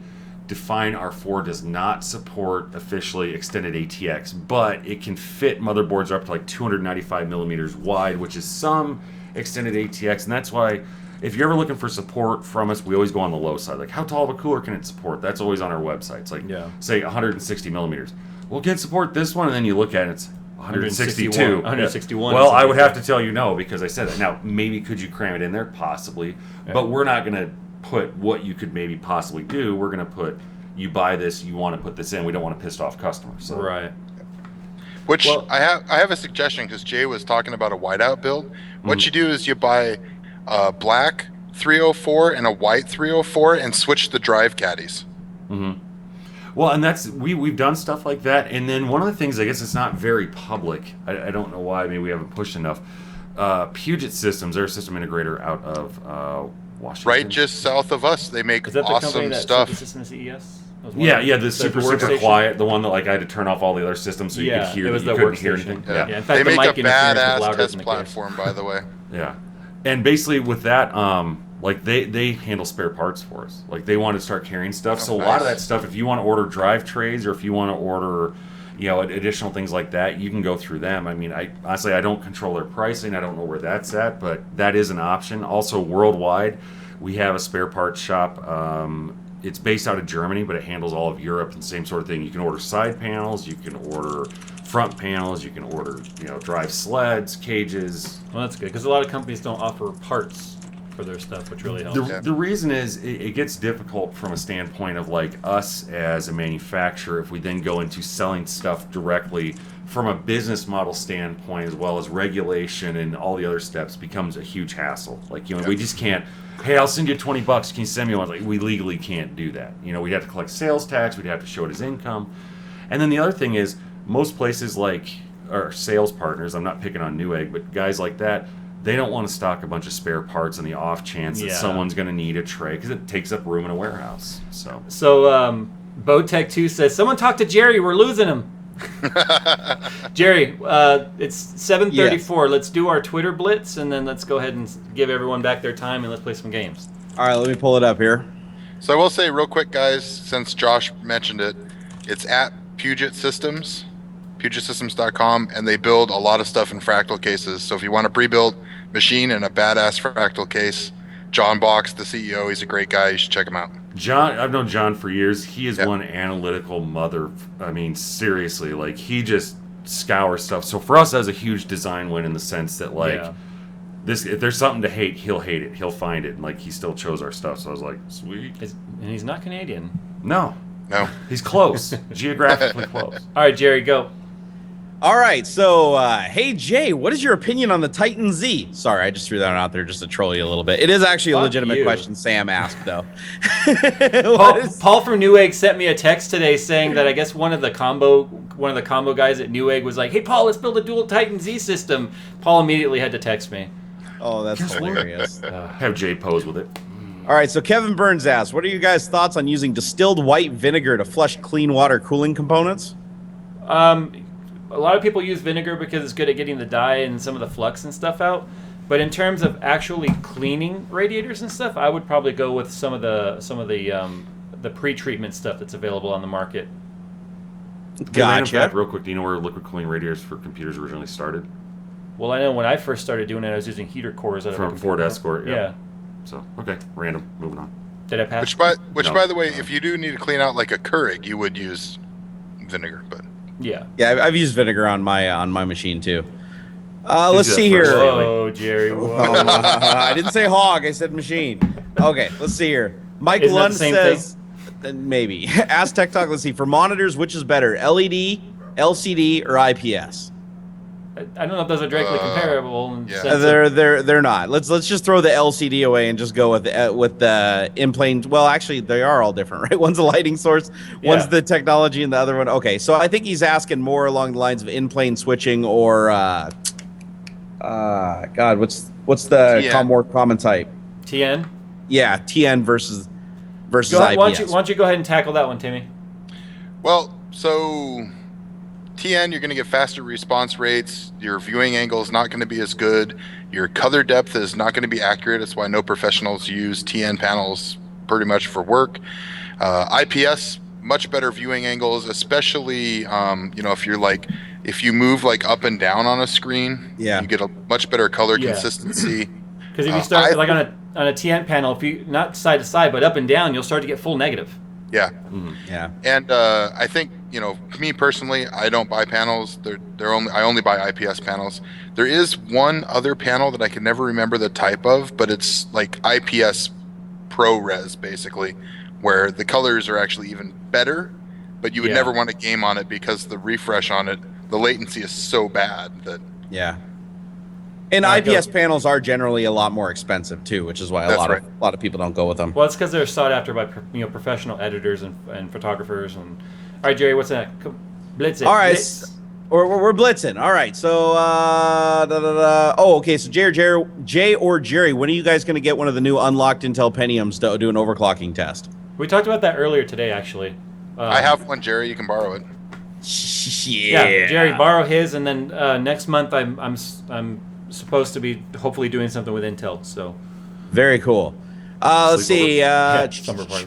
[SPEAKER 4] Define R4 does not support officially extended ATX, but it can fit motherboards up to 295 millimeters wide, which is some extended ATX, and that's why if you're ever looking for support from us, we always go on the low side. How tall of a cooler can it support? That's always on our website. It's say 160 millimeters. Well, can it support this one? And then you look at it, it's 162.
[SPEAKER 1] 161.
[SPEAKER 4] Well, I would have to tell you no because I said that. Now, maybe could you cram it in there? Possibly. Yeah. But we're not going to put what you could maybe possibly do. We're going to put, you buy this, you want to put this in. We don't want to piss off customers. So.
[SPEAKER 1] Right.
[SPEAKER 3] Which I have a suggestion because Jay was talking about a whiteout build. What you do is you buy a black 304 and a white 304 and switch the drive caddies.
[SPEAKER 4] Mm-hmm. Well, and that's we've done stuff like that, and then one of the things I guess it's not very public. I don't know why. Maybe we haven't pushed enough. Puget Systems, they're a system integrator out of Washington.
[SPEAKER 3] Right, just south of us, they make awesome stuff.
[SPEAKER 1] Is that the company that CES?
[SPEAKER 4] The super quiet, the one that I had to turn off all the other systems so you could hear. You couldn't hear anything.
[SPEAKER 3] Yeah.
[SPEAKER 1] In fact,
[SPEAKER 3] they make
[SPEAKER 1] the
[SPEAKER 3] a badass test platform, by the way.
[SPEAKER 4] Yeah, and basically with that. They handle spare parts for us. They want to start carrying stuff. So a lot of that stuff, if you want to order drive trays or if you want to order, additional things like that, you can go through them. I mean, I don't control their pricing. I don't know where that's at, but that is an option. Also, worldwide, we have a spare parts shop. It's based out of Germany, but it handles all of Europe and same sort of thing. You can order side panels. You can order front panels. You can order, drive sleds, cages.
[SPEAKER 1] Well, that's good because a lot of companies don't offer parts for their stuff, which really helps.
[SPEAKER 4] The reason is it gets difficult from a standpoint of us as a manufacturer if we then go into selling stuff directly from a business model standpoint, as well as regulation and all the other steps, becomes a huge hassle. Like, we just can't, hey, I'll send you $20, can you send me one? Like, we legally can't do that. We'd have to collect sales tax, we'd have to show it as income. And then the other thing is, most places like our sales partners, I'm not picking on Newegg, but guys like that, they don't want to stock a bunch of spare parts on the off chance that someone's going to need a tray, because it takes up room in a warehouse. So
[SPEAKER 1] Botech2 says, someone talk to Jerry, we're losing him. Jerry, it's 7:34. Yes. Let's do our Twitter blitz, and then let's go ahead and give everyone back their time, and let's play some games.
[SPEAKER 2] All right, let me pull it up here.
[SPEAKER 3] So I will say real quick, guys, since Josh mentioned it, it's at Puget Systems, PugetSystems.com, and they build a lot of stuff in Fractal cases. So if you want a pre-built machine and a badass Fractal case, John Box, the CEO, he's a great guy. You should check him out.
[SPEAKER 4] John, I've known John for years. He is one analytical mother. I mean, seriously, like, he just scours stuff. So for us, that was a huge design win in the sense that, like, this, if there's something to hate, he'll hate it. He'll find it. And, like, he still chose our stuff. So I was like, sweet.
[SPEAKER 1] And he's not Canadian.
[SPEAKER 4] No. He's close. Geographically close.
[SPEAKER 1] All right, Jerry, go.
[SPEAKER 2] All right, so, hey, Jay, what is your opinion on the Titan Z? Sorry, I just threw that out there just to troll you a little bit. It is actually a legitimate question Sam asked, though.
[SPEAKER 1] Paul from Newegg sent me a text today saying that I guess one of the combo guys at Newegg was like, hey, Paul, let's build a dual Titan Z system. Paul immediately had to text me.
[SPEAKER 2] Oh, that's hilarious.
[SPEAKER 4] Have Jay pose with it.
[SPEAKER 2] All right, so Kevin Burns asks, what are you guys' thoughts on using distilled white vinegar to flush clean water cooling components?
[SPEAKER 1] A lot of people use vinegar because it's good at getting the dye and some of the flux and stuff out. But in terms of actually cleaning radiators and stuff, I would probably go with some of the pre-treatment stuff that's available on the market.
[SPEAKER 2] Gotcha.
[SPEAKER 4] Fact, real quick, do you know where liquid cooling radiators for computers originally started?
[SPEAKER 1] Well, I know when I first started doing it, I was using heater cores
[SPEAKER 4] from Ford Escort.
[SPEAKER 1] Yeah.
[SPEAKER 4] So okay, random. Moving on.
[SPEAKER 1] Did I pass?
[SPEAKER 3] Which by the way, if you do need to clean out like a Keurig, you would use vinegar, but.
[SPEAKER 2] Yeah, I've used vinegar on my machine too. Let's see here.
[SPEAKER 1] Whoa, Jerry. Whoa.
[SPEAKER 2] I didn't say hog. I said machine. Okay, let's see here. Mike Lund says, maybe. Ask Tech Talk. Let's see. For monitors, which is better, LED, LCD, or IPS?
[SPEAKER 1] I don't know if those are directly comparable.
[SPEAKER 2] They're not. Let's just throw the LCD away and just go with the in-plane. Well, actually, they are all different, right? One's a lighting source, one's the technology, and the other one. Okay, so I think he's asking more along the lines of in-plane switching or God, what's the more common type?
[SPEAKER 1] TN.
[SPEAKER 2] Yeah, TN versus IPS.
[SPEAKER 1] Why don't you go ahead and tackle that one, Timmy?
[SPEAKER 3] Well, so. TN, you're going to get faster response rates. Your viewing angle is not going to be as good. Your color depth is not going to be accurate. That's why no professionals use TN panels pretty much for work. IPS, much better viewing angles, especially if you move like up and down on a screen. Yeah, you get a much better color consistency.
[SPEAKER 1] Because if you start like on a TN panel, if you not side to side but up and down, you'll start to get full negative.
[SPEAKER 3] Yeah. Mm-hmm. Yeah. And I think, me personally, I don't buy panels. I only buy IPS panels. There is one other panel that I can never remember the type of, but it's like IPS ProRes basically, where the colors are actually even better, but you would never want to game on it because the refresh on it, the latency is so bad that.
[SPEAKER 2] Yeah. And IPS panels are generally a lot more expensitive too, which is why a lot of people don't go with them.
[SPEAKER 1] Well, it's because they're sought after by professional editors and photographers. And all right, Jerry, what's that? Blitz it.
[SPEAKER 2] All right,
[SPEAKER 1] Blitz.
[SPEAKER 2] We're blitzing. All right, so okay. So Jay or Jerry, when are you guys going to get one of the new unlocked Intel Pentiums to do an overclocking test?
[SPEAKER 1] We talked about that earlier today, actually.
[SPEAKER 3] I have one, Jerry. You can borrow it.
[SPEAKER 1] Yeah, Jerry, borrow his, and then next month I'm supposed to be hopefully doing something with Intel. So
[SPEAKER 2] very cool. Let's see.
[SPEAKER 1] Summer party.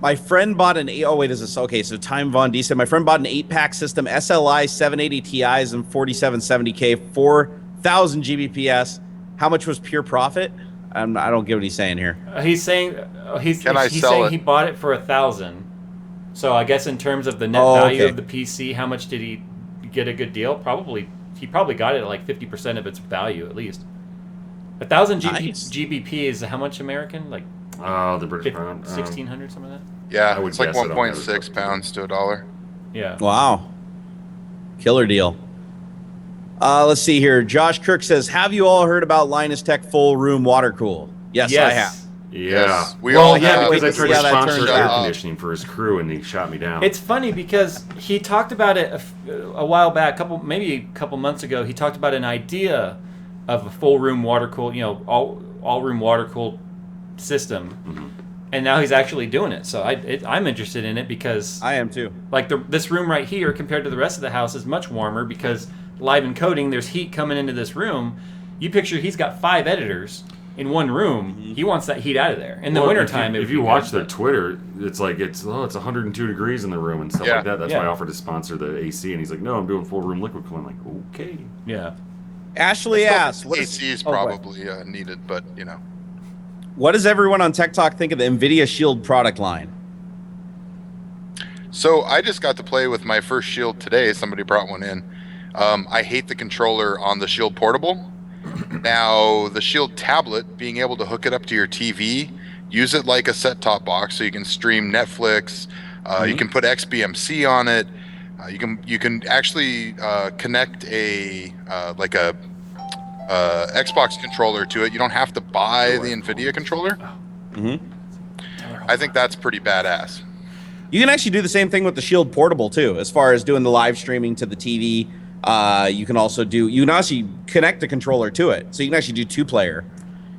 [SPEAKER 2] My friend bought an so Time Von D said my friend bought an 8-pack system, SLI 780 Ti's and 4770K, 4000 Gbps. How much was pure profit? I don't get what he's saying here.
[SPEAKER 1] He's saying he bought it for 1,000. So I guess in terms of the net value of the PC, how much did he get a good deal? He probably got it at like 50% of its value at least. 1,000 GBP is how much American? Like
[SPEAKER 4] the British pound,
[SPEAKER 1] 1,600, something like that.
[SPEAKER 3] Yeah, it's like 1.6 pounds to $1.
[SPEAKER 1] Yeah.
[SPEAKER 2] Wow. Killer deal. Let's see here. Josh Kirk says, have you all heard about Linus Tech full room water cool? Yes, I have.
[SPEAKER 4] Yeah.
[SPEAKER 3] Yes, we
[SPEAKER 4] well,
[SPEAKER 3] all
[SPEAKER 4] yeah,
[SPEAKER 3] have.
[SPEAKER 4] because I tried to
[SPEAKER 2] Yeah, that
[SPEAKER 4] sponsor
[SPEAKER 2] turns
[SPEAKER 4] air
[SPEAKER 2] out.
[SPEAKER 4] conditioning for his crew, and he shot me down.
[SPEAKER 1] It's funny because he talked about it a while back, maybe a couple months ago. He talked about an idea of a full room water cooled, all room water cooled system, and now he's actually doing it. So I'm interested in it because
[SPEAKER 2] I am too.
[SPEAKER 1] like this room right here compared to the rest of the house is much warmer because live encoding, there's heat coming into this room. You picture he's got 5 editors in one room. He wants that heat out of there. In the wintertime,
[SPEAKER 4] if you watch their Twitter, it's like it's 102 degrees in the room and stuff like that. That's why I offered to sponsor the AC, and he's like, "No, I'm doing full room liquid cooling." I'm like, "Okay."
[SPEAKER 1] Yeah.
[SPEAKER 2] Ashley asks,
[SPEAKER 3] AC is probably needed, but
[SPEAKER 2] what does everyone on Tech Talk think of the NVIDIA Shield product line?
[SPEAKER 3] So I just got to play with my first Shield today. Somebody brought one in. I hate the controller on the Shield Portable. Now, the Shield tablet, being able to hook it up to your TV, use it like a set-top box so you can stream Netflix. You can put XBMC on it. You can actually connect a Xbox controller to it. You don't have to buy the NVIDIA controller. I think that's pretty badass.
[SPEAKER 2] You can actually do the same thing with the Shield Portable too, as far as doing the live streaming to the TV. You can also connect the controller to it, so you can actually do 2-player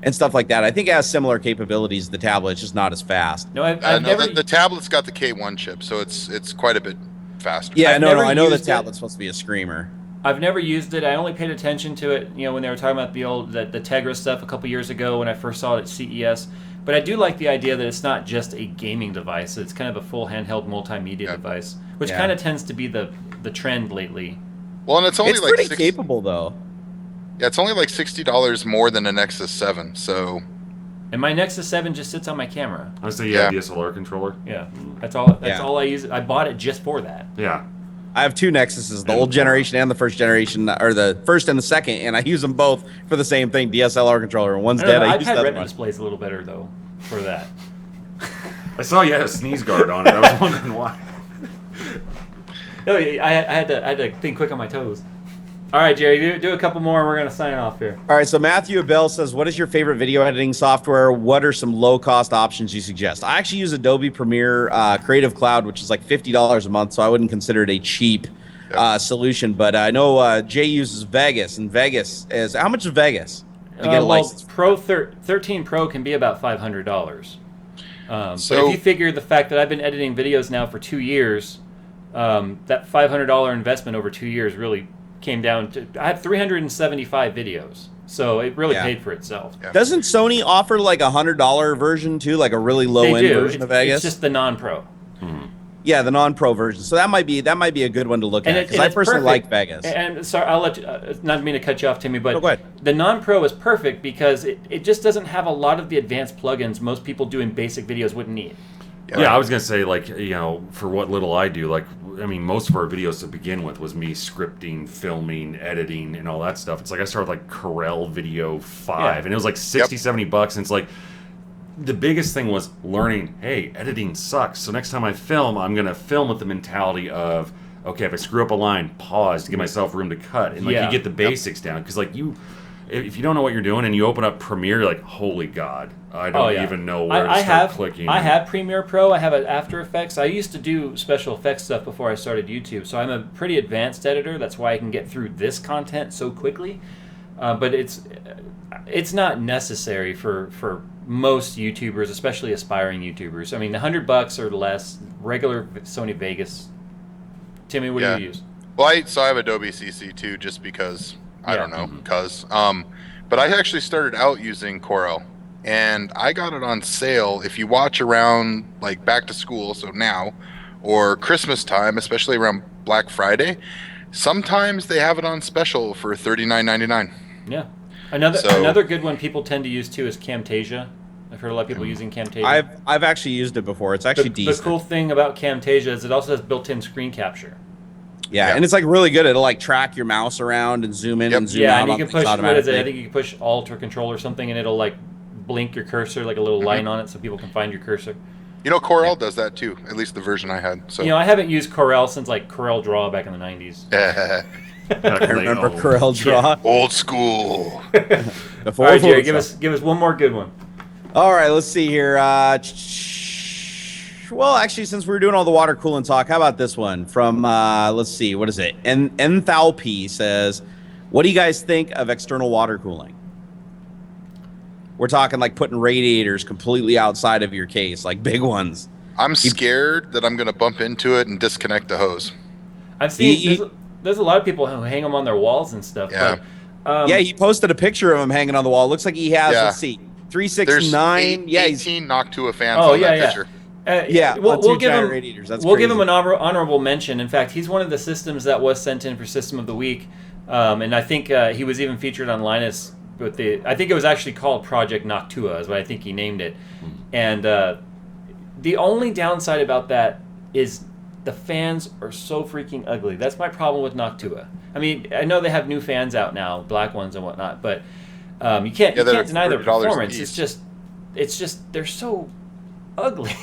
[SPEAKER 2] and stuff like that. I think it has similar capabilities to the tablet, it's just not as fast.
[SPEAKER 1] No, I've never.
[SPEAKER 3] The tablet's got the K1 chip, so it's quite a bit faster.
[SPEAKER 2] Yeah,
[SPEAKER 1] I've
[SPEAKER 2] no,
[SPEAKER 1] never
[SPEAKER 2] I know the
[SPEAKER 1] used it.
[SPEAKER 2] tablet's supposed to be a screamer.
[SPEAKER 1] I've never used it. I only paid attention to it, when they were talking about the Tegra stuff a couple years ago when I first saw it at CES. But I do like the idea that it's not just a gaming device. It's kind of a full handheld multimedia device, which kind of tends to be the trend lately.
[SPEAKER 3] Well, and it's only
[SPEAKER 2] pretty capable though.
[SPEAKER 3] Yeah, it's only like $60 more than a Nexus 7. So.
[SPEAKER 1] And my Nexus 7 just sits on my camera.
[SPEAKER 4] I say DSLR controller.
[SPEAKER 1] Yeah, that's all I use. I bought it just for that.
[SPEAKER 4] Yeah.
[SPEAKER 2] I have 2 Nexuses, the old generation and the first generation, or the first and the second, and I use them both for the same thing, DSLR controller. And one's dead. I use
[SPEAKER 1] iPad
[SPEAKER 2] that
[SPEAKER 1] Retina
[SPEAKER 2] one.
[SPEAKER 1] display's a little better though for that.
[SPEAKER 4] I saw you had a sneeze guard on it. I was wondering why.
[SPEAKER 1] No, I had to think quick on my toes. All right, Jerry, do a couple more, and we're gonna sign off here.
[SPEAKER 2] All right, so Matthew Abell says, what is your favorite video editing software? What are some low-cost options you suggest? I actually use Adobe Premiere Creative Cloud, which is like $50 a month, so I wouldn't consider it a cheap solution. But I know Jay uses Vegas, and Vegas is, how much is Vegas to get a license?
[SPEAKER 1] Pro 13 Pro can be about $500. But
[SPEAKER 3] So-
[SPEAKER 1] if you figure the fact that I've been editing videos now for 2 years, that $500 investment over 2 years really came down to, I have 375 videos, so it really paid for itself.
[SPEAKER 3] Yeah.
[SPEAKER 2] Doesn't Sony offer like a $100 version too, like a really low-end version of Vegas?
[SPEAKER 1] It's just the non-pro.
[SPEAKER 2] Yeah, the non-pro version. So that might be a good one to look at, because I
[SPEAKER 1] it's
[SPEAKER 2] personally
[SPEAKER 1] perfect.
[SPEAKER 2] like Vegas.
[SPEAKER 1] And sorry, I'll let you, not mean to cut you off, Timmy, but
[SPEAKER 2] No, go ahead.
[SPEAKER 1] the non-pro is perfect because it just doesn't have a lot of the advanced plugins most people doing basic videos wouldn't need.
[SPEAKER 4] Yeah, I was gonna say, for what little I do, most of our videos to begin with was me scripting, filming, editing, and all that stuff. It's like I started like Corel Video 5, and it was like $60-$70, and it's like the biggest thing was learning, hey, editing sucks. So next time I film, I'm gonna film with the mentality of, okay, if I screw up a line, pause to give myself room to cut, and you get the basics down, because if you don't know what you're doing and you open up Premiere, you're like, holy God, I don't even know where to start clicking.
[SPEAKER 1] I have Premiere Pro. I have an After Effects. I used to do special effects stuff before I started YouTube, so I'm a pretty advanced editor. That's why I can get through this content so quickly. But it's not necessary for most YouTubers, especially aspiring YouTubers. I mean, $100 or less, regular Sony Vegas. Timmy, what do you use?
[SPEAKER 3] Well, I have Adobe CC too, just because. I don't know, but I actually started out using Corel, and I got it on sale. If you watch around like back to school, so now, or Christmas time, especially around Black Friday, sometimes they have it on special for $39.99.
[SPEAKER 1] Yeah, another good one people tend to use too is Camtasia. I've heard a lot of people using Camtasia.
[SPEAKER 2] I've actually used it before. It's actually decent.
[SPEAKER 1] The cool thing about Camtasia is it also has built-in screen capture.
[SPEAKER 2] Yeah, and it's like really good. It'll like track your mouse around and zoom in and zoom out.
[SPEAKER 1] And you
[SPEAKER 2] on
[SPEAKER 1] can
[SPEAKER 2] things
[SPEAKER 1] push,
[SPEAKER 2] automatically.
[SPEAKER 1] I think you can push Alt or Control or something, and it'll like blink your cursor, like a little line on it, so people can find your cursor.
[SPEAKER 3] You know, Corel does that too. At least the version I had. So
[SPEAKER 1] I haven't used Corel since like Corel Draw back in the 90s.
[SPEAKER 2] I remember Corel Draw.
[SPEAKER 3] Old school.
[SPEAKER 2] Before
[SPEAKER 1] All right, Jerry,
[SPEAKER 2] Photoshop.
[SPEAKER 1] give us one more good one.
[SPEAKER 2] All right, let's see here. Well, actually, since we're doing all the water cooling talk, how about this one from, let's see, what is it? Enthalpy says, what do you guys think of external water cooling? We're talking like putting radiators completely outside of your case, like big ones.
[SPEAKER 3] I'm scared that I'm going to bump into it and disconnect the hose.
[SPEAKER 1] I've seen there's a lot of people who hang them on their walls and stuff.
[SPEAKER 3] Yeah.
[SPEAKER 1] But,
[SPEAKER 2] Yeah, he posted a picture of him hanging on the wall. Looks like he has,
[SPEAKER 3] Yeah.
[SPEAKER 2] let's see, 369.
[SPEAKER 3] There's
[SPEAKER 2] Yeah, he's
[SPEAKER 3] 18 Noctua fans
[SPEAKER 1] Oh,
[SPEAKER 3] on
[SPEAKER 1] yeah,
[SPEAKER 3] that
[SPEAKER 1] yeah.
[SPEAKER 3] picture.
[SPEAKER 2] yeah,
[SPEAKER 1] we'll
[SPEAKER 2] on two
[SPEAKER 1] give
[SPEAKER 2] giant
[SPEAKER 1] him
[SPEAKER 2] radiators. That's
[SPEAKER 1] we'll give
[SPEAKER 2] crazy.
[SPEAKER 1] him an honorable mention. In fact, he's one of the systems that was sent in for System of the Week, and I think he was even featured on Linus with I think it was actually called Project Noctua, is what I think he named it. And the only downside about that is the fans are so freaking ugly. That's my problem with Noctua. I mean, I know they have new fans out now, black ones and whatnot, but you can't deny their
[SPEAKER 3] $30 a
[SPEAKER 1] performance.
[SPEAKER 3] piece.
[SPEAKER 1] It's just they're so ugly.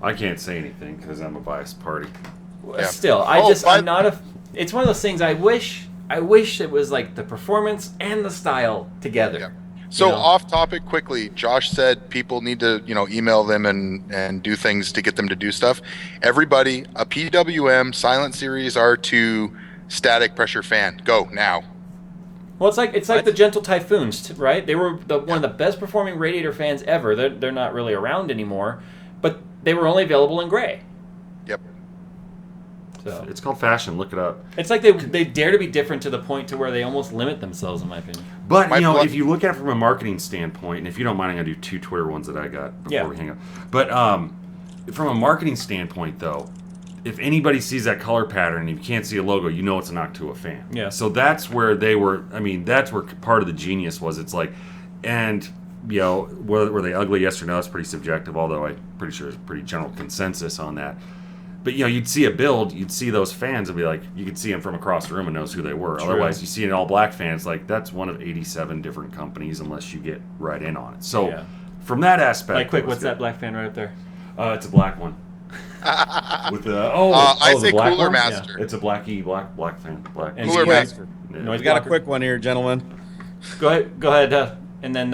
[SPEAKER 4] I can't say anything because I'm a biased party.
[SPEAKER 3] Yeah.
[SPEAKER 1] Still, I'm not a. It's one of those things. I wish it was like the performance and the style together.
[SPEAKER 3] Yeah. So
[SPEAKER 1] You know?
[SPEAKER 3] off topic quickly, Josh said people need to, email them and do things to get them to do stuff. Everybody, a PWM Silent Series R2 static pressure fan. Go now.
[SPEAKER 1] Well, it's like the Gentle Typhoons, right? They were one of the best performing radiator fans ever. They're not really around anymore, but they were only available in gray.
[SPEAKER 3] Yep.
[SPEAKER 1] So
[SPEAKER 4] It's called fashion. Look it up.
[SPEAKER 1] it's like they dare to be different to the point to where they almost limit themselves, in my opinion.
[SPEAKER 4] But,
[SPEAKER 3] My
[SPEAKER 4] if you look at it from a marketing standpoint, and if you don't mind, I'm going to do 2 Twitter ones that I got before we hang up. But from a marketing standpoint, though, if anybody sees that color pattern and you can't see a logo, you know it's a Noctua fan.
[SPEAKER 1] Yeah.
[SPEAKER 4] So that's where that's where part of the genius was. It's like, and, were they ugly, yes or no, it's pretty subjective, although I'm pretty sure there's a pretty general consensus on that. But, you'd see a build, you'd see those fans and be like, you could see them from across the room and knows who they were.
[SPEAKER 1] True.
[SPEAKER 4] Otherwise, you see an all-black fan, it's like, that's one of 87 different companies unless you get right in on it. So, from that aspect...
[SPEAKER 1] Like, quick,
[SPEAKER 4] it was
[SPEAKER 1] what's
[SPEAKER 4] good.
[SPEAKER 1] that black fan right up there?
[SPEAKER 4] It's a black one. With the
[SPEAKER 3] I
[SPEAKER 4] the
[SPEAKER 3] say
[SPEAKER 4] black
[SPEAKER 3] Cooler
[SPEAKER 4] one?
[SPEAKER 3] Master.
[SPEAKER 4] it's a black fan, black.
[SPEAKER 1] And
[SPEAKER 3] Cooler
[SPEAKER 1] quick.
[SPEAKER 3] Master.
[SPEAKER 4] Yeah.
[SPEAKER 1] Noise
[SPEAKER 2] We got a
[SPEAKER 1] blocker.
[SPEAKER 2] quick one here, gentlemen.
[SPEAKER 1] Go ahead. And then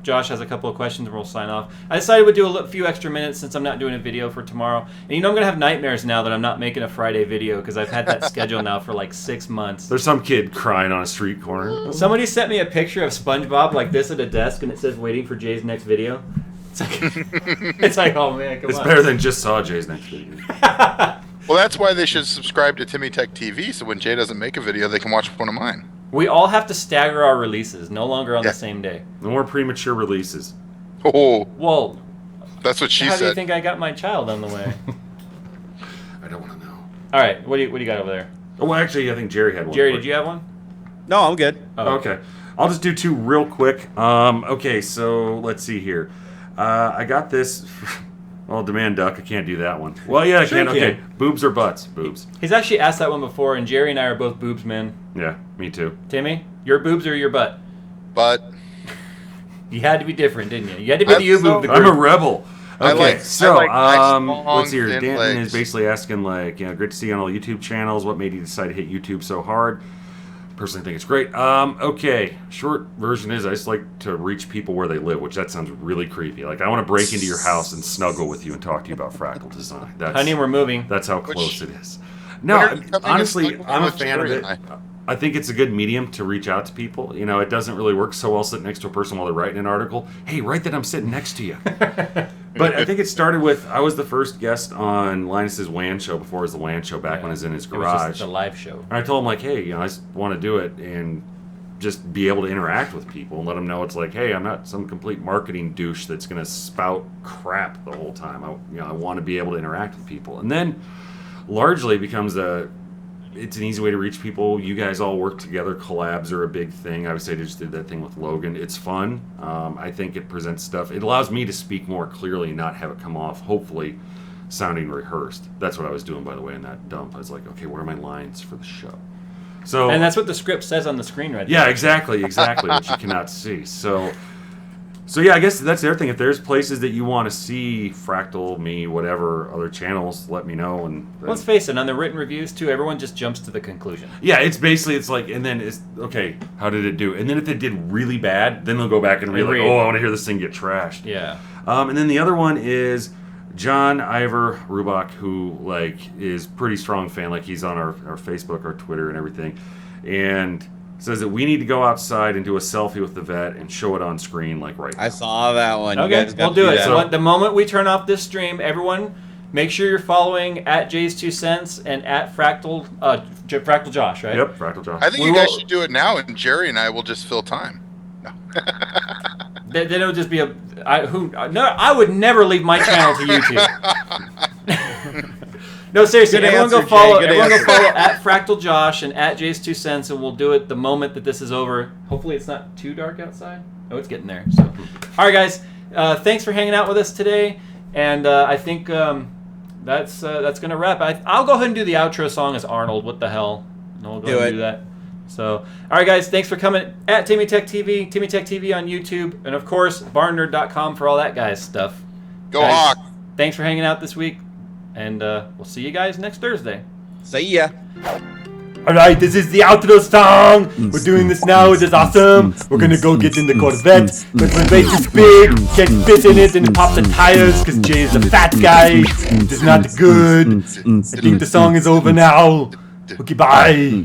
[SPEAKER 1] Josh has a couple of questions and we'll sign off. I decided we'd do a few extra minutes since I'm not doing a video for tomorrow. And I'm going to have nightmares now that I'm not making a Friday video because I've had that schedule now for like 6 months.
[SPEAKER 4] There's some kid crying on a street corner.
[SPEAKER 1] Somebody sent me a picture of SpongeBob like this at a desk and it says waiting for Jay's next video. It's like oh man, come
[SPEAKER 4] It's
[SPEAKER 1] on.
[SPEAKER 4] better than just saw Jay's next video.
[SPEAKER 3] Well, that's why they should subscribe to TimmyTechTV, so when Jay doesn't make a video, they can watch one of mine.
[SPEAKER 1] We all have to stagger our releases, no longer on the same day.
[SPEAKER 4] No more premature releases.
[SPEAKER 3] Oh,
[SPEAKER 1] Well,
[SPEAKER 3] that's what she
[SPEAKER 1] how do you
[SPEAKER 3] said.
[SPEAKER 1] think I got my child on the way?
[SPEAKER 4] I don't want to know.
[SPEAKER 1] All right, what do you got over there?
[SPEAKER 4] Oh, well, actually, I think Jerry had one.
[SPEAKER 1] Jerry,
[SPEAKER 4] quick.
[SPEAKER 1] did you have one?
[SPEAKER 2] No, I'm good.
[SPEAKER 1] Oh.
[SPEAKER 4] Okay. I'll just do 2 real quick. Okay, so let's see here. I got this. Well, Demand Duck, I can't do that one. Well, yeah, I
[SPEAKER 1] Sure
[SPEAKER 4] can.
[SPEAKER 1] you
[SPEAKER 4] Okay.
[SPEAKER 1] can.
[SPEAKER 4] Boobs or butts? Boobs.
[SPEAKER 1] He's actually asked that one before, and Jerry and I are both boobs men.
[SPEAKER 4] Yeah, me too.
[SPEAKER 1] Timmy, your boobs or your butt?
[SPEAKER 3] But
[SPEAKER 1] You had to be different, didn't you? You had to be the you boob.
[SPEAKER 4] I'm a rebel. Okay,
[SPEAKER 3] I like
[SPEAKER 4] so
[SPEAKER 3] nice, long,
[SPEAKER 4] let's see here.
[SPEAKER 3] thin
[SPEAKER 4] Danton
[SPEAKER 3] legs.
[SPEAKER 4] is basically asking, like, great to see you on all the YouTube channels. What made you decide to hit YouTube so hard? Personally think it's great. Okay, short version is I just like to reach people where they live, which that sounds really creepy. Like, I want to break into your house and snuggle with you and talk to you about Fractal Design.
[SPEAKER 1] Honey, we're moving.
[SPEAKER 4] That's how
[SPEAKER 3] Which-
[SPEAKER 4] close it is.
[SPEAKER 3] When
[SPEAKER 4] No,
[SPEAKER 3] are you coming
[SPEAKER 4] honestly,
[SPEAKER 3] and
[SPEAKER 4] I'm a
[SPEAKER 3] with
[SPEAKER 4] fan of
[SPEAKER 3] Jerry
[SPEAKER 4] it.
[SPEAKER 3] and
[SPEAKER 4] I think it's a good medium to reach out to people. It doesn't really work so well sitting next to a person while they're writing an article. Hey, write that I'm sitting next to you. But I think it started with, I was the first guest on Linus's WAN show before it was the WAN show back when I was in his
[SPEAKER 1] It was just
[SPEAKER 4] garage.
[SPEAKER 1] a live show.
[SPEAKER 4] And I told him, like, hey, I just want to do it and just be able to interact with people and let them know it's like, hey, I'm not some complete marketing douche that's going to spout crap the whole time. I want to be able to interact with people. And then largely becomes it's an easy way to reach people. You guys all work together. Collabs are a big thing. I would say they just did that thing with Logan. It's fun. I think it presents stuff. It allows me to speak more clearly and not have it come off, hopefully, sounding rehearsed. That's what I was doing, by the way, in that dump. I was like, okay, what are my lines for the show? So,
[SPEAKER 1] And that's what the script says on the screen right
[SPEAKER 4] yeah,
[SPEAKER 1] there.
[SPEAKER 4] exactly, which you cannot see. So So yeah, I guess that's the other thing. If there's places that you want to see Fractal, me, whatever other channels, let me know. And
[SPEAKER 1] let's face it, on the written reviews too, everyone just jumps to the conclusion.
[SPEAKER 4] Yeah, it's basically like, and then it's okay. How did it do? And then if it did really bad, then they'll go back and be like, oh, I want to hear this thing get trashed.
[SPEAKER 1] Yeah.
[SPEAKER 4] And then the other one is John Ivor Rubach, who like is pretty strong fan. Like he's on our Facebook, our Twitter, and everything, and says that we need to go outside and do a selfie with the vet and show it on screen like right now.
[SPEAKER 2] I saw that one.
[SPEAKER 1] Okay, we'll do it. So the moment we turn off this stream, everyone make sure you're following at JayzTwoCents and at Fractal Josh, right?
[SPEAKER 4] Yep, Fractal Josh.
[SPEAKER 3] I think you guys should do it now, and Jerry and I will just fill time. No.
[SPEAKER 1] Then it'll just be I would never leave my channel to YouTube. No, seriously, everyone go follow at Fractal Josh and at JayzTwoCents, and we'll do it the moment that this is over. Hopefully it's not too dark outside. Oh, it's getting there. So, all right, guys, thanks for hanging out with us today, and I think that's gonna wrap. I'll go ahead and do the outro song as Arnold. What the hell? No, we'll go ahead and do that. So, all right, guys, thanks for coming at TimmyTechTV, TimmyTechTV on YouTube, and of course, barnnerd.com for all that guys stuff.
[SPEAKER 3] Go Hawk!
[SPEAKER 1] Thanks for hanging out this week. And we'll see you guys next Thursday.
[SPEAKER 2] See ya.
[SPEAKER 5] Alright, this is the outro song. We're doing this now. It is awesome. We're gonna go get in the Corvette. But my base is big. Can't fit in it and pop the tires because Jay is a fat guy. It is not good. I think the song is over now. Okay, bye.